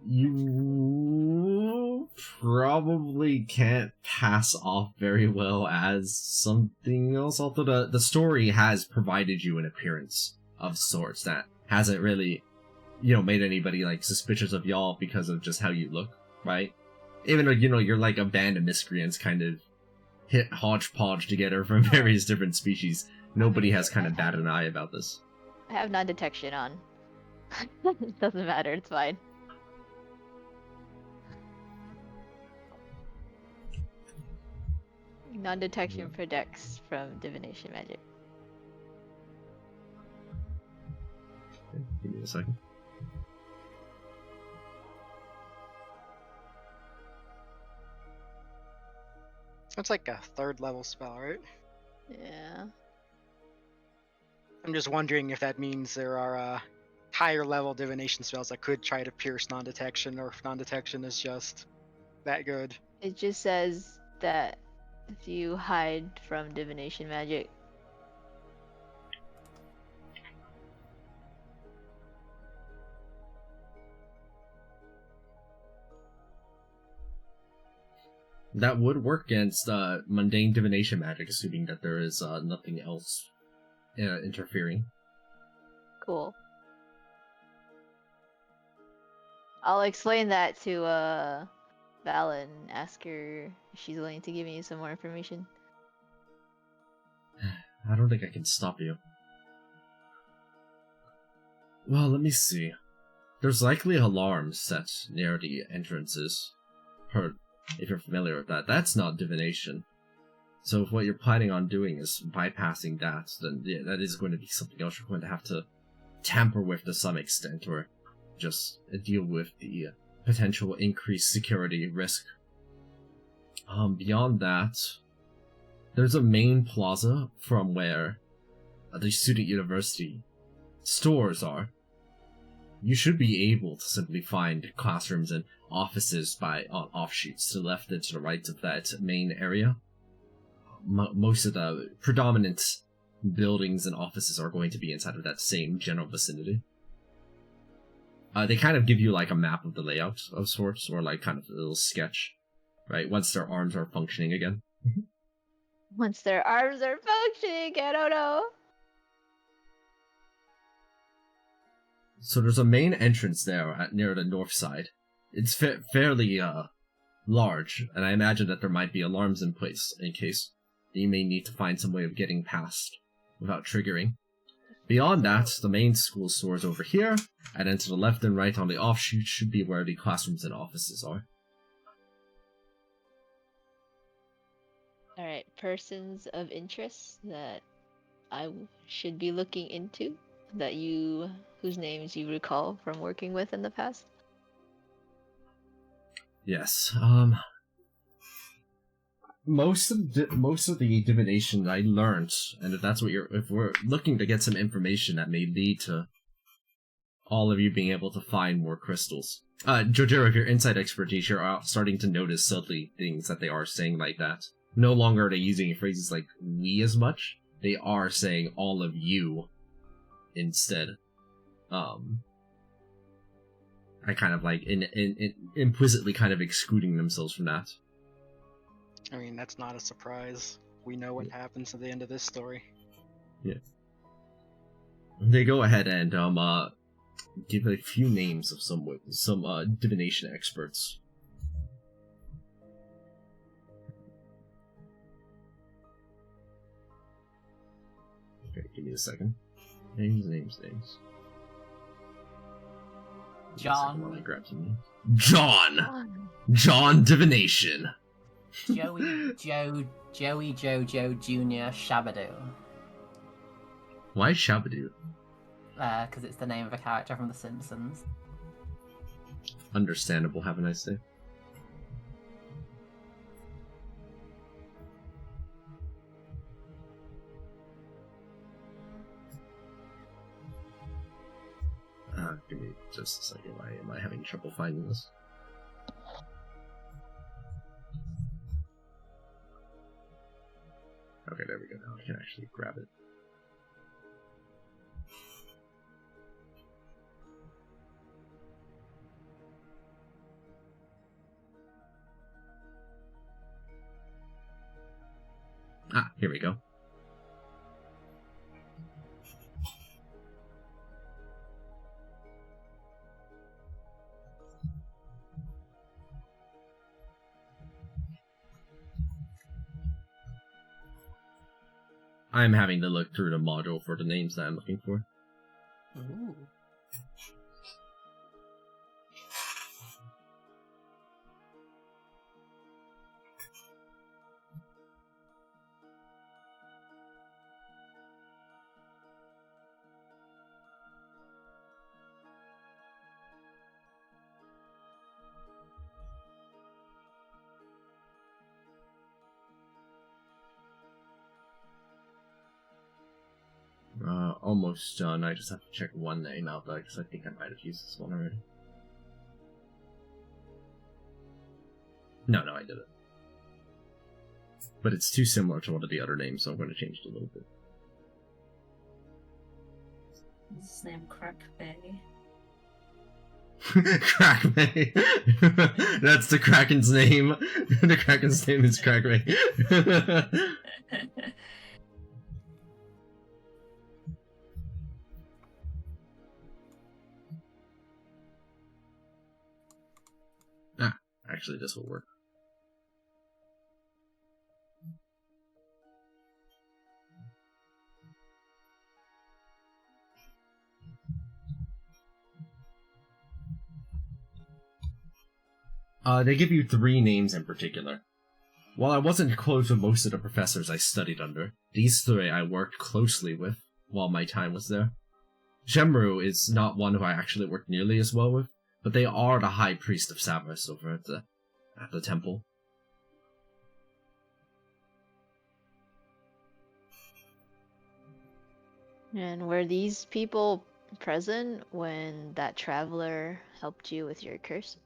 You probably can't pass off very well as something else, although the story has provided you an appearance of sorts that hasn't really, made anybody, like, suspicious of y'all because of just how you look, right? Even though, you're like a band of miscreants kind of hit hodgepodge together from various different species, nobody has kind of batted an eye about this. I have non-detection on. Doesn't matter. It's fine. Non-detection protects from divination magic. Okay, give me a second. It's like a 3rd level spell, right? Yeah. I'm just wondering if that means there are higher level divination spells that could try to pierce non-detection, or if non-detection is just that good. It just says that if you hide from divination magic, That would work against mundane divination magic, assuming that there is nothing else interfering. cool. I'll explain that to Val and ask her if she's willing to give me some more information. I don't think I can stop you. Well, let me see. There's likely alarms set near the entrances. If you're familiar with that. That's not divination. So if what you're planning on doing is bypassing that, then yeah, that is going to be something else you're going to have to tamper with to some extent, or just deal with the potential increased security risk. Beyond that, there's a main plaza from where the student university stores are. You should be able to simply find classrooms and offices on offshoots to the left and to the right of that main area. Most of the predominant buildings and offices are going to be inside of that same general vicinity. They kind of give you like a map of the layout of sorts, or like kind of a little sketch, right? Once their arms are functioning again. Once their arms are functioning, I don't know. So there's a main entrance there near the north side. It's fairly large, and I imagine that there might be alarms in place in case you may need to find some way of getting past without triggering. Beyond that, the main school store is over here, and then to the left and right on the offshoot should be where the classrooms and offices are. Alright, persons of interest that I should be looking into, whose names you recall from working with in the past? Yes, most of the divination I learned, and if we're looking to get some information that may lead to all of you being able to find more crystals. Jojiro, if your insight expertise, you're starting to notice subtly things that they are saying like that. No longer are they using phrases like we as much. They are saying all of you instead. I kind of like implicitly kind of excluding themselves from that. I mean, that's not a surprise. We know what happens at the end of this story. Yeah. They go ahead and give a few names of some divination experts. Okay, give me a second. Names. John. While I grab some. John Divination. Joey Joe Jr. Shabadoo. Why Shabadoo? Because it's the name of a character from The Simpsons. Understandable. Have a nice day. Give me just a second. Why am I having trouble finding this? Okay, there we go. Now I can actually grab it. Ah, here we go. I'm having to look through the module for the names that I'm looking for. Ooh. Almost done. I just have to check one name out though, because I think I might have used this one already. No, I didn't. But it's too similar to one of the other names, so I'm going to change it a little bit. What's his name? Crack Bay. Crack Bay. That's the Kraken's name. The Kraken's name is Crack Bay. Actually, this will work. They give you 3 names in particular. While I wasn't close with most of the professors I studied under, these 3 I worked closely with while my time was there. Shemru is not one who I actually worked nearly as well with, but they are the High Priest of Savras over at the temple. And were these people present when that traveler helped you with your curse?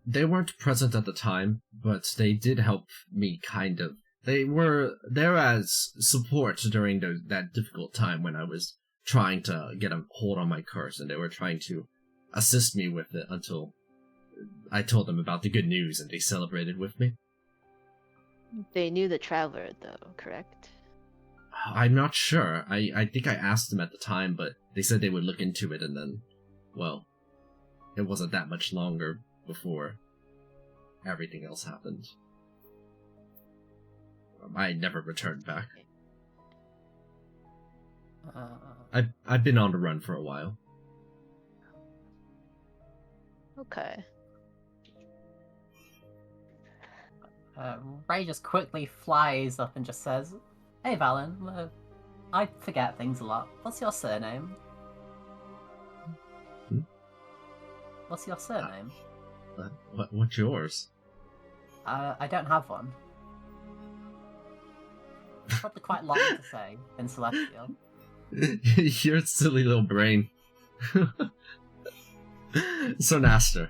They weren't present at the time, but they did help me kind of. They were there as support during that difficult time when I was trying to get a hold on my curse, and they were trying to assist me with it until I told them about the good news and they celebrated with me. They knew the traveler, though, correct? I'm not sure. I think I asked them at the time, but they said they would look into it, and then, well, it wasn't that much longer before everything else happened. I never returned back. I've been on the run for a while. Okay. Ray just quickly flies up and just says, "Hey, Valen, I forget things a lot. What's your surname?" Hmm? What's your surname? What's yours? I don't have one. Probably quite long to say in Celestial. Your silly little brain. Sonaster.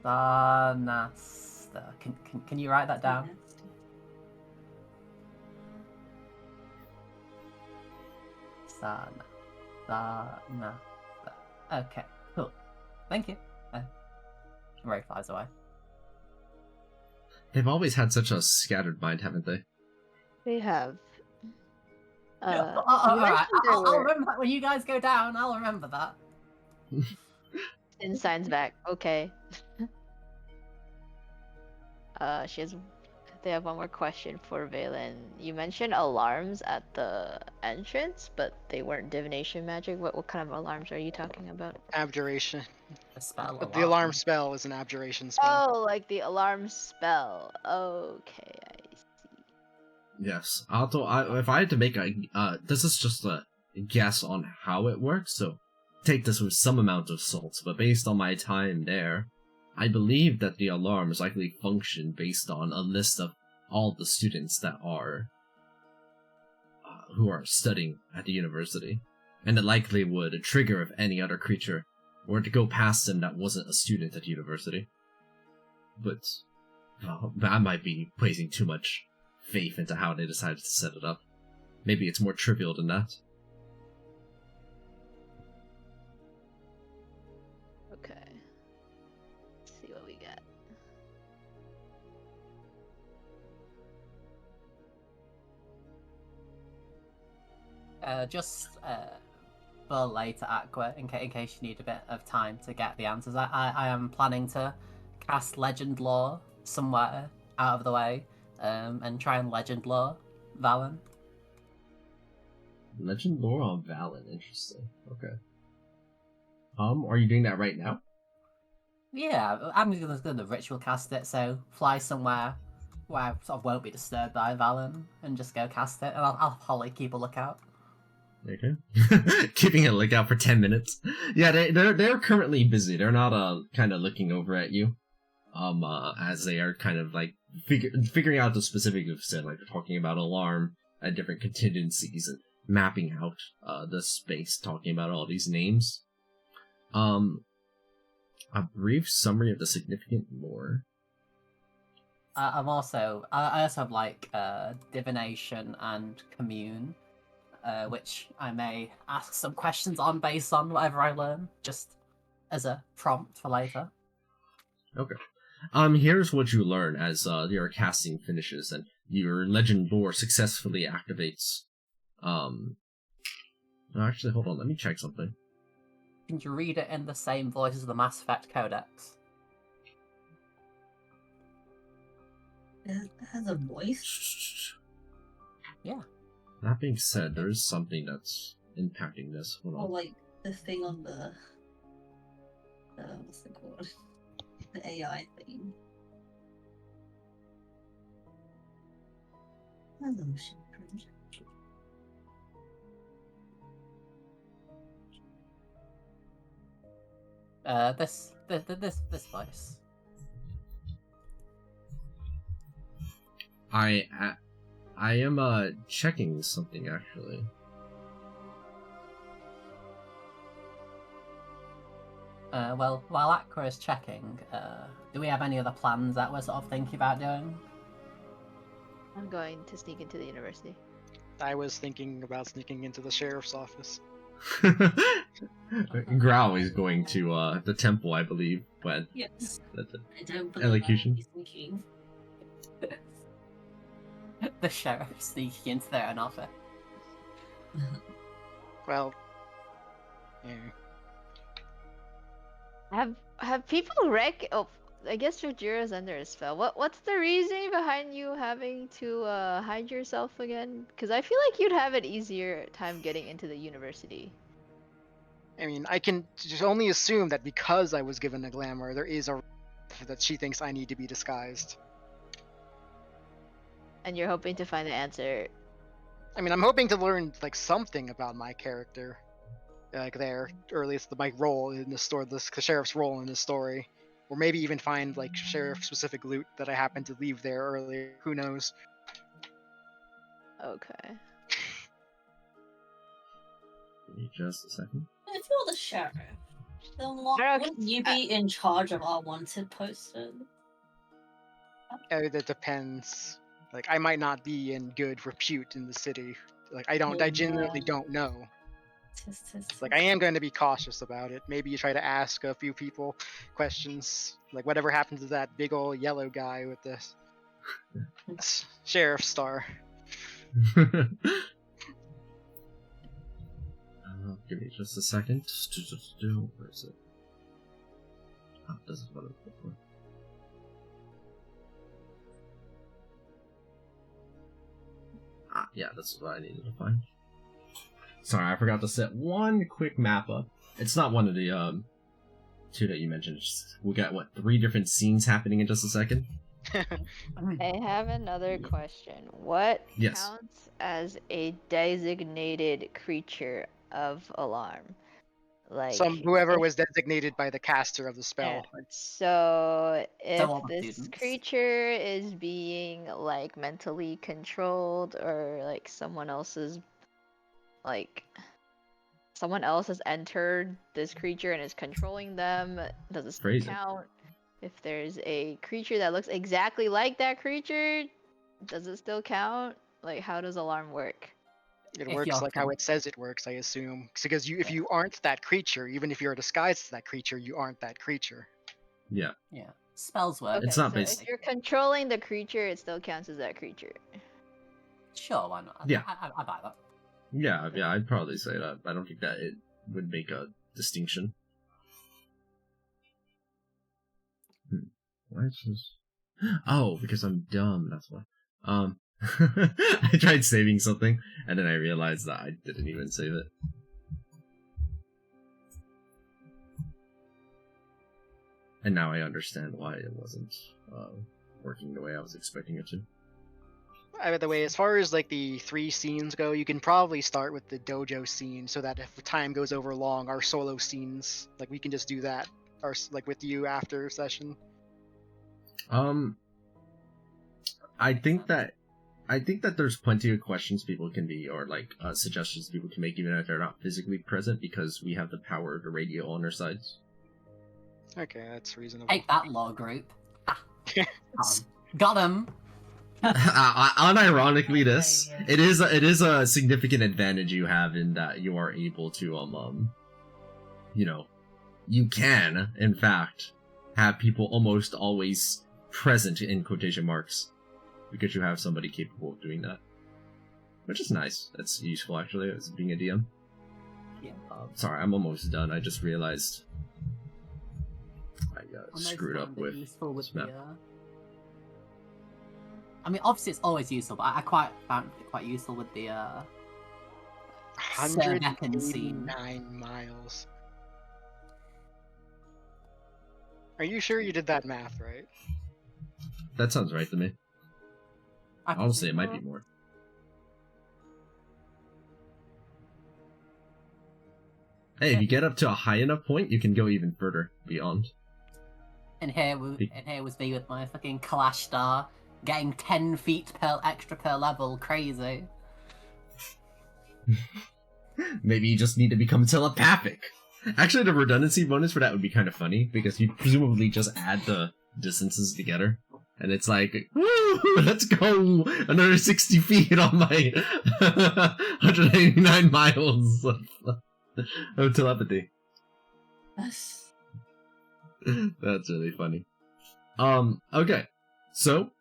Starnaster. Can you write that down? Starnaster. Okay, cool. Thank you. Ray flies away. They've always had such a scattered mind, haven't they? They have. Alright, I'll remember that when you guys go down. I'll remember that. Ensign's back. Okay. She has they have one more question for Valen. You mentioned alarms at the entrance, but they weren't divination magic. What kind of alarms are you talking about? Abjuration. A spell But the alarm alarm. spell is an abjuration spell. Oh, like the alarm spell. Okay, I see. Yes. Although, if I had to make a, this is just a guess on how it works, so take this with some amount of salt. But based on my time there, I believe that the alarms likely function based on a list of all the students that are who are studying at the university, and it likely would trigger if any other creature were to go past them that wasn't a student at the university. But I might be placing too much faith into how they decided to set it up. Maybe it's more trivial than that. Okay. Let's see what we got. Just for later, Aqua, in case you need a bit of time to get the answers, I am planning to cast Legend Lore somewhere out of the way, and try and Legend Lore Valen. Legend lore on Valen, interesting. Okay. Are you doing that right now? Yeah, I'm just gonna ritual cast it, so fly somewhere where I sort of won't be disturbed by Valen, and just go cast it, and I'll probably keep a lookout. Okay. Keeping a lookout for 10 minutes. Yeah, they're currently busy. They're not kind of looking over at you. As they are kind of like figuring out the specifics of said, like they're talking about alarm and different contingencies and mapping out the space, talking about all these names. A brief summary of the significant lore. I also have like divination and commune, which I may ask some questions on based on whatever I learn, just as a prompt for later. Okay. Here's what you learn as your casting finishes and your legend lore successfully activates. Actually, hold on, let me check something. Can you read it in the same voice as the Mass Effect Codex? It has a voice? Yeah. That being said, there is something that's impacting this. Hold Or on. like the thing on the what's it called? The AI thing. Resolution project. This voice. I am checking something actually. Well, while Aqua is checking, do we have any other plans that we're sort of thinking about doing? I'm going to sneak into the university. I was thinking about sneaking into the sheriff's office. Grau is going to the temple, I believe. When Yes. the I don't believe elocution. he's thinking. The sheriff sneaking into their own office. Well, yeah. Have people Oh, I guess Rajira's under a spell. What's the reasoning behind you having to hide yourself again? Because I feel like you'd have an easier time getting into the university. I mean, I can just only assume that because I was given a glamour, there is a that she thinks I need to be disguised. And you're hoping to find the answer. I mean, I'm hoping to learn like something about my character, like there, or at least my role in the story, the sheriff's role in the story, or maybe even find like sheriff-specific loot that I happened to leave there earlier. Who knows? Okay. Give me just a second. If you're the sheriff, then wouldn't you be in charge of our wanted poster? That depends. Like, I might not be in good repute in the city. Like, I genuinely don't know. Like, I am going to be cautious about it. Maybe you try to ask a few people questions. Like, whatever happened to that big old yellow guy with the sheriff star? Give me just a second. Where is it? Oh, this is what I'm looking Yeah, that's what I needed to find. Sorry, I forgot to set one quick map up. It's not one of the two that you mentioned. We got what 3 different scenes happening in just a second. I have another question. What Yes. counts as a designated creature of alarm? Like Whoever if- was designated by the caster of the yeah. spell. So if all the this students. creature is being like mentally controlled or like someone else has entered this creature and is controlling them, does it still Crazy. count? If there's a creature that looks exactly like that creature, does it still count? Like, how does alarm work? It If works you're like how con- it says it works, I assume. Because if Yeah. you aren't that creature, even if you're disguised as that creature, you aren't that creature. Yeah. Yeah, spells work. Okay, It's not so based- if you're controlling the creature, it still counts as that creature. Sure, why not? Yeah. I buy that. Yeah, I'd probably say that. I don't think that it would make a distinction. Why is this? Oh, because I'm dumb, that's why. I tried saving something, and then I realized that I didn't even save it. And now I understand why it wasn't working the way I was expecting it to. By the way, as far as like the 3 scenes go, you can probably start with the dojo scene, so that if time goes over long, our solo scenes, like we can just do that, like with you after session. I think that there's plenty of questions people can be, or like suggestions people can make, even if they're not physically present, because we have the power of the radio on our sides. Okay, that's reasonable. Take that, law group. Got him. Unironically, it is a significant advantage you have in that you are able to you can in fact have people almost always present in quotation marks because you have somebody capable of doing that, which is nice. That's useful actually as being a DM. Yeah. Sorry, I'm almost done. I just realized I got Almost screwed up found it with useful with this map. I mean, obviously it's always useful, but I quite found it quite useful with the weapon scene. 189 miles. Are you sure you did that math right? That sounds right to me. I can Honestly, see it might be more. Hey, if you get up to a high enough point, you can go even further beyond. And here was me with my fucking Clash Star, getting 10 feet extra per level, crazy. Maybe you just need to become telepathic. Actually, the redundancy bonus for that would be kind of funny, because you presumably just add the distances together. And it's like, woo, let's go another 60 feet on my 189 miles of telepathy. That's really funny. Okay. So,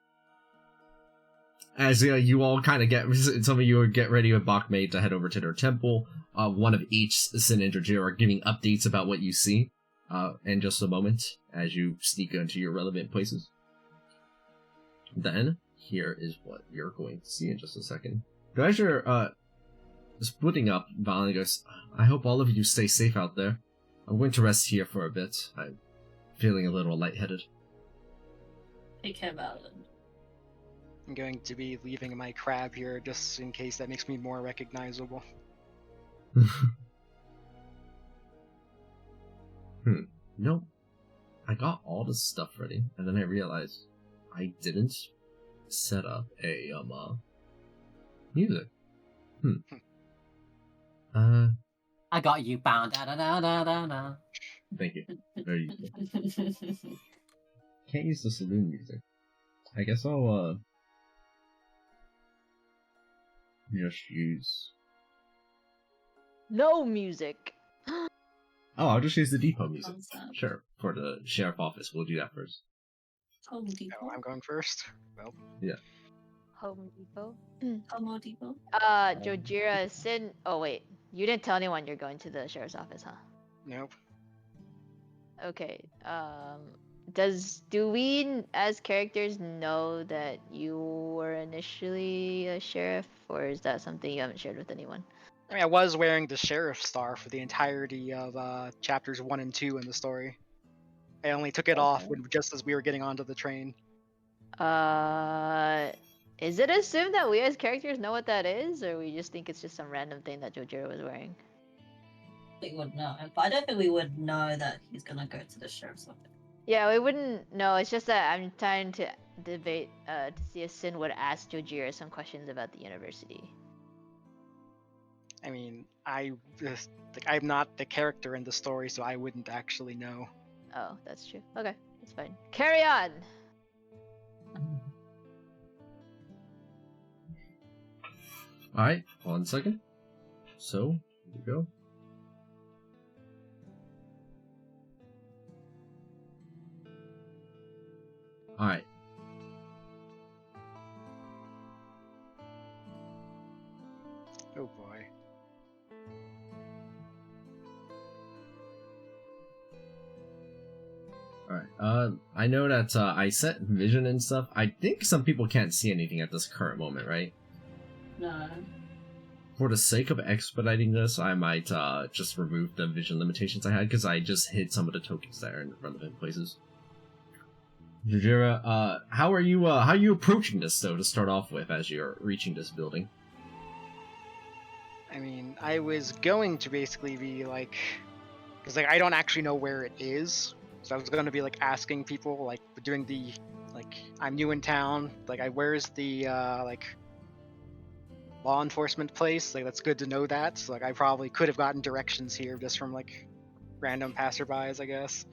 as you all kind of some of you get ready with Bachmate to head over to their temple. One of each Sin and Jiro are giving updates about what you see in just a moment as you sneak into your relevant places. Then, here is what you're going to see in just a second. As you're splitting up, Valen goes, I hope all of you stay safe out there. I'm going to rest here for a bit. I'm feeling a little lightheaded. Take care, Valen. I'm going to be leaving my crab here just in case that makes me more recognizable. No. I got all the stuff ready, and then I realized I didn't set up a music. I got you bound. Da, da, da, da, da, da. Thank you. Very useful. Can't use the saloon music. I guess I'll just use. No music. Oh, I'll just use the depot music. Concept. Sure. For the sheriff office, we'll do that first. Home Depot. Oh, I'm going first. Well, Home Depot. Home Depot. Jojira, Sin. Oh wait, you didn't tell anyone you're going to the sheriff's office, huh? nope. Okay. Do we as characters know that you were initially a sheriff, or is that something you haven't shared with anyone? I mean, I was wearing the sheriff's star for the entirety of chapters 1 and 2 in the story. I only took it off when just as we were getting onto the train. Is it assumed that we as characters know what that is, or we just think it's just some random thing that Jojiro was wearing? We would know, but I don't think we would know that he's gonna go to the sheriff's office. Yeah, we wouldn't know. It's just that I'm trying to debate to see if Sin would ask Jojiro some questions about the university. I mean, I'm not the character in the story, so I wouldn't actually know. Oh, that's true. Okay, that's fine. Carry on. Alright, hold on a second. So, here we go. Alright. Oh boy. Alright, I know that I set vision and stuff. I think some people can't see anything at this current moment, right? No. For the sake of expediting this, I might just remove the vision limitations I had, because I just hid some of the tokens that are in relevant places. Jujira, how are you approaching this, though, to start off with, as you're reaching this building? I mean, I was going to basically be like, because I don't actually know where it is, so I was going to be like asking people, like doing the, like, I'm new in town, like where's the law enforcement place? Like, that's good to know that. So, like, I probably could have gotten directions here just from like random passerbys, I guess.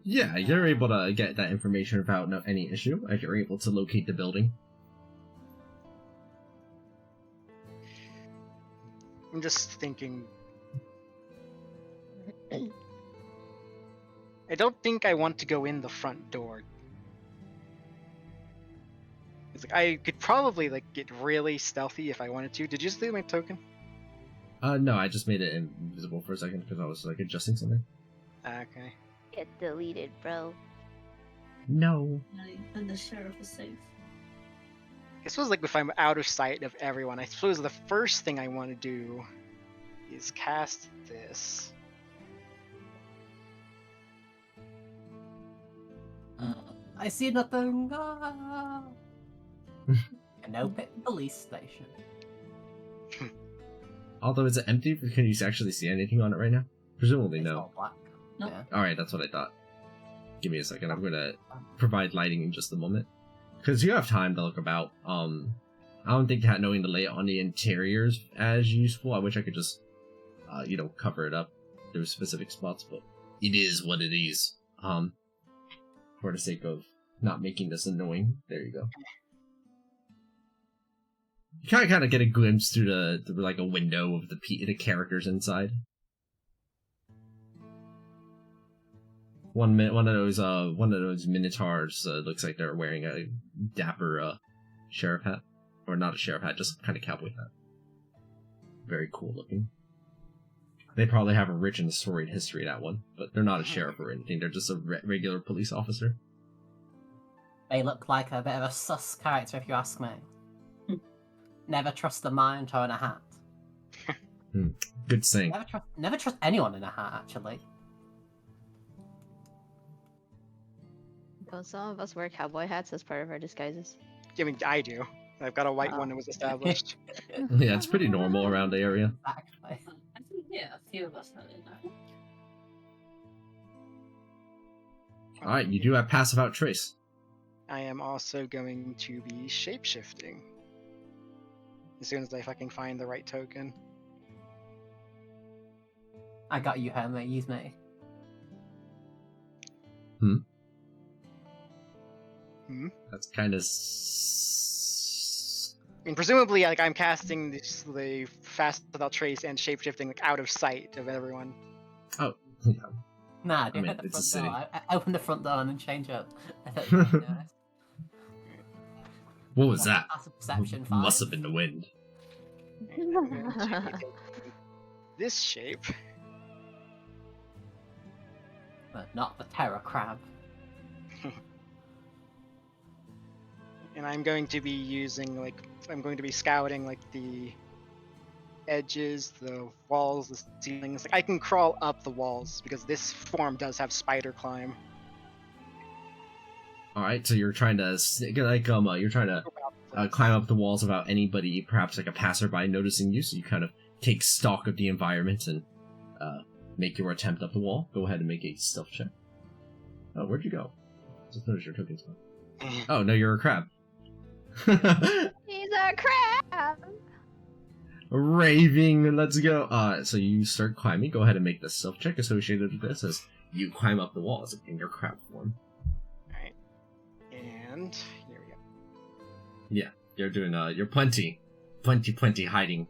Yeah, you're able to get that information without any issue, as you're able to locate the building. I'm just thinking. I don't think I want to go in the front door. It's like I could probably like get really stealthy if I wanted to. Did you just leave my token? No, I just made it invisible for a second because I was like adjusting something. Okay. Get deleted, bro. No. And the sheriff is safe. I suppose like if I'm out of sight of everyone, I suppose the first thing I want to do is cast this. I see nothing. Candlekeep police station. Although, is it empty? Can you actually see anything on it right now? Presumably It's no. all black. Nope. Yeah. Alright, that's what I thought. Give me a second, I'm gonna provide lighting in just a moment. Because you have time to look about. I don't think that knowing the layout on the interiors as useful. I wish I could just, cover it up through specific spots, but it is what it is. For the sake of not making this annoying. There you go. You kind of get a glimpse through the like a window of the characters inside. One of those minotaurs looks like they're wearing a dapper sheriff hat, or not a sheriff hat, just kind of cowboy hat. Very cool looking. They probably have a rich and storied history, that one, but they're not a sheriff or anything. They're just a regular police officer. They look like a bit of a sus character, if you ask me. Never trust a minotaur in a hat. Good saying. Never trust anyone in a hat, actually. Don't some of us wear cowboy hats as part of our disguises? I mean, I do. I've got a white one that was established. Yeah, it's pretty normal around the area. Exactly. I think, yeah, a few of us have it now. Alright, you do have pass without trace. I am also going to be shapeshifting. As soon as I fucking find the right token. I got you, Hermit. Use me. That's kind of. I mean, presumably, like I'm casting the fast without trace and shapeshifting like out of sight of everyone. Oh, yeah. Nah, I mean, hit the it's a front city. door. I open the front door and then change up. What was that? That's a perception Must 5. have been the wind. And I'm going to be taking this shape. But not the terror crab. And I'm going to be using I'm going to be scouting the edges, the walls, the ceilings. I can crawl up the walls because this form does have spider climb. All right, so you're trying to climb up the walls without anybody, perhaps like a passerby, noticing you. So you kind of take stock of the environment and make your attempt up the wall. Go ahead and make a stealth check. Oh, where'd you go? Just notice your token spot. Oh no, you're a crab. He's a crab. Raving, let's go. So you start climbing. Go ahead and make the stealth check associated with this as you climb up the walls in your crab form. Alright. And here we go. Yeah, you're doing you're plenty hiding.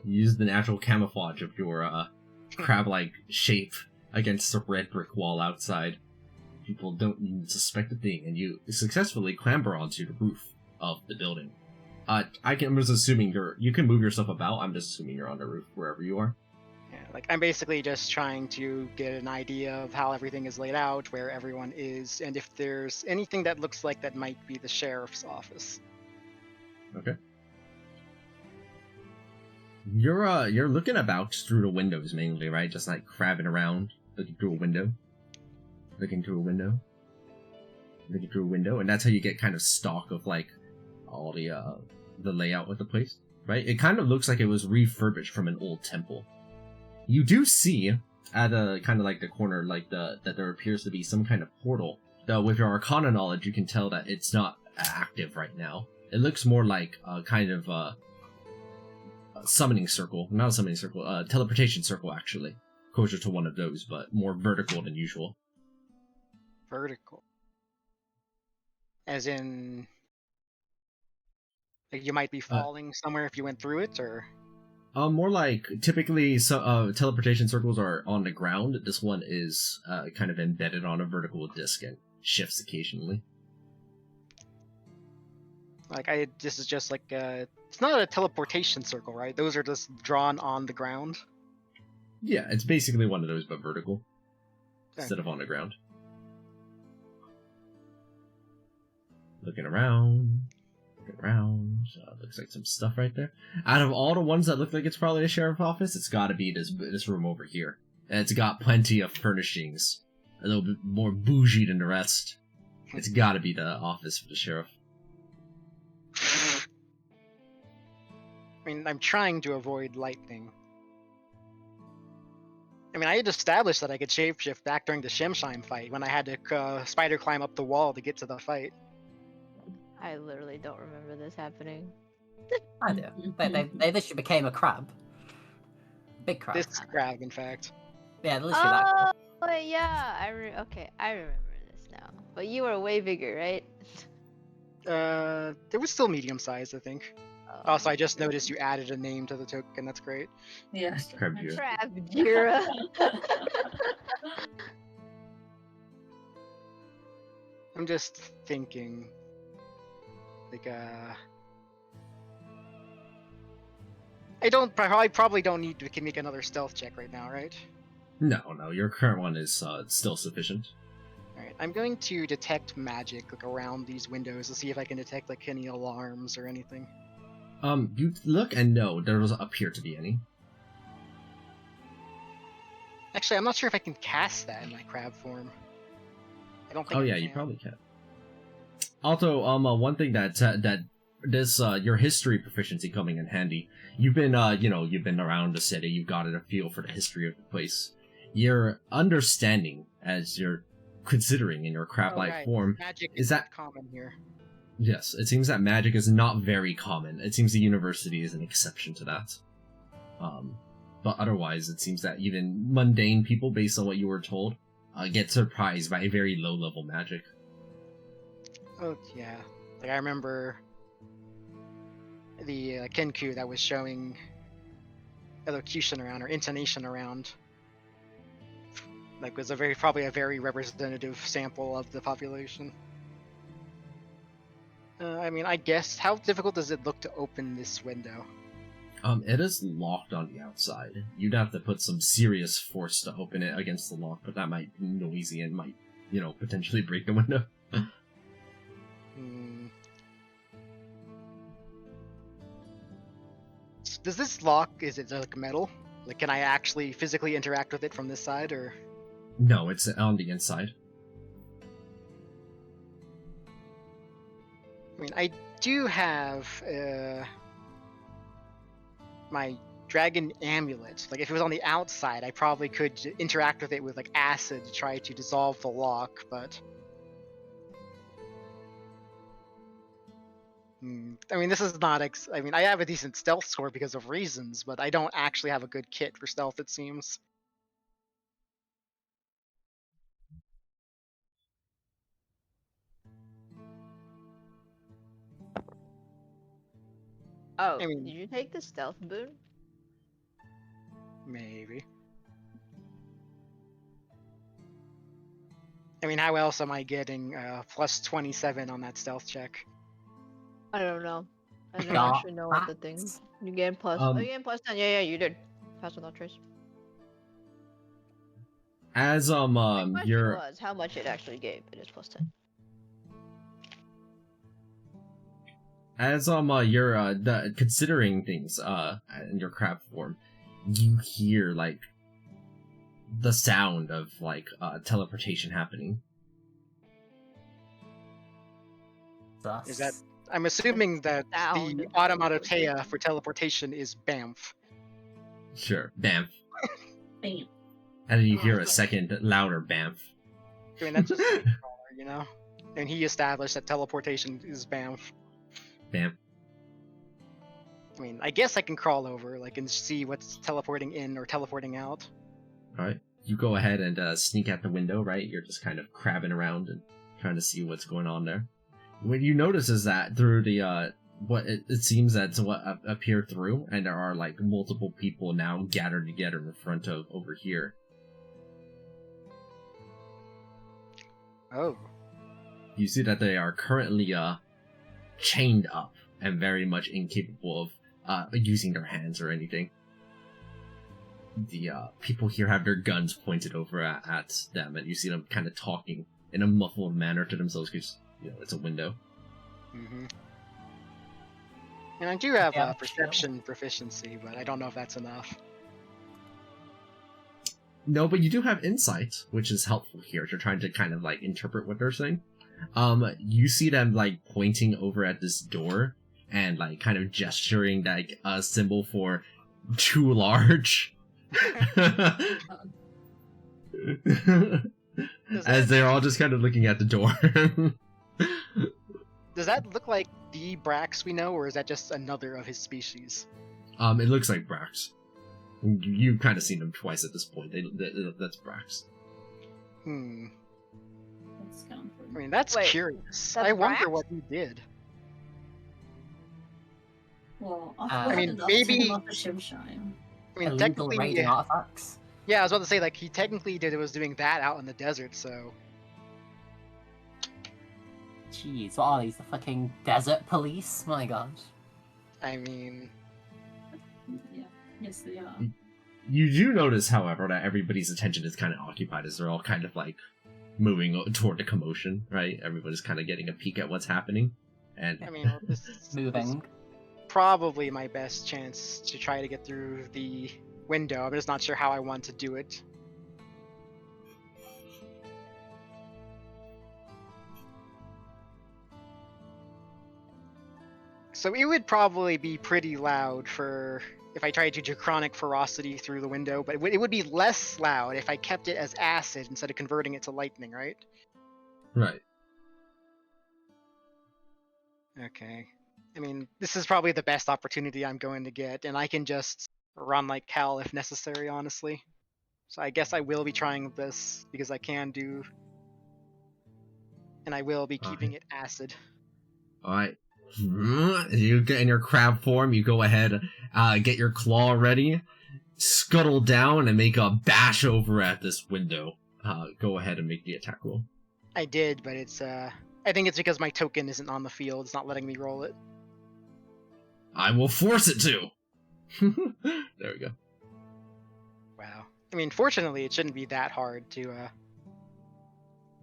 You use the natural camouflage of your crab-like shape against the red brick wall outside. People don't even suspect a thing, and you successfully clamber onto the roof of the building. I'm just assuming you can move yourself about. I'm just assuming you're on the roof wherever you are. Yeah, I'm basically just trying to get an idea of how everything is laid out, where everyone is, and if there's anything that looks like that might be the sheriff's office. Okay. You're looking about through the windows mainly, right? Just like crabbing around, looking through a window. Looking through a window, and that's how you get kind of stock of all the layout of the place, right? It kind of looks like it was refurbished from an old temple. You do see at a kind of the corner, that there appears to be some kind of portal. Though with your Arcana knowledge, you can tell that it's not active right now. It looks more like a kind of a summoning circle, not a summoning circle, teleportation circle actually, closer to one of those, but more vertical than usual. Vertical. As in, you might be falling somewhere if you went through it, or? More like, typically, teleportation circles are on the ground. This one is kind of embedded on a vertical disc and shifts occasionally. This is just it's not a teleportation circle, right? Those are just drawn on the ground? Yeah, it's basically one of those, but vertical. Okay. Instead of on the ground. Looking around. Looks like some stuff right there. Out of all the ones that look like it's probably the sheriff's office, it's gotta be this room over here. And it's got plenty of furnishings. A little bit more bougie than the rest. It's gotta be the office for the sheriff. I mean, I'm trying to avoid lightning. I mean, I had established that I could shapeshift back during the Shimshime fight when I had to spider climb up the wall to get to the fight. I literally don't remember this happening. I do. They literally became a crab. Big crab. This crab, in fact. Yeah, literally that. Oh, yeah. Okay, I remember this now. But you were way bigger, right? It was still medium sized, I think. Oh. Also, I just noticed you added a name to the token. That's great. Yeah. Crab Jira. Crab Jira. I'm just thinking, I probably don't need to make another stealth check right now, right? No, your current one is still sufficient. Alright, I'm going to detect magic around these windows to see if I can detect any alarms or anything. You look and no, there doesn't appear to be any. Actually, I'm not sure if I can cast that in my crab form. I don't think. Oh I yeah, can. you probably can. Also, one thing that this your history proficiency coming in handy. You've been you've been around the city. You've got a feel for the history of the place. Your understanding, as you're considering in your crab-like form, magic is that common here? Yes, it seems that magic is not very common. It seems the university is an exception to that. But otherwise, it seems that even mundane people, based on what you were told, get surprised by a very low-level magic. Oh, yeah. I remember the Kenku that was showing elocution around, or intonation around. Was probably a very representative sample of the population. I mean, I guess, how difficult does it look to open this window? It is locked on the outside. You'd have to put some serious force to open it against the lock, but that might be noisy and might, potentially break the window. Does this lock, is it like metal? Like, can I actually physically interact with it from this side, or? No, it's on the inside. I mean, I do have my dragon amulet. Like, if it was on the outside, I probably could interact with it with like acid to try to dissolve the lock. But I mean, this is not. I mean, I have a decent stealth score because of reasons, but I don't actually have a good kit for stealth. It seems. Oh, I mean- did you take the stealth boon? Maybe. I mean, how else am I getting plus 27 on that stealth check? I don't know. I don't Got actually know what the thing. facts. You gain plus. Oh, you gain plus 10. Yeah, you did. Pass without trace. As My question you're was how much it actually gave. It is plus 10. As you're considering things in your crab form, you hear like the sound of like teleportation happening. Thus. Is that? I'm assuming that Sound the of automatopoeia for teleportation is BAMF. Sure, bamf. Bam. And then you hear a second louder bamf. I mean, that's just you know. And he established that teleportation is BAMF. Bamf. I mean, I guess I can crawl over, like, and see what's teleporting in or teleporting out. Alright. You go ahead and sneak out the window, right? You're just kind of crabbing around and trying to see what's going on there. What you notice is that through the what it seems that's what appeared through, and there are like multiple people now gathered together in front of over here. Oh. You see that they are currently chained up and very much incapable of using their hands or anything. The people here have their guns pointed over at them, and you see them kind of talking in a muffled manner to themselves because, you know, it's a window. Mm-hmm. And I do have Yeah, perception proficiency, but I don't know if that's enough. No, but you do have insight, which is helpful here if you're trying to kind of like interpret what they're saying. You see them like pointing over at this door and like kind of gesturing like a symbol for too large. As they're all just kind of looking at the door. Does that look like the Brax we know, or is that just another of his species? It looks like Brax. You've kind of seen them twice at this point. That's Brax. Let's go for I mean, that's Wait, curious. that's I wonder Brax? what he did. Well, I mean, maybe- Not the Shimshine. I mean, Illegal technically, raiding artifacts. yeah, I was about to say, like, he technically was doing that out in the desert, so... Jeez, what are these? The fucking desert police? My gosh. I mean... Yeah. Yes, they are. You do notice, however, that everybody's attention is kind of occupied as they're all kind of like moving toward the commotion, right? Everybody's kind of getting a peek at what's happening. And I mean, this is Moving. probably my best chance to try to get through the window. I'm just not sure how I want to do it. So it would probably be pretty loud for if I tried to Draconic Ferocity through the window, but it would be less loud if I kept it as acid instead of converting it to lightning, right? right. Okay. I mean, this is probably the best opportunity I'm going to get, and I can just run like hell if necessary, honestly. So I guess I will be trying this because I can do, and I will be keeping it acid. Alright. You get in your crab form, you go ahead, get your claw ready, scuttle down, and make a bash over at this window. Go ahead and make the attack roll. I did, but it's I think it's because my token isn't on the field. It's not letting me roll it. I will force it to! There we go. Wow. I mean, fortunately, it shouldn't be that hard to. It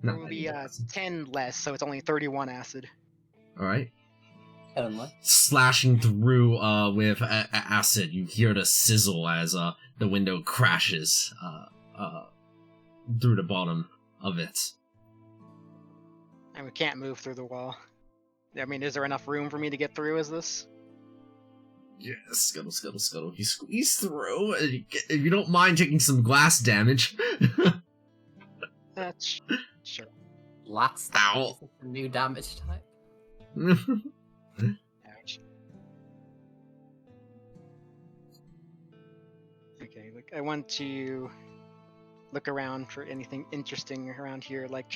Not will that be easy. 10 less, so it's only 31 acid. Alright. Only. slashing through with acid. You hear the sizzle as the window crashes through the bottom of it. And we can't move through the wall. I mean, is there enough room for me to get through as this? Yes, scuttle, scuttle, scuttle. If you squeeze through, if you don't mind taking some glass damage. That's sure. Last Ow. damage is a new damage type. Ouch. Okay, look, I want to look around for anything interesting around here, like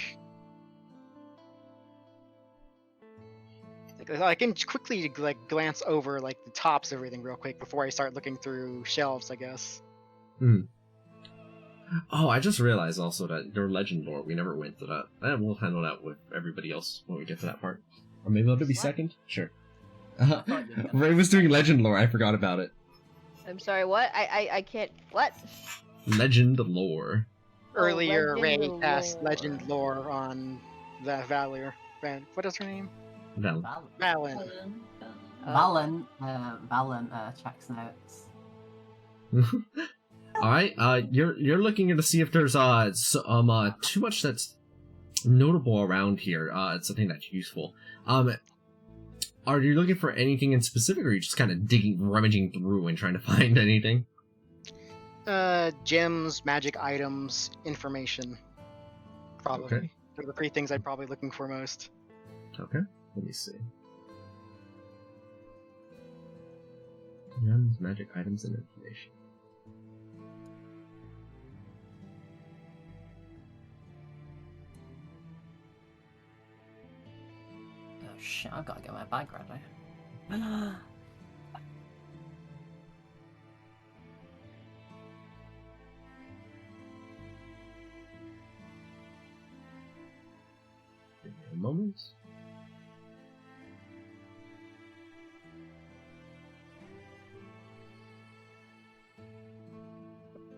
I can quickly like glance over like the tops of everything real quick before I start looking through shelves, I guess. Oh, I just realized also that your legend lore, we never went to that. We'll handle that with everybody else when we get to that part. Or maybe that'll be What? second? Sure. Ray Ray was doing legend lore, I forgot about it. I'm sorry, what? I can't. What? Legend lore. Earlier, Ray Legend cast lore. legend lore on the Valier. What is her name? Val. Valen. Valen. Valen checks notes. Alright, you're looking to see if there's too much that's notable around here. It's something that's useful. Are you looking for anything in specific, or are you just kind of rummaging through and trying to find anything? Gems, magic items, information. Probably. Okay. They're the three things I'm probably looking for most. Okay, let me see. Gems, magic items, and information. Oh shit, I've got to get my bag ready. Give me a moment.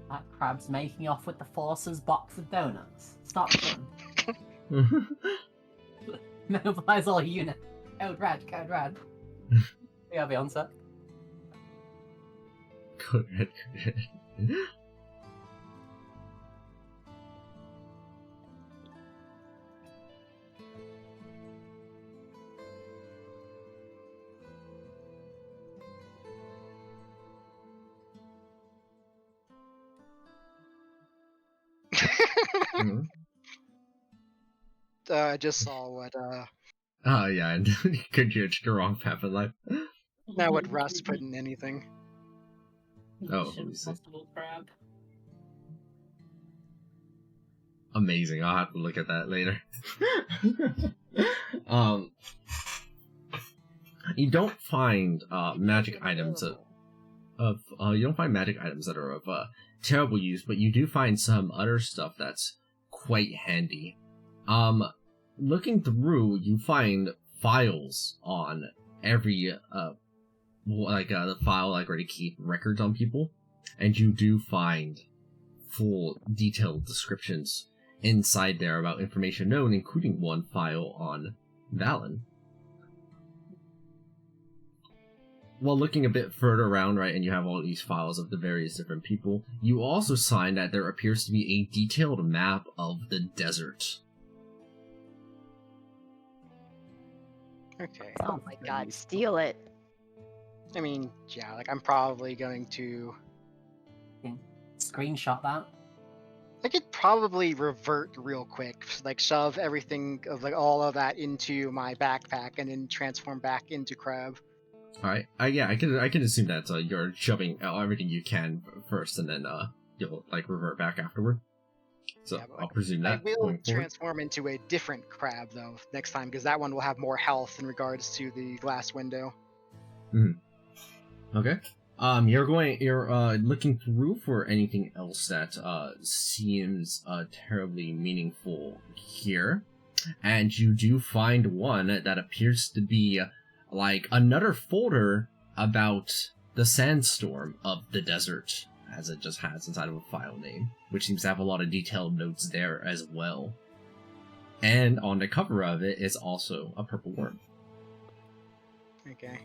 That crab's making off with the Force's box of donuts. Stop them. Mobilize all units. Code red, code red. Yeah, be on set. Good, good, good. Mhm. I just saw what Oh yeah, and could you the wrong path in life? now what Russ put in anything. Oh, let me see. Impossible crab. Amazing. I'll have to look at that later. You don't find magic items you don't find magic items that are of terrible use, but you do find some other stuff that's quite handy. Looking through, you find files on every the file like where to keep records on people, and you do find full detailed descriptions inside there about information known, including one file on Valen. While looking a bit further around, right, and you have all these files of the various different people, you also find that there appears to be a detailed map of the desert. Okay. Oh my god, steal it. I mean, yeah, like I'm probably going to. Screenshot that. I could probably revert real quick, like shove everything of like all of that into my backpack and then transform back into Crab. Alright, yeah, I can assume that you're shoving everything you can first, and then you'll like revert back afterward. So Yeah, but, I'll presume that. I will going forward. transform into a different Crab though next time, because that one will have more health in regards to the glass window. Okay. You're looking through for anything else that seems terribly meaningful here, and you do find one that appears to be like another folder about the sandstorm of the desert, as it just has inside of a file name, which seems to have a lot of detailed notes there as well. And on the cover of it is also a purple worm. Okay.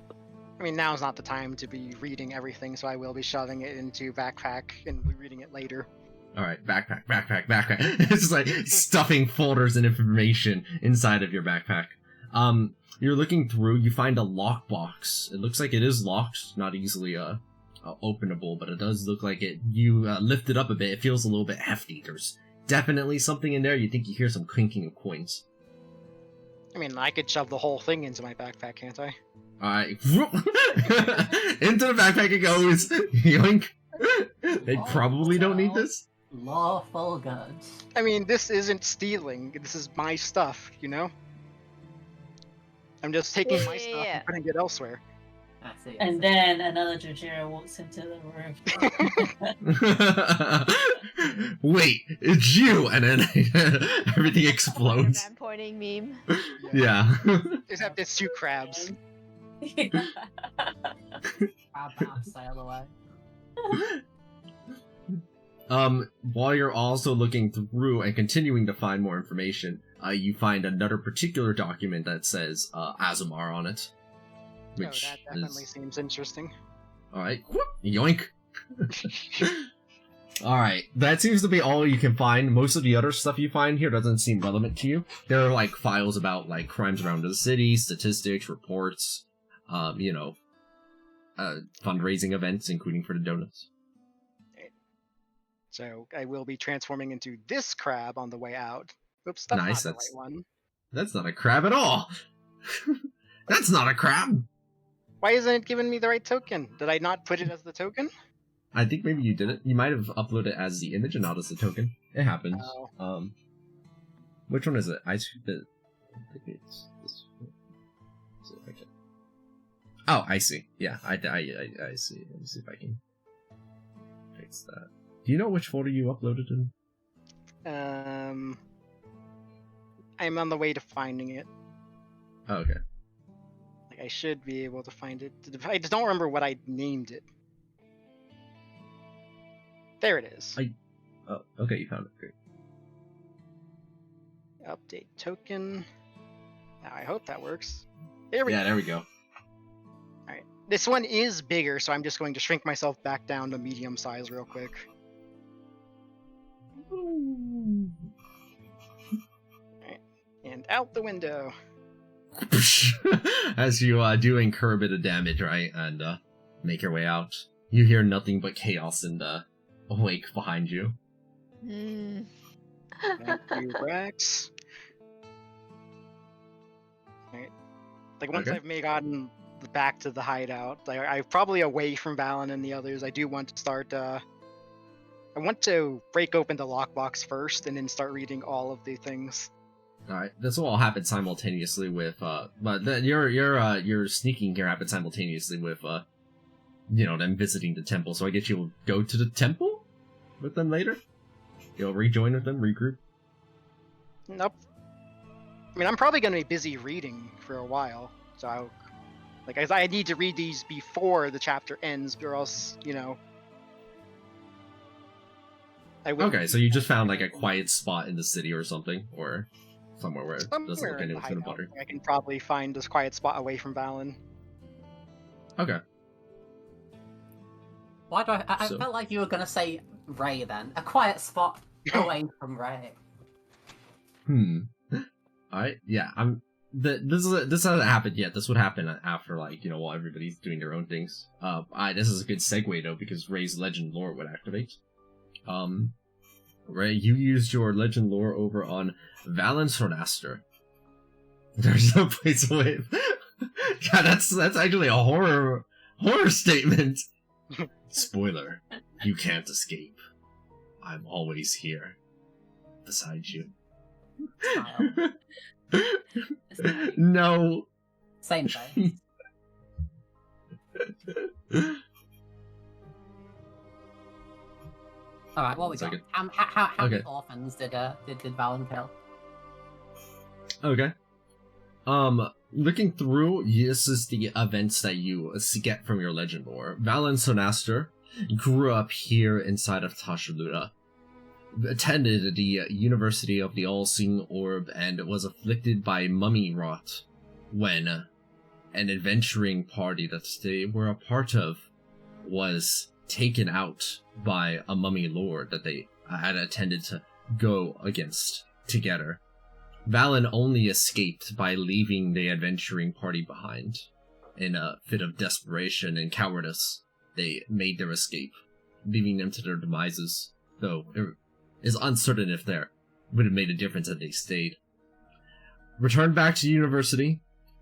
I mean, now's not the time to be reading everything, so I will be shoving it into backpack and be reading it later. Alright, backpack. It's just like stuffing folders and information inside of your backpack. You're looking through, you find a lockbox. It looks like it is locked, not easily openable, but it does look like it. You lift it up a bit, it feels a little bit hefty. There's definitely something in there. You think you hear some clinking of coins. I mean, I could shove the whole thing into my backpack, can't I? Alright. Into the backpack it goes. Yoink. They probably don't need this. Lawful goods. I mean, this isn't stealing. This is my stuff, you know? I'm just taking my stuff Yeah. and putting it elsewhere. I see. And then another Jojiro walks into the room. Wait, it's you! And then everything explodes. Spider-Man pointing meme. Yeah. Except it's 2 crabs. Crab sail away. While you're also looking through and continuing to find more information, you find another particular document that says Azumar on it. Which that definitely seems interesting. Alright, yoink! Alright, that seems to be all you can find. Most of the other stuff you find here doesn't seem relevant to you. There are like files about like crimes around the city, statistics, reports, fundraising events, including for the donuts. So I will be transforming into this crab on the way out. Oops, that's Nice, not that's- the right one. That's not a crab at all! That's not a crab! Why isn't it giving me the right token? Did I not put it as the token? I think maybe you didn't. You might have uploaded it as the image and not as the token. It happens. Oh. Which one is it? I think it's this one. See if I can. Oh, I see. Yeah, I see. Let me see if I can fix that. Do you know which folder you uploaded in? I'm on the way to finding it. Oh, okay. Like, I should be able to find it. I just don't remember what I named it. There it is. Oh, okay, you found it. Great. Update token. Now I hope that works. There we go. Yeah, there we go. Alright. This one is bigger, so I'm just going to shrink myself back down to medium size real quick. Alright. And out the window. As you do incur a bit of damage, right, and make your way out, you hear nothing but chaos and awake behind you. Hmm. Thank you, Rex. Alright. Like, once Okay. I've gotten back to the hideout, like, I'm probably away from Valen and the others, I do want to start, I want to break open the lockbox first and then start reading all of the things. Alright, this will all happen simultaneously with, but your sneaking here happens simultaneously with, them visiting the temple, so I guess you'll go to the temple with them later? You'll rejoin with them, regroup? Nope. I mean, I'm probably going to be busy reading for a while, so I need to read these before the chapter ends, or else, I will. Okay, so you just found, like, a quiet spot in the city or something, or somewhere where it doesn't Somewhere look in the anyone's gonna hideout. bother. I can probably find this quiet spot away from Valen. Okay. Why do I So- felt like you were gonna say Ray then. A quiet spot away from Ray. Alright, yeah, this hasn't happened yet. This would happen after, while everybody's doing their own things. This is a good segue, though, because Ray's legend lore would activate. Ray, you used your legend lore over on Valensornaster. There's no place away. God, that's actually a horror statement. Spoiler, you can't escape. I'm always here, beside you. Smile. No. Same thing. Alright, what we got? Second. How many Okay. orphans did Valen kill? Okay. Looking through, this is the events that you get from your legend lore. Valen Sonaster grew up here inside of Tashaluta, attended the University of the All-Seeing Orb, and was afflicted by mummy rot when an adventuring party that they were a part of was taken out by a mummy lord that they had attended to go against together. Valen only escaped by leaving the adventuring party behind. In a fit of desperation and cowardice, they made their escape, leaving them to their demises, though it is uncertain if there would have made a difference had they stayed. Returned back to university,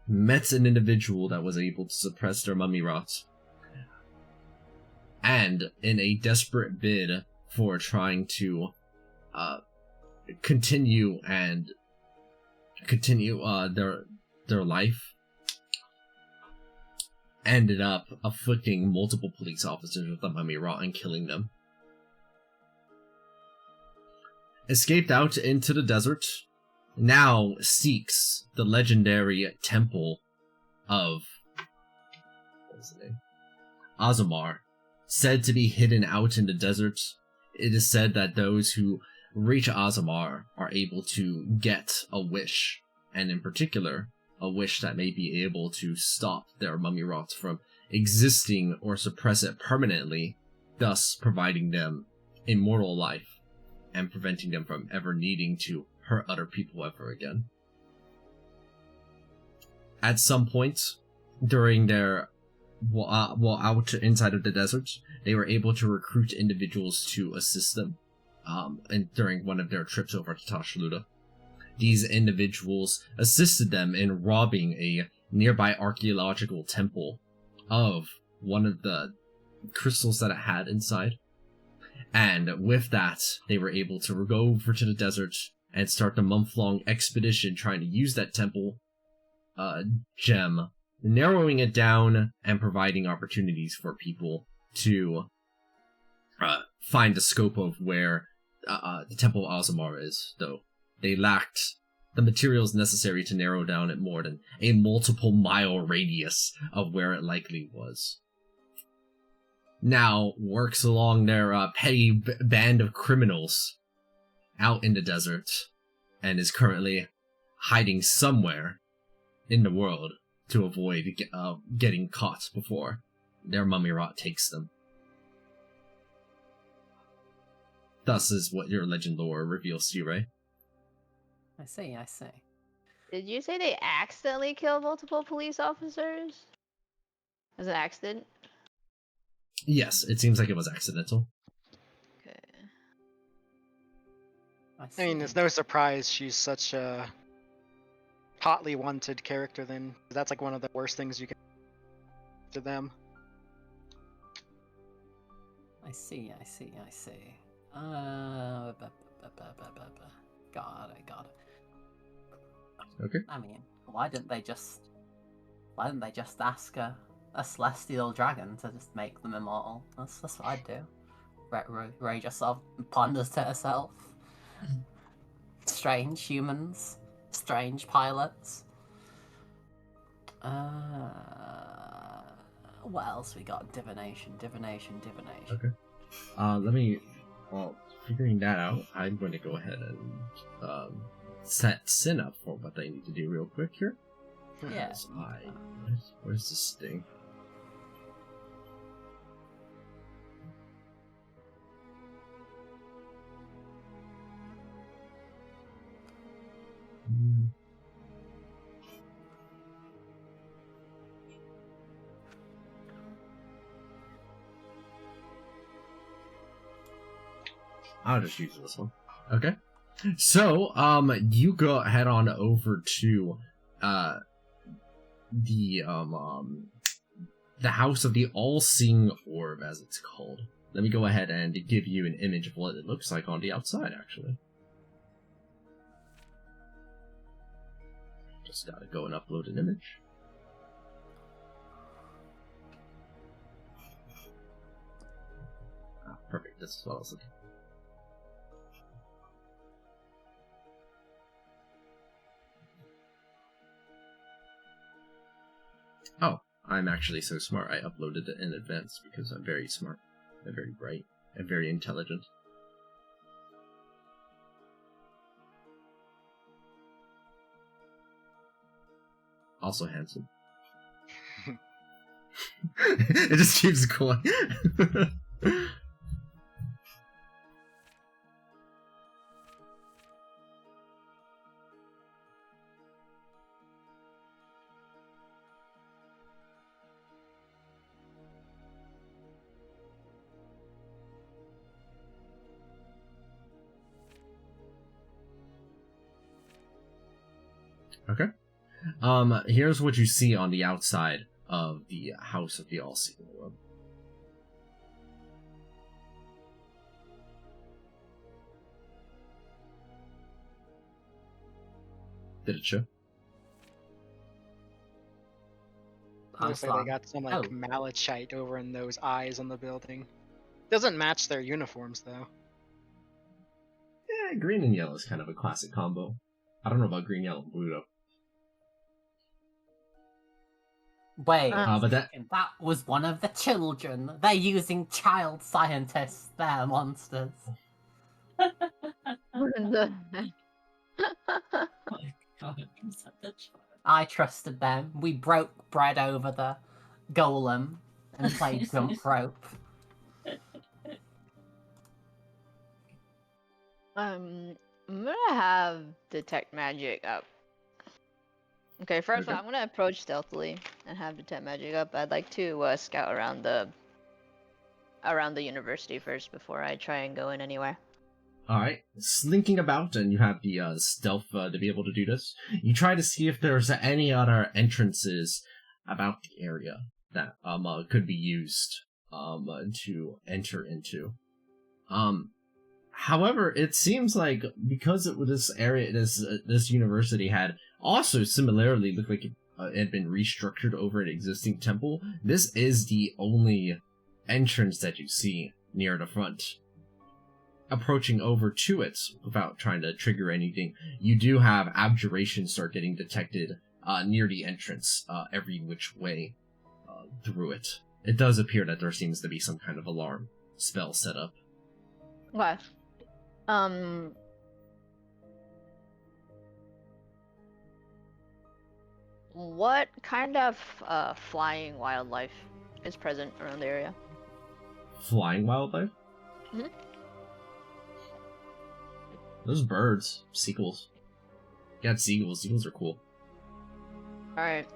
met an individual that was able to suppress their mummy rot, and in a desperate bid for trying to continue their life, ended up afflicting multiple police officers with the mummy rot and killing them. Escaped out into the desert, now seeks the legendary temple of what was the name? Azumar, said to be hidden out in the desert. It is said that those who reach Azumar are able to get a wish, and in particular, a wish that may be able to stop their mummy rot from existing or suppress it permanently, thus providing them immortal life and preventing them from ever needing to hurt other people ever again. At some point during their while out inside of the desert, they were able to recruit individuals to assist them and during one of their trips over to Tashaluda. These individuals assisted them in robbing a nearby archaeological temple of one of the crystals that it had inside. And with that, they were able to go over to the desert and start the month-long expedition trying to use that temple gem, narrowing it down and providing opportunities for people to find the scope of where the Temple of Azumar is, though they lacked the materials necessary to narrow down it more than a multiple mile radius of where it likely was. Now works along their petty band of criminals out in the desert, and is currently hiding somewhere in the world to avoid getting caught before their mummy rot takes them. Thus is what your legend lore reveals to you, Ray. I see. Did you say they accidentally killed multiple police officers? As an accident? Yes, it seems like it was accidental. Okay. I mean, it's no surprise she's such a hotly wanted character then. That's like one of the worst things you can do to them. I see. Got it. Okay. I mean, why didn't they just ask a celestial dragon to just make them immortal? That's what I'd do. Ray just sort of ponders to herself. Strange humans, strange pilots. What else we got? Divination. Okay. While figuring that out, I'm going to go ahead and set Sin up for what I need to do real quick here. Yeah. Where's this thing? I'll just use this one. Okay. So, you go head on over to, the House of the All-Seeing Orb, as it's called. Let me go ahead and give you an image of what it looks like on the outside, actually. Just gotta go and upload an image. Ah, perfect, this is what I was looking for. Oh, I'm actually so smart. I uploaded it in advance because I'm very smart, and very bright, and very intelligent. Also handsome. It just keeps going. Okay. Here's what you see on the outside of the House of the All-Seeing Orb. Did it show? Looks like they got some like malachite over in those eyes on the building. Doesn't match their uniforms though. Yeah, green and yellow is kind of a classic combo. I don't know about green, yellow, and blue though. Wait, but that was one of the children. They're using child scientists. They're monsters. The- My God, I'm such a child. I trusted them. We broke bread over the golem and played jump rope. I'm gonna have detect magic up. Okay, first Okay. I'm gonna approach stealthily and have detect magic up. I'd like to scout around the university first before I try and go in anywhere. Alright, slinking about, and you have the stealth to be able to do this. You try to see if there's any other entrances about the area that could be used to enter into. However, it seems like because this area, this university had also similarly looked like it had been restructured over an existing temple, this is the only entrance that you see near the front. Approaching over to it without trying to trigger anything, you do have abjuration start getting detected near the entrance every which way through it. It does appear that there seems to be some kind of alarm spell set up. Okay. What kind of flying wildlife is present around the area? Flying wildlife? Mhm. Those birds. Seagulls. You got seagulls. Seagulls are cool. Alright,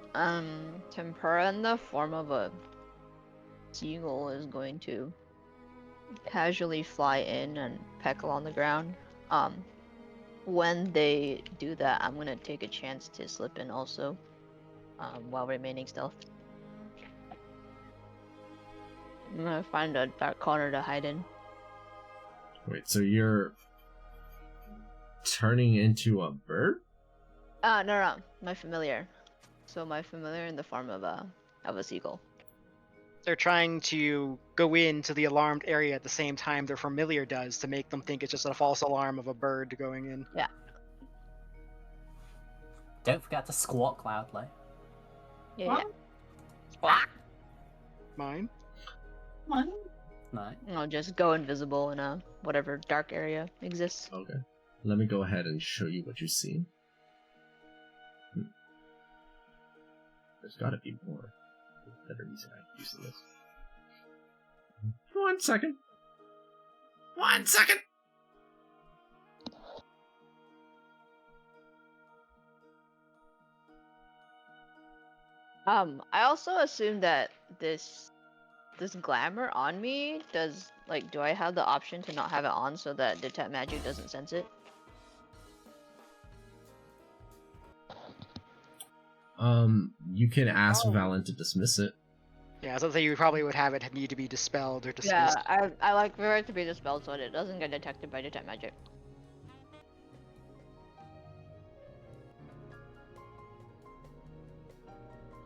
Tempura in the form of a seagull is going to casually fly in and peck along the ground. When they do that, I'm gonna take a chance to slip in also, while remaining stealth. I'm gonna find a dark corner to hide in. Wait, so you're turning into a bird? No, my familiar. So my familiar in the form of a seagull. They're trying to go into the alarmed area at the same time their familiar does to make them think it's just a false alarm of a bird going in. Yeah. Don't forget to squawk loudly. Yeah. Mine? Mine? No. I'll just go invisible in a whatever dark area exists. Okay. Let me go ahead and show you what you see. There's gotta be more. Better reason I'm using this. 1 second. 1 second! I also assume that this glamour on me does, like, do I have the option to not have it on so that detect magic doesn't sense it? You can ask Valen to dismiss it. Yeah, so you probably would have it need to be dispelled or Yeah, dismissed. I like for it to be dispelled so that it doesn't get detected by detect magic.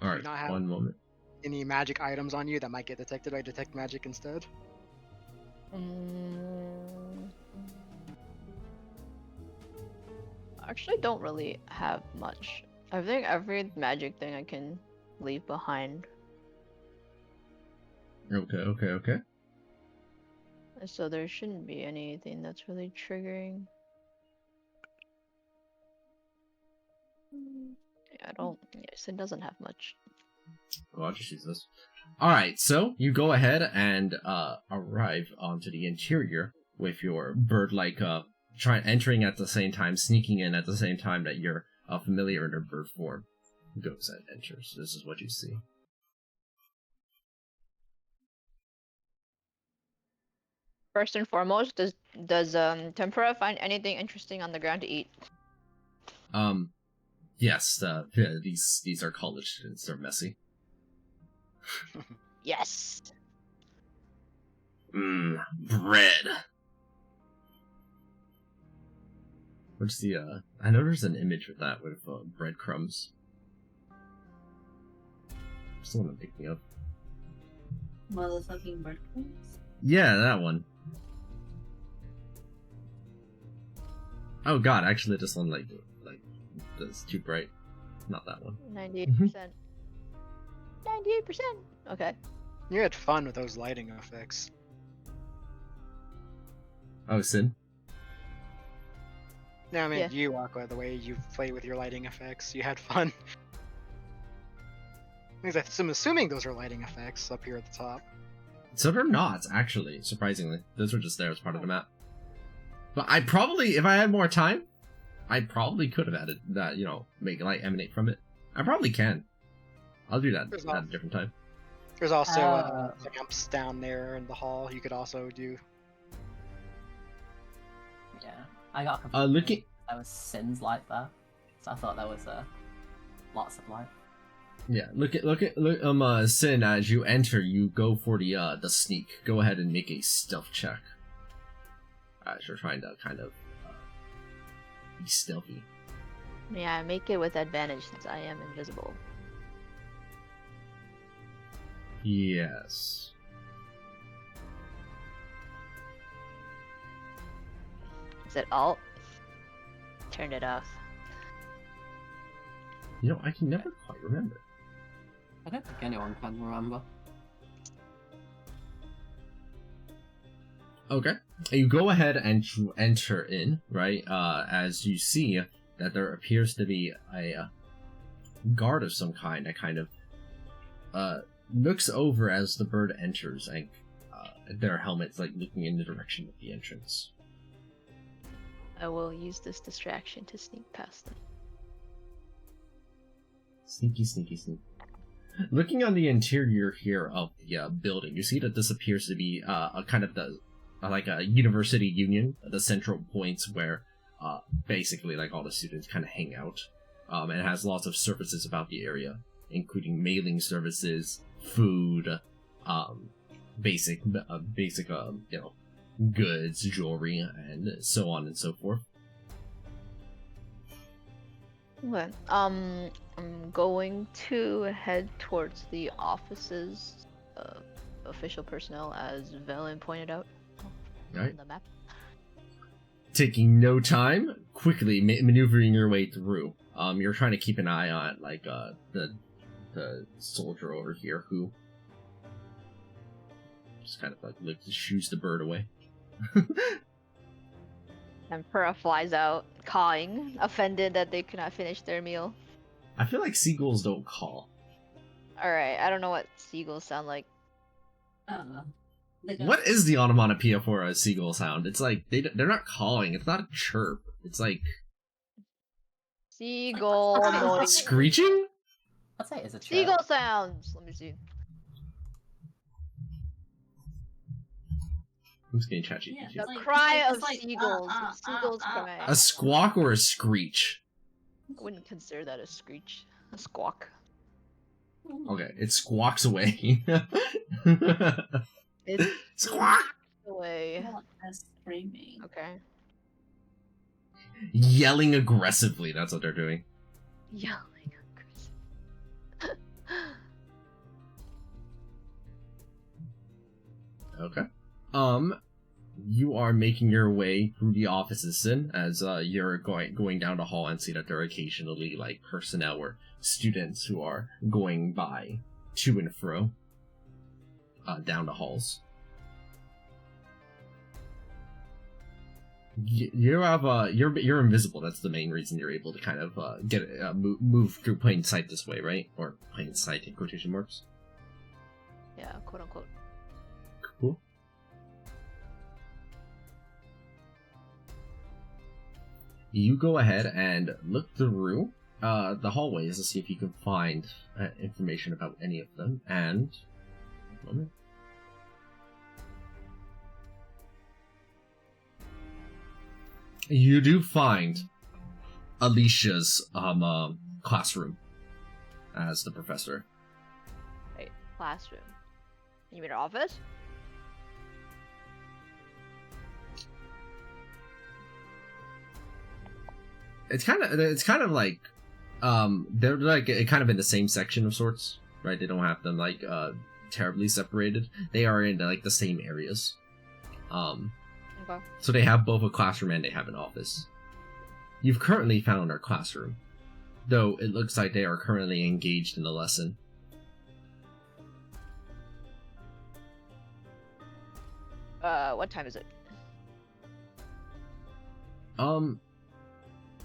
Alright, not have- 1 moment. Any magic items on you that might get detected by detect magic instead? I actually don't really have much. I think every magic thing I can leave behind. Okay. So there shouldn't be anything that's really triggering. Yeah, I don't. Yes, it doesn't have much. Oh, I'll just use this. Alright, so you go ahead and arrive onto the interior with your bird-like entering at the same time, sneaking in at the same time that you're familiar in your bird form. Goes and enters. This is what you see. First and foremost, does Tempura find anything interesting on the ground to eat? Yes, these are college students. They're messy. Yes. Bread. What's the, I know there's an image of that with breadcrumbs. That's the one I'm picking up. Motherfucking breadcrumbs? Yeah, that one. Oh god, actually this one, like, that's too bright. Not that one. 98%. 98%. Okay. You had fun with those lighting effects. Oh, Sin? No, I mean Yeah. you, Aqua, the way you play with your lighting effects. You had fun. Because I'm assuming those are lighting effects up here at the top. So they're not, actually, surprisingly. Those were just there as part of the map. But I probably, if I had more time, I probably could have added that, you know, make light emanate from it. I probably can. I'll do that There's at a not- different time. There's also Oh. lamps down there in the hall you could also do. Yeah, I got confused. Looking... There was sins like that, so I thought there was lots of light. Yeah, look, Sin, as you enter, you go for the sneak. Go ahead and make a stealth check. As you're trying to kind of be stealthy. Yeah, I make it with advantage since I am invisible. Yes. Is it alt? Turned it off. You know, I can never quite remember. I don't think anyone can remember. Okay. You go ahead and you enter in, right? As you see that there appears to be a guard of some kind that kind of looks over as the bird enters, and their helmets like looking in the direction of the entrance. I will use this distraction to sneak past them. Sneaky, sneaky, sneaky. Looking on the interior here of the building, you see that this appears to be a kind of like a university union, the central points where basically like all the students kind of hang out. And it has lots of services about the area, including mailing services, food, basic you know, goods, jewelry, and so on and so forth. Okay. I'm going to head towards the offices of official personnel, as Velen pointed out Right. on the map. Taking no time, quickly maneuvering your way through. You're trying to keep an eye on like the soldier over here who just kind of like shoos the bird away. And Pura flies out, cawing, offended that they could not finish their meal. I feel like seagulls don't call. Alright, I don't know what seagulls sound like. What is the onomatopoeia for a seagull sound? It's like they're not calling. It's not a chirp. It's like Seagull Like- noise. screeching. I'd say it's a chirp. Seagull sounds! Let me see. I'm just getting ChatGPT. Yeah. The It's like- cry it's of like, seagulls. Seagulls cry. A squawk or a screech? I wouldn't consider that a screech. A squawk. Okay, it squawks away. It's Squawk! away. Not as screaming. Okay. Yelling aggressively. That's what they're doing. Yelling. Okay. You are making your way through the offices, Sin, as you're going down the hall and see that there are occasionally like personnel or students who are going by to and fro down the halls. You have you're invisible. That's the main reason you're able to kind of move through plain sight this way, right? Or plain sight in quotation marks. Yeah, quote unquote. Cool. You go ahead and look through the hallways to see if you can find information about any of them, and... moment. You do find Alicia's classroom as the professor. Wait, classroom. You mean her office? It's kind of like they're like kind of in the same section of sorts, right? They don't have them like terribly separated. They are in like the same areas. Okay. So they have both a classroom and they have an office. You've currently found our classroom, though it looks like they are currently engaged in a lesson. What time is it?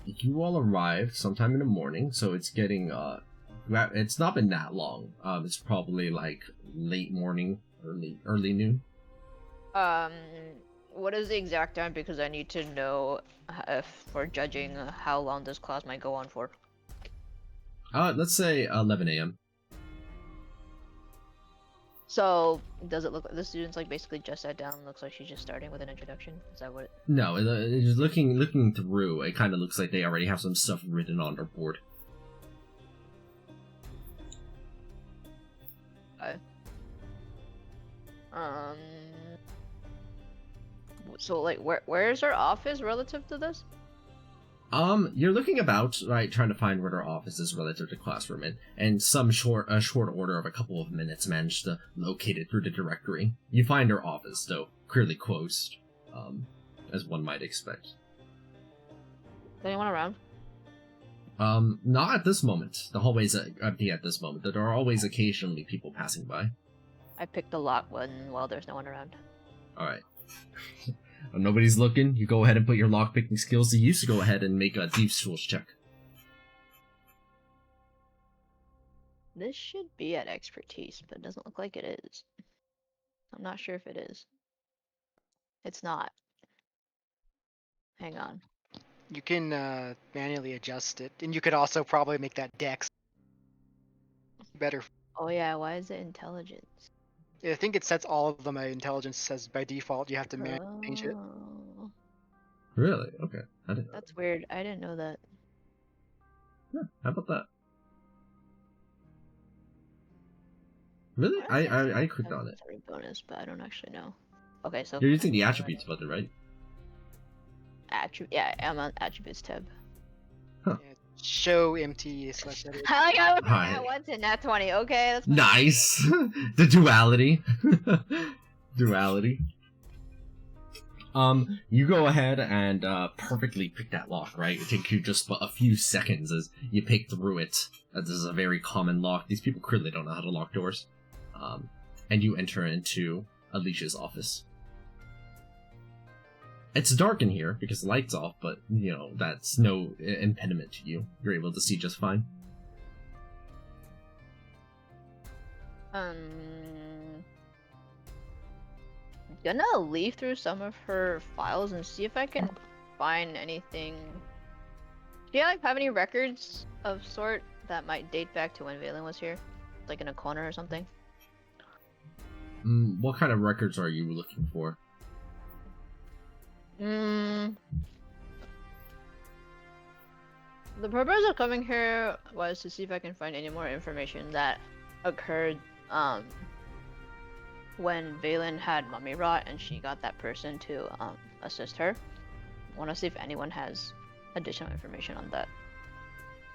You all arrived sometime in the morning, so it's getting it's not been that long. It's probably like late morning, early noon. What is the exact time? Because I need to know if for judging how long this class might go on for. Let's say 11 a.m. So, does it look like the students like basically just sat down? Looks like she's just starting with an introduction. Is that what it? No, it's looking through. It kind of looks like they already have some stuff written on their board. Okay. So like, where's her office relative to this? You're looking about, right, trying to find where their office is relative to classroom, and some short order of a couple of minutes managed to locate it through the directory. You find her office, though clearly closed, as one might expect. Is anyone around? Not at this moment. The hallway's empty at this moment. There are always occasionally people passing by. I picked the lock while there's no one around. Alright. When nobody's looking, you go ahead and put your lockpicking skills to use to go ahead and make a Thieves' Tools check. This should be at expertise, but it doesn't look like it is. I'm not sure if it is. It's not. Hang on. You can manually adjust it, and you could also probably make that dex better. Oh yeah, why is it intelligence? I think it sets all of them at intelligence. Says by default you have to manually change it. Oh, Really? Okay. I didn't know. that's weird. I didn't know that. Yeah, how about that? Really? Why does it say I clicked on it. intelligence or bonus, but I don't actually know. Okay, so You're using the attributes button, right? Yeah, I'm on attributes tab. Yeah, show MT select edit. I like how Hi. I went to nat 20. Okay, that's fine. Nice! The duality. Duality. You go ahead and perfectly pick that lock, right? It takes you just a few seconds as you pick through it. This is a very common lock. These people clearly don't know how to lock doors. And you enter into Alicia's office. It's dark in here because the light's off, but, you know, that's no impediment to you. You're able to see just fine. Gonna leaf through some of her files and see if I can find anything. Do you like have any records of sort that might date back to when Valen was here? Like in a corner or something? What kind of records are you looking for? The purpose of coming here was to see if I can find any more information that occurred when Valen had mummy rot and she got that person to assist her. I want to see if anyone has additional information on that,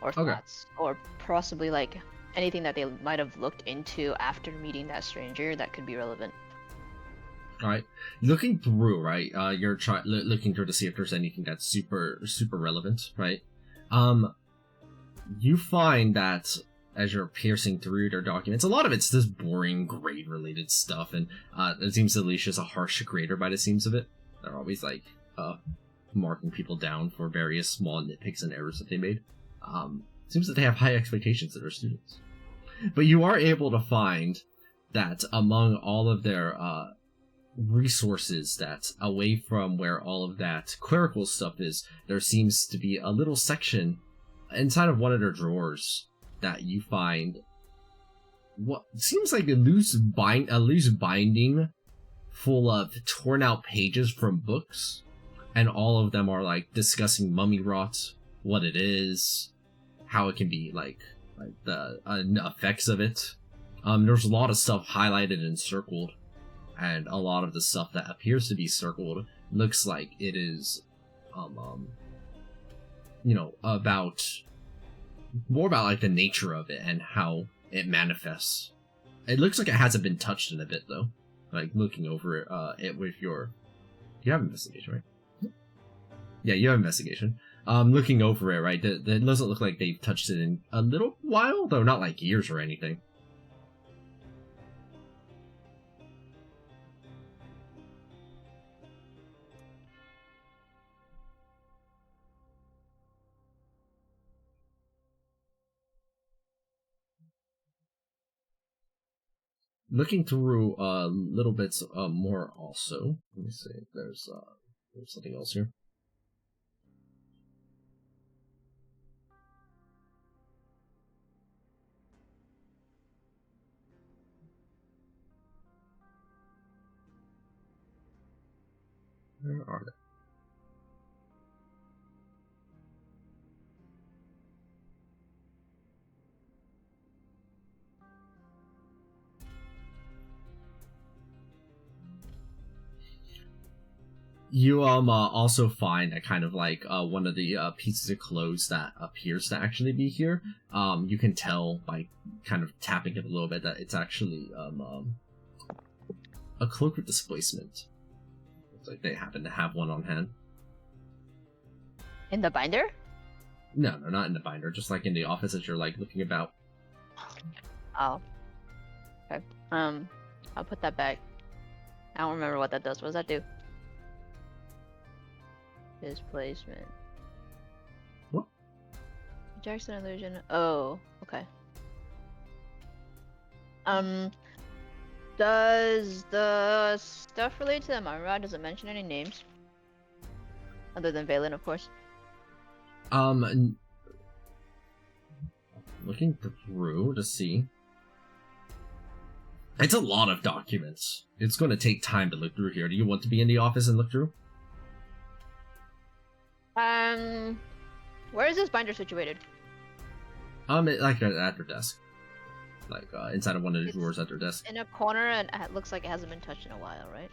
or thoughts, or possibly like anything that they might have looked into after meeting that stranger that could be relevant. Alright, looking through, right, you're looking through to see if there's anything that's super relevant, right? You find that as you're piercing through their documents, a lot of it's just boring grade-related stuff, and it seems Alicia's a harsh grader by the seams of it. They're always, like, marking people down for various small nitpicks and errors that they made. Seems that they have high expectations of their students. But you are able to find that among all of their resources, that away from where all of that clerical stuff is, there seems to be a little section inside of one of their drawers that you find what seems like a loose binding full of torn out pages from books, and all of them are like discussing mummy rot, what it is, how it can be like the effects of it. There's a lot of stuff highlighted and circled, and a lot of the stuff that appears to be circled looks like it is about more about like the nature of it and how it manifests. It looks like it hasn't been touched in a bit though. Like looking over it with your, you have investigation, right? Yeah, you have investigation. Looking over it, right? It doesn't look like they've touched it in a little while, though not like years or anything. Looking through little bits more also. Let me see. There's something else here. Where are they? You also find a kind of like one of the pieces of clothes that appears to actually be here. You can tell by kind of tapping it a little bit that it's actually a cloak with displacement. Looks like they happen to have one on hand. In the binder? No, not in the binder. Just like in the office as you're like looking about. Oh. Okay. I'll put that back. I don't remember what that does. What does that do? Displacement. What? Jackson illusion. Oh, okay. Does the stuff relate to the Mummy? Does it mention any names? Other than Valen, of course. Looking through to see. It's a lot of documents. It's going to take time to look through here. Do you want to be in the office and look through? Where is this binder situated? Like at their desk. Like, inside of one of the drawers at their desk. In a corner, and it looks like it hasn't been touched in a while, right?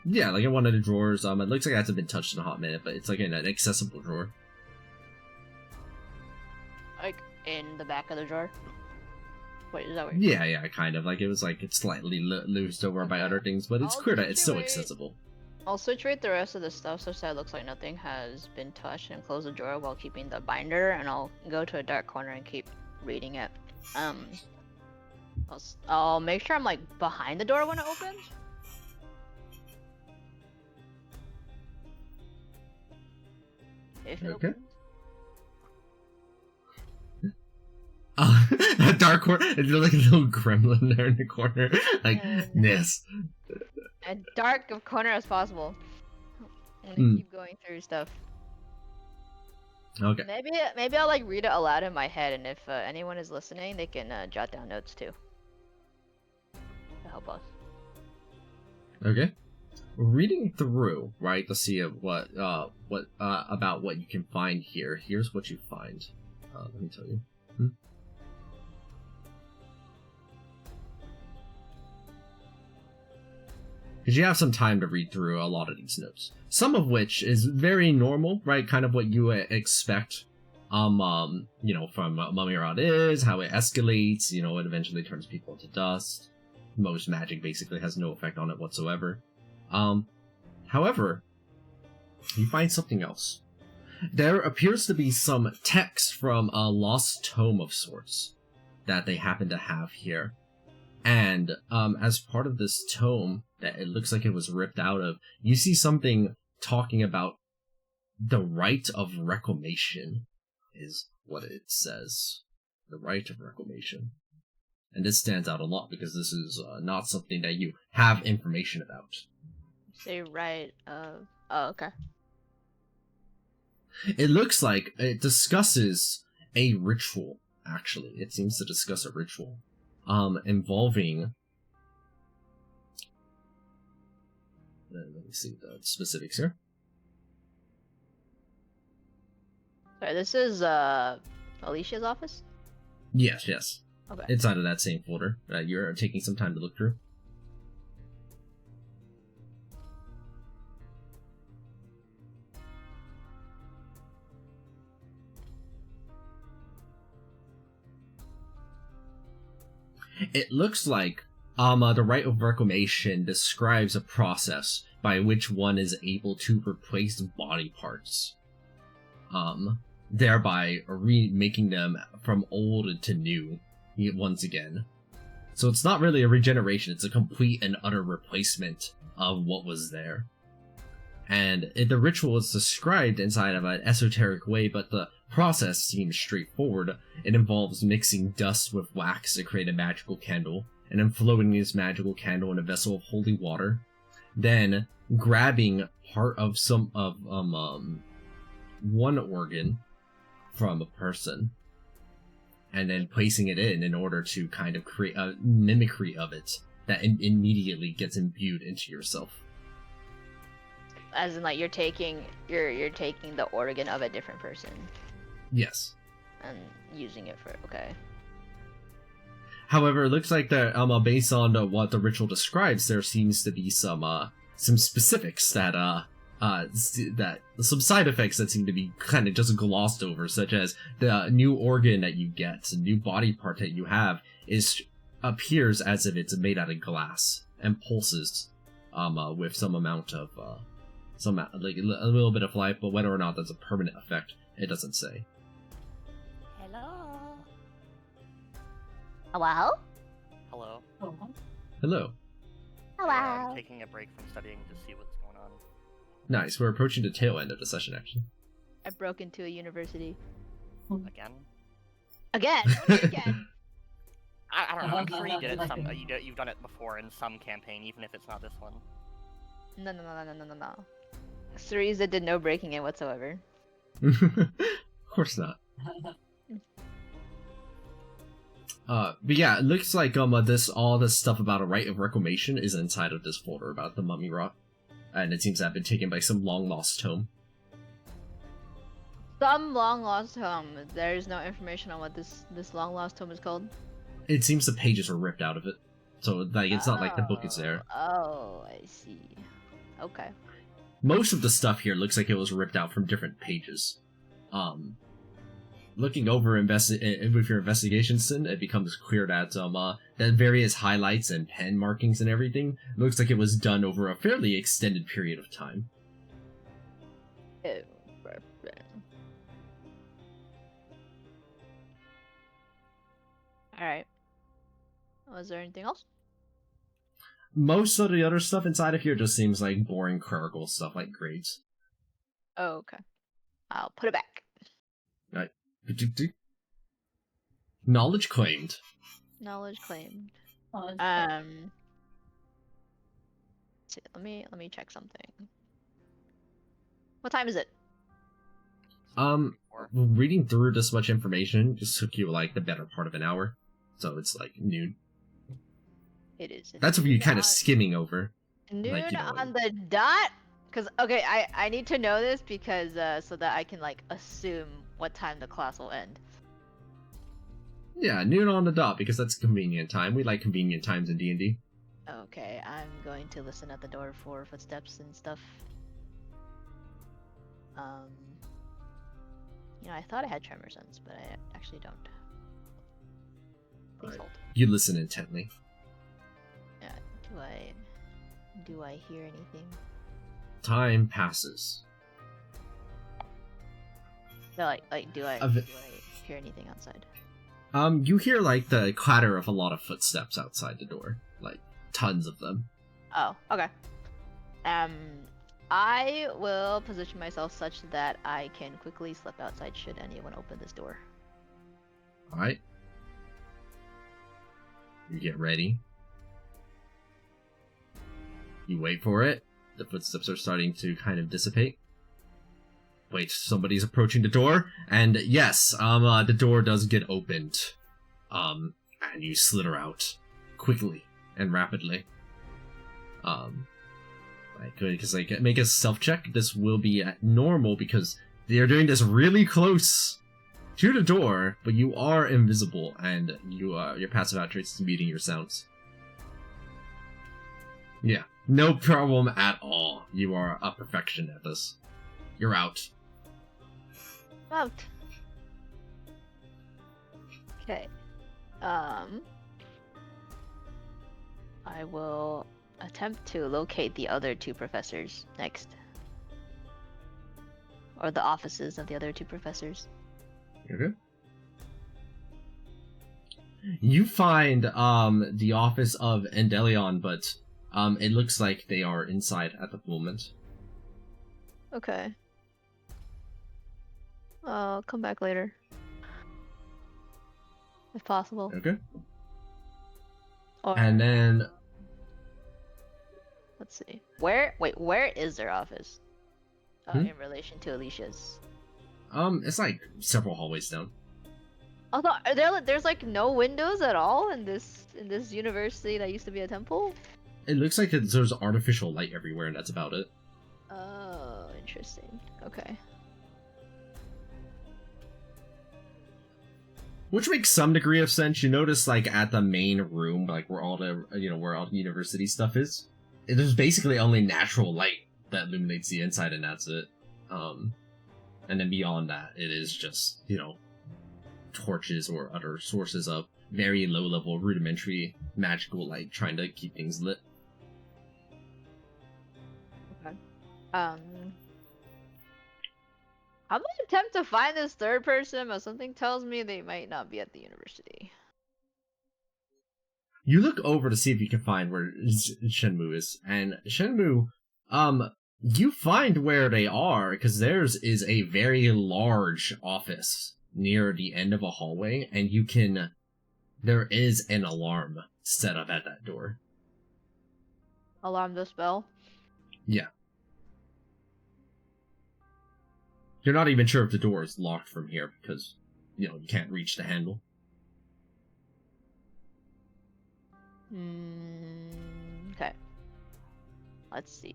Yeah, like in one of the drawers. It looks like it hasn't been touched in a hot minute, but it's like in an accessible drawer. Like, in the back of the drawer? Wait, is that what Yeah, kind of. Like, it was like, it's slightly loosed over by other things, but it's clear that it's still accessible. I'll situate the rest of the stuff such that it looks like nothing has been touched and close the drawer while keeping the binder, and I'll go to a dark corner and keep reading it. I'll make sure I'm like behind the door when it opens. If it Okay. opens. That dark corner, it's like a little gremlin there in the corner. Like, yes. As dark of corner as possible. I'm gonna keep going through stuff. Okay. Maybe I'll like read it aloud in my head, and if anyone is listening, they can jot down notes too. To help us. Okay. Reading through, right, to see what about what you can find here. Here's what you find. Let me tell you. Because you have some time to read through a lot of these notes. Some of which is very normal, right? Kind of what you expect, from Mummy Rod is, how it escalates, it eventually turns people into dust. Most magic basically has no effect on it whatsoever. However, you find something else. There appears to be some text from a lost tome of sorts that they happen to have here. And as part of this tome that it looks like it was ripped out of, you see something talking about the right of reclamation is what it says. The right of reclamation. And this stands out a lot because this is not something that you have information about. Say right of. Oh, okay. It looks like it discusses a ritual, actually. It seems to discuss a ritual involving... Let me see the specifics here. Sorry, this is Alicia's office? Yes. Okay. Inside of that same folder that you're taking some time to look through. It looks like the Rite of Reclamation describes a process by which one is able to replace body parts, thereby remaking them from old to new once again. So it's not really a regeneration, it's a complete and utter replacement of what was there. And the ritual is described inside of an esoteric way, but the process seems straightforward. It involves mixing dust with wax to create a magical candle, and then floating this magical candle in a vessel of holy water, then grabbing part of one organ from a person, and then placing it in order to kind of create a mimicry of it that immediately gets imbued into yourself. As in, like, you're taking the organ of a different person Yes. and using it for okay. However, it looks like that based on what the ritual describes, there seems to be some specifics that some side effects that seem to be kind of just glossed over, such as the new organ that you get, the new body part that you have, appears as if it's made out of glass and pulses with some amount of like a little bit of life, but whether or not that's a permanent effect, it doesn't say. Hello. Hello. Hello. I'm taking a break from studying to see what's going on. Nice. We're approaching the tail end of the session, actually. I broke into a university. Again? Again? What do you mean again? I don't know. I'm sure you did it. You've done it before in some campaign, even if it's not this one. No. Cereza did no breaking in whatsoever. Of course not. But yeah, it looks like all this stuff about a Rite of Reclamation is inside of this folder about the mummy rot, and it seems to have been taken by some long lost tome. Some long lost tome. There's no information on what this long lost tome is called. It seems the pages were ripped out of it, so like it's not like the book is there. Oh, I see. Okay. Most of the stuff here looks like it was ripped out from different pages. Looking over with your investigation, Sin, it becomes clear that that various highlights and pen markings and everything looks like it was done over a fairly extended period of time. Alright. Was there anything else? Most of the other stuff inside of here just seems like boring clerical stuff like grades. Oh, okay. I'll put it back. Right. Knowledge claimed. Knowledge claimed. Oh, Let's see, let me check something. What time is it? Reading through this much information just took you like the better part of an hour, so it's like noon. It is. That's what you're kind of Noon skimming over. Noon like, you know, on the dot. Cause okay, I need to know this because so that I can like assume what time the class will end. Yeah, noon on the dot because that's convenient time. We like convenient times in D&D. Okay, I'm going to listen at the door for footsteps and stuff. You know, I thought I had tremor sense, but I actually don't. Please Alright. hold. You listen intently. Yeah, do I hear anything? Time passes. No, like do I Of- hear anything outside? You hear like the clatter of a lot of footsteps outside the door, like tons of them. Oh, okay. I will position myself such that I can quickly slip outside should anyone open this door. All right. You get ready. You wait for it. The footsteps are starting to kind of dissipate. Wait, somebody's approaching the door, and yes, the door does get opened. And you slither out quickly and rapidly. Because make a self check. This will be at normal because they're doing this really close to the door, but you are invisible, and your passive attributes is muting your sounds. Yeah, no problem at all. You are a perfection at this. You're out. Out. Okay. I will attempt to locate the other two professors next. Or the offices of the other two professors. Okay. You find the office of Endelion, but it looks like they are inside at the moment. Okay. I'll come back later. If possible. Okay. Or, And then let's see. Where is their office? Hmm? In relation to Alicia's. it's like several hallways down. Although there's like no windows at all in this university that used to be a temple? It looks like there's artificial light everywhere, and that's about it. Oh, interesting. Okay. Which makes some degree of sense. You notice, like, at the main room, like, where all the university stuff is, there's basically only natural light that illuminates the inside, and that's it. And then beyond that, it is just, torches or other sources of very low-level, rudimentary, magical light trying to keep things lit. Okay. I'm gonna attempt to find this third person, but something tells me they might not be at the university. You look over to see if you can find where Shenmue is, and Shenmue, you find where they are, because theirs is a very large office near the end of a hallway, and there is an alarm set up at that door. Alarm the spell? Yeah. You're not even sure if the door is locked from here, because, you can't reach the handle. Okay. Let's see.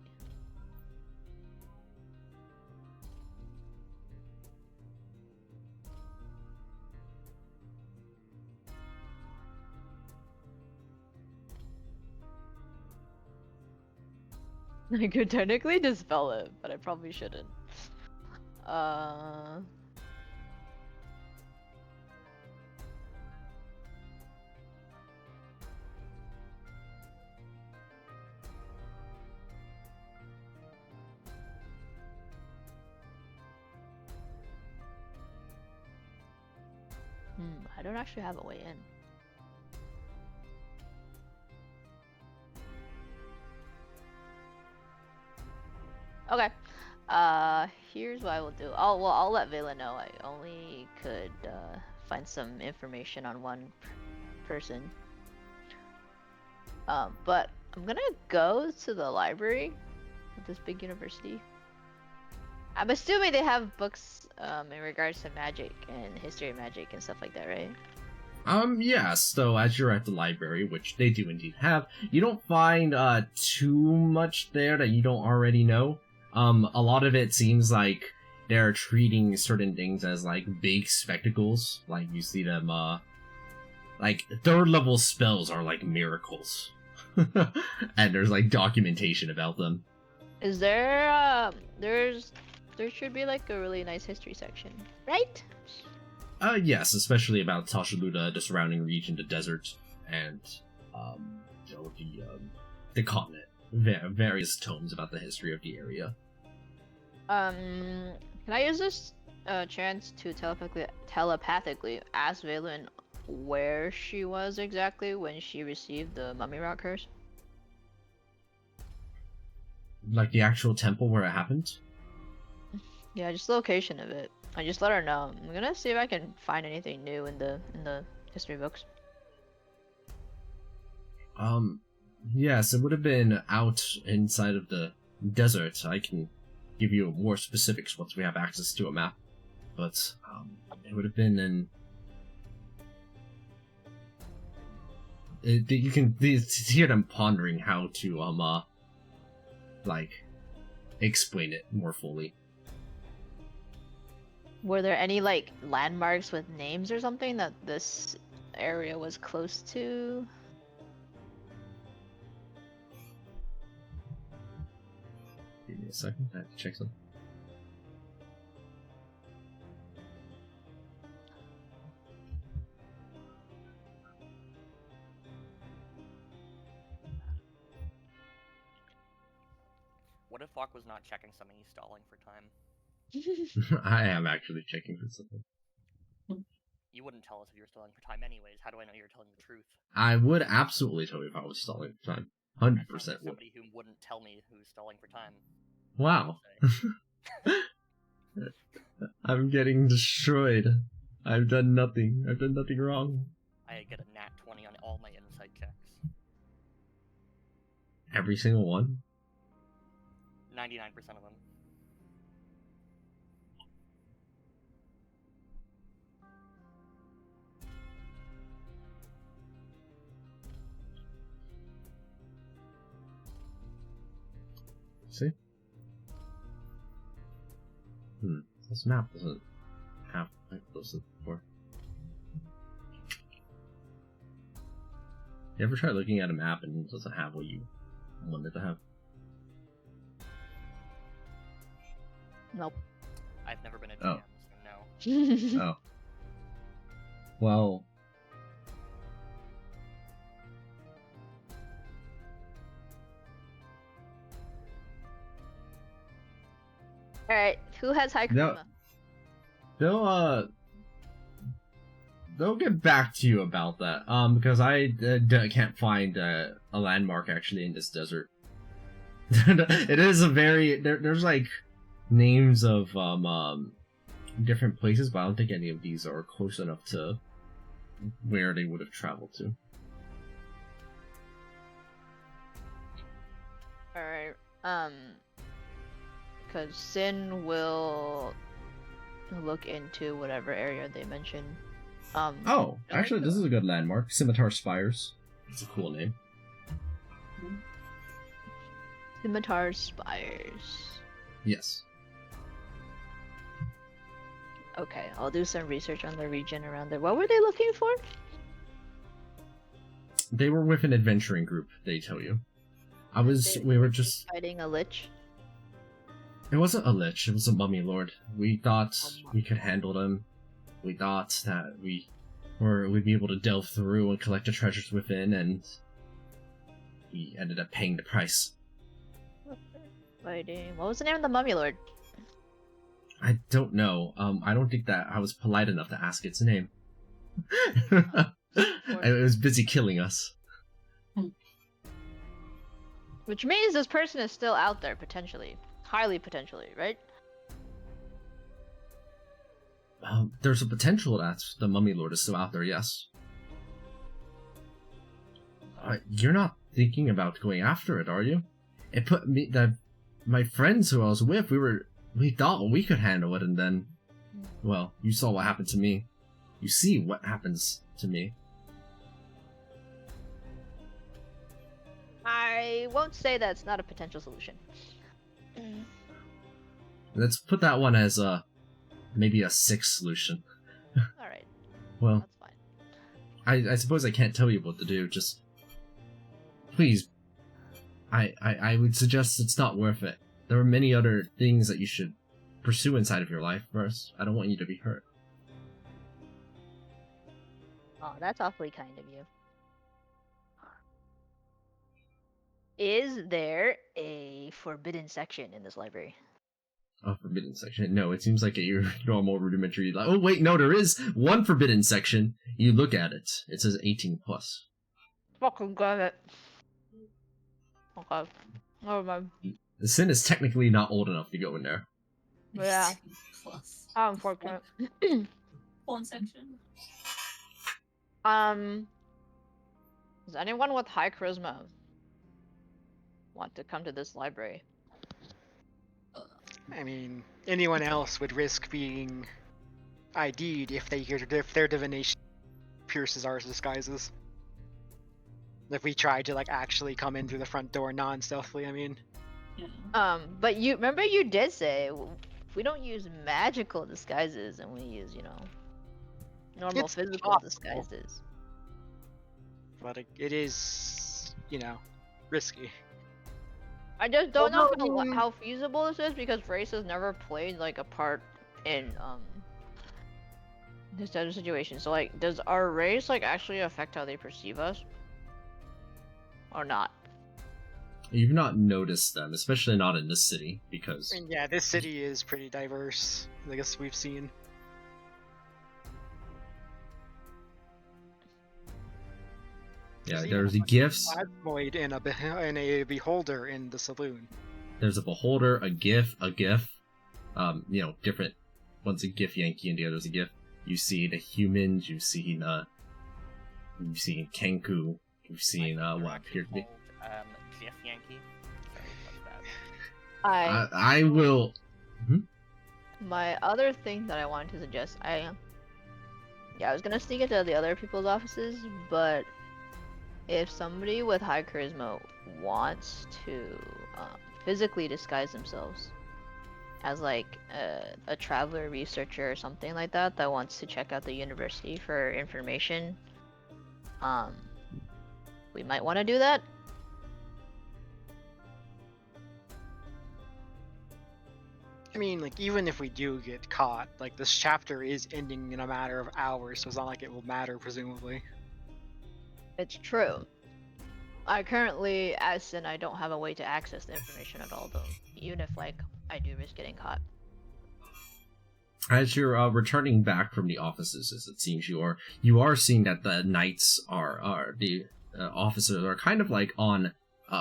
I could technically dispel it, but I probably shouldn't. I don't actually have a way in. Okay. Here's what I will do. I'll let Vela know. I only could find some information on one person. But I'm gonna go to the library at this big university. I'm assuming they have books in regards to magic and history of magic and stuff like that, right? Yes, so as you're at the library, which they do indeed have, you don't find too much there that you don't already know. A lot of it seems like they're treating certain things as, like, big spectacles. Like, you see them, like, third-level spells are like miracles. And there's, like, documentation about them. Is there, there should be, like, a really nice history section, right? Yes, especially about Tashaluda, the surrounding region, the desert, and, the continent. Various tomes about the history of the area. Can I use this chance to telepathically ask Valen where she was exactly when she received the mummy rock curse? Like the actual temple where it happened? Yeah, just the location of it. I just let her know. I'm gonna see if I can find anything new in the history books. Yes, it would have been out inside of the desert. I can give you more specifics once we have access to a map. But, it would have been in... you can hear them pondering how to, explain it more fully. Were there any, like, landmarks with names or something that this area was close to? Give me a second, I have to check something. What if Flock was not checking something, he's stalling for time? I am actually checking for something. You wouldn't tell us if you were stalling for time anyways. How do I know you're telling the truth? I would absolutely tell you if I was stalling for time. 100% That sounds like would. somebody who wouldn't tell me who's stalling for time. Wow. I'm getting destroyed. I've done nothing. I've done nothing wrong. I get a nat 20 on all my insight checks. Every single one? 99% of them. See? This map doesn't have like those before. You ever try looking at a map and it doesn't have what you wanted to have? Nope. I've never been a Oh. GM, so no. Oh. Well... Alright, who has high No. charisma? They'll get back to you about that. Because I can't find a landmark actually in this desert. It is a very there's like names of different places, but I don't think any of these are close enough to where they would have traveled to. Alright, because Sin will look into whatever area they mention. Oh, actually, this is a good landmark. Scimitar Spires. It's a cool name. Scimitar Spires. Yes. Okay, I'll do some research on the region around there. What were they looking for? They were with an adventuring group, they tell you. We were just... fighting a lich. It wasn't a lich, it was a mummy lord. We thought we could handle them. We thought that we'd be able to delve through and collect the treasures within, and we ended up paying the price. Fighting. What was the name of the mummy lord? I don't know. I don't think that I was polite enough to ask its name. It was busy killing us. Which means this person is still out there, potentially. Highly potentially, right? There's a potential that the mummy lord is still out there, yes. You're not thinking about going after it, are you? It put me my friends who I was with, we thought we could handle it, and then, well, you saw what happened to me. You see what happens to me. I won't say that's not a potential solution. Let's put that one as maybe a 6 solution. Alright. Well, That's fine. I suppose I can't tell you what to do, just... Please. I would suggest it's not worth it. There are many other things that you should pursue inside of your life first. I don't want you to be hurt. Oh, that's awfully kind of you. Is there a forbidden section in this library? Oh, forbidden section. No, it seems like a normal rudimentary... Oh, wait, no, there is one forbidden section. You look at it. It says 18+. Fucking got it. Okay. Never mind. The Sin is technically not old enough to go in there. Yeah. Plus. How unfortunate. One section. Does anyone with high charisma want to come to this library? I mean, anyone else would risk being ID'd if their divination pierces our disguises. If we tried to like actually come in through the front door non-stealthily, I mean. Yeah. But you remember you did say we don't use magical disguises and we use, normal It's physical possible. disguises. But it is, risky. I just don't know Although- how feasible this is because race has never played like a part in this type of situation. So like, does our race like actually affect how they perceive us, or not? You've not noticed them, especially not in this city, because I mean, yeah, this city is pretty diverse. I guess we've seen. yeah, There's there's even the gifts. Plasmoid and a beholder in the saloon. There's a beholder, a gif. Different. One's a gif Yankee and the other's a gif. You see the humans. You've seen Kenku. You've seen what? Here, Jeff Yankee. Sorry, what's that? I will. My other thing that I wanted to suggest, I was gonna sneak into the other people's offices, but if somebody with high charisma wants to physically disguise themselves as like a traveler researcher or something like that wants to check out the university for information, we might want to do that. I mean, like, even if we do get caught, like, this chapter is ending in a matter of hours, so it's not like it will matter, presumably. It's true. I currently, as Sin, I don't have a way to access the information at all, though. Even if, like, I do risk getting caught. As you're returning back from the offices, as it seems you are seeing that the knights the officers are kind of like on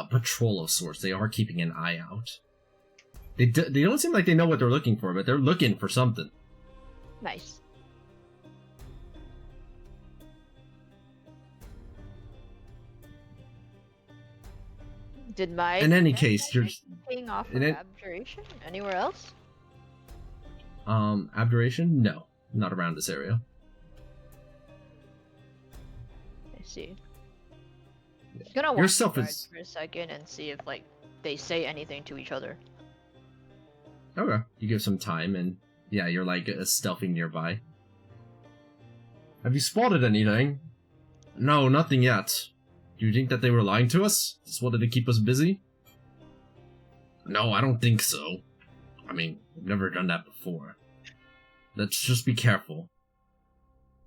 patrol of sorts. They are keeping an eye out. They don't seem like they know what they're looking for, but they're looking for something. Nice. Did my In any case, you're paying off in of it- abjuration anywhere else? abjuration? No, not around this area. I see. I'm gonna watch Yourself the guards is- for a second and see if like they say anything to each other. Okay, you give some time, and yeah, you're like stealthing nearby. Have you spotted anything? No, nothing yet. Do you think that they were lying to us? Just wanted to keep us busy? No, I don't think so. I mean, we've never done that before. Let's just be careful.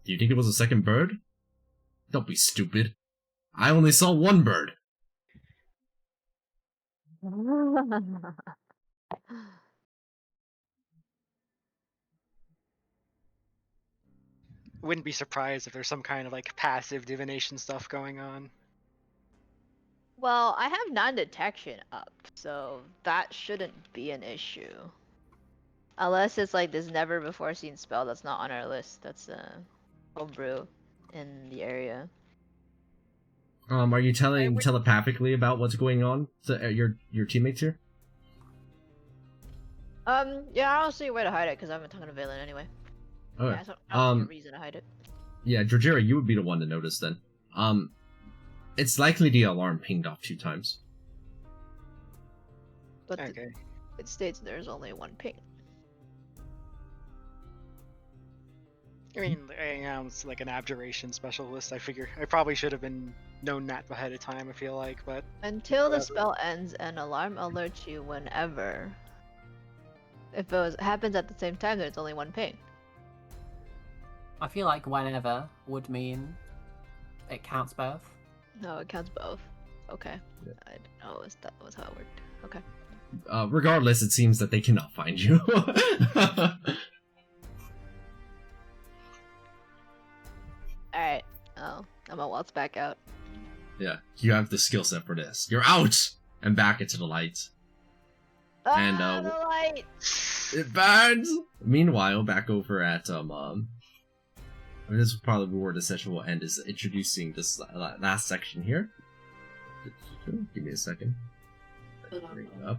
Do you think it was a second bird? Don't be stupid. I only saw one bird. Wouldn't be surprised if there's some kind of, like, passive divination stuff going on. Well, I have non-detection up, so that shouldn't be an issue. Unless it's like this never before seen spell that's not on our list. That's homebrew in the area. Are you telling telepathically about what's going on to your teammates here? Yeah, I don't see a way to hide it because I haven't talked to Valen anyway. Okay. Yeah, I don't see a reason to hide it. Yeah, Georgera, you would be the one to notice then. It's likely the alarm pinged off 2 times. But Okay. it states there's only one ping. I mean, it's like an abjuration specialist. I figure I probably should have been known that ahead of time, I feel like, but Until the Whatever. spell ends, an alarm alerts you whenever. If it happens at the same time, there's only one ping. I feel like whenever would mean it counts both. No, it counts both. Okay. Yeah. I didn't know that was how it worked. Okay. Regardless, it seems that they cannot find you. Alright. Oh, I'm gonna waltz back out. Yeah, you have the skill set for this. You're out! And back into the light. And, The light! It burns! Meanwhile, back over at, this is probably where the session will end, is introducing this last section here. Give me a second. Bring it up.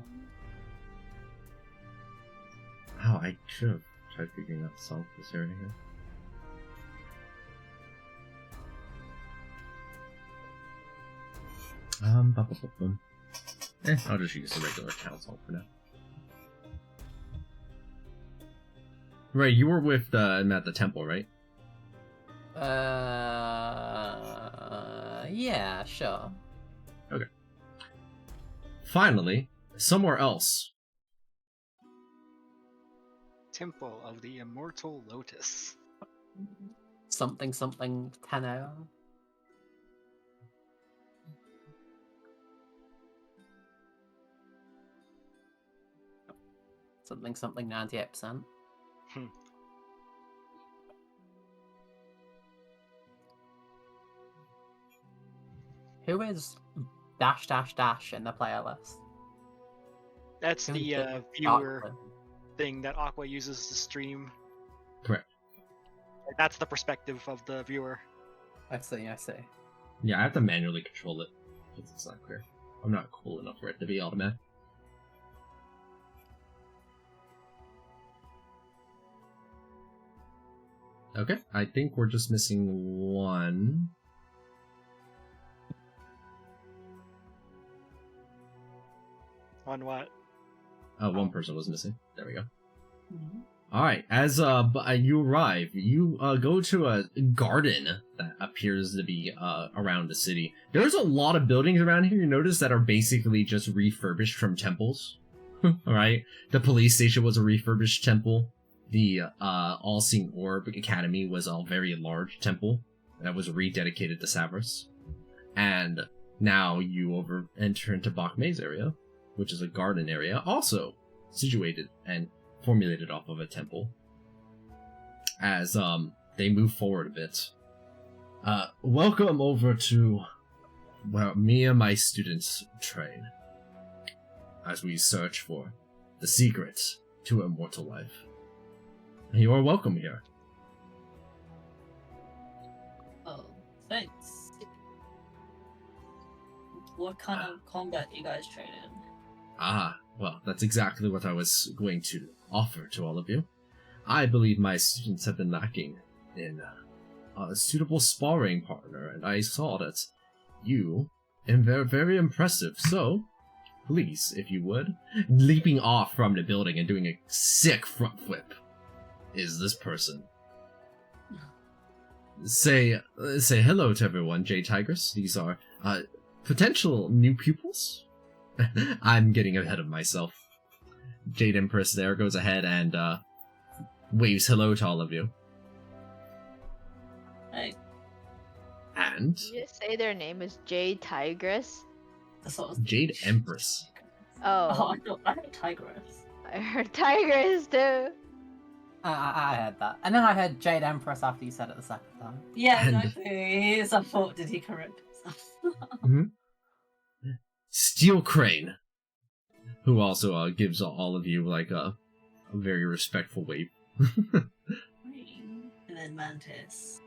Oh, I should have tried figuring out the song for this area here. I'll just use the regular town song for now. Right, you were with him at the temple, right? Yeah, sure. Okay. Finally, somewhere else. Temple of the Immortal Lotus. Something Tenno. Something 98%. Who is -- in the player list? That's Who's the viewer thing that Aqua uses to stream. Correct. That's the perspective of the viewer. I see. Yeah, I have to manually control it, because it's not clear. I'm not cool enough for it to be automatic. Okay, I think we're just missing one. On what? One person was missing. There we go. Alright, as you arrive, you go to a garden that appears to be around the city. There's a lot of buildings around here, you notice, that are basically just refurbished from temples. Alright? The police station was a refurbished temple. The All-Seeing Orb Academy was a very large temple that was rededicated to Savras. And now you enter into Bach Maze area, which is a garden area, also situated and formulated off of a temple. As they move forward a bit. Welcome over to where me and my students train, as we search for the secret to immortal life. You are welcome here. Oh, thanks. What kind of combat you guys train in? Ah, well, that's exactly what I was going to offer to all of you. I believe my students have been lacking in a suitable sparring partner, and I saw that you are very, very impressive. So, please, if you would, leaping off from the building and doing a sick front flip, is this person. Say hello to everyone, Jade Tigress. These are potential new pupils. I'm getting ahead of myself. Jade Empress there goes ahead and waves hello to all of you. Hey. And Did you just say their name is Jade Tigress? That's what I was Jade thinking. Empress. Oh, I heard Tigress. I heard Tigress too. I heard that. And then I heard Jade Empress after you said it the second time. Yeah, And- exactly. So I thought, did he correct himself? Steel Crane, who also gives all of you like a very respectful wave. And then Mantis.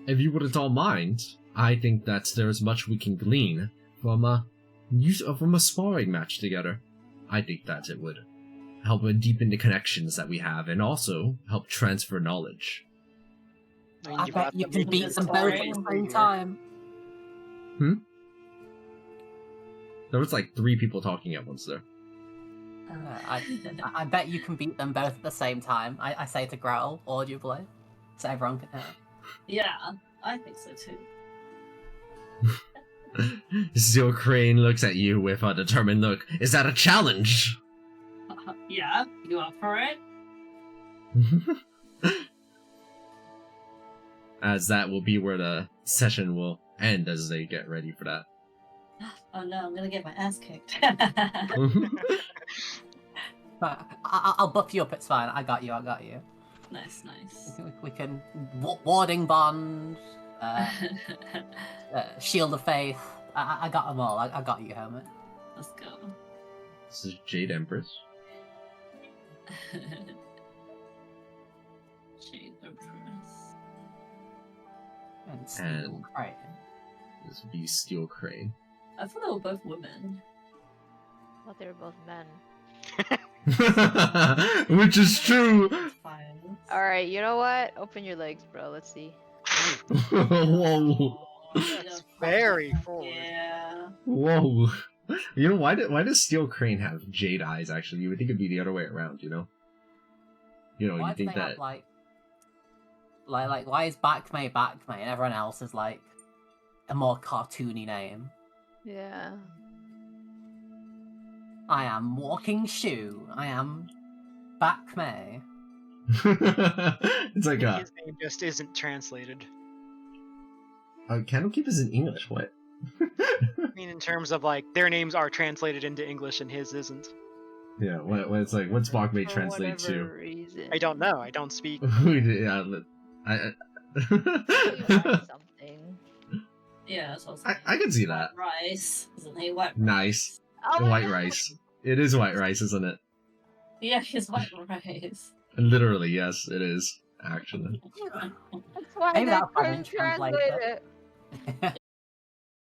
If you wouldn't all mind, I think that there's much we can glean from a sparring match together. I think that it would help deepen the connections that we have, and also help transfer knowledge. mean, I you've bet got you the can big beat them both at the sparring same here. time. There was like 3 people talking at once there. I bet you can beat them both at the same time. I say to Growl audibly, so everyone can hear. Yeah, I think so too. Steel Crane looks at you with a determined look. Is that a challenge? Yeah, you up for it? As that will be where the session will end as they get ready for that. Oh no, I'm gonna get my ass kicked. I'll buff you up, it's fine. I got you. Nice, nice. We can warding bond, shield of faith. I got them all. I got you, Hermit. Let's go. This is Jade Empress. Shade Empress. Steel And- Crane. This would be Steel Crane. I thought they were both women. I thought they were both men. Which is true. Fine. Alright, you know what? Open your legs, bro. Let's see. Whoa. That's very forward. Yeah. Whoa. You know, why does Steel Crane have jade eyes, actually? You would think it'd be the other way around, you know? You know, Why you do think they that... have like why is Bakme and everyone else is like a more cartoony name? Yeah. I am Walking Shoe. I am Bakme. It's like His name just isn't translated. Candlekeep is in English, what? I mean, in terms of like their names are translated into English and his isn't. Yeah, when it's like, what's Bakme For translate whatever to? reason. I don't know. I don't speak. Yeah, Maybe write something. Yeah, that's what I can see that. White rice. Isn't he white rice? Nice. Oh my White God. rice. It is white rice, isn't it? Yeah, he's white rice. Literally, yes, it is. Actually. That's why Maybe they that's why they couldn't translate translate it. it.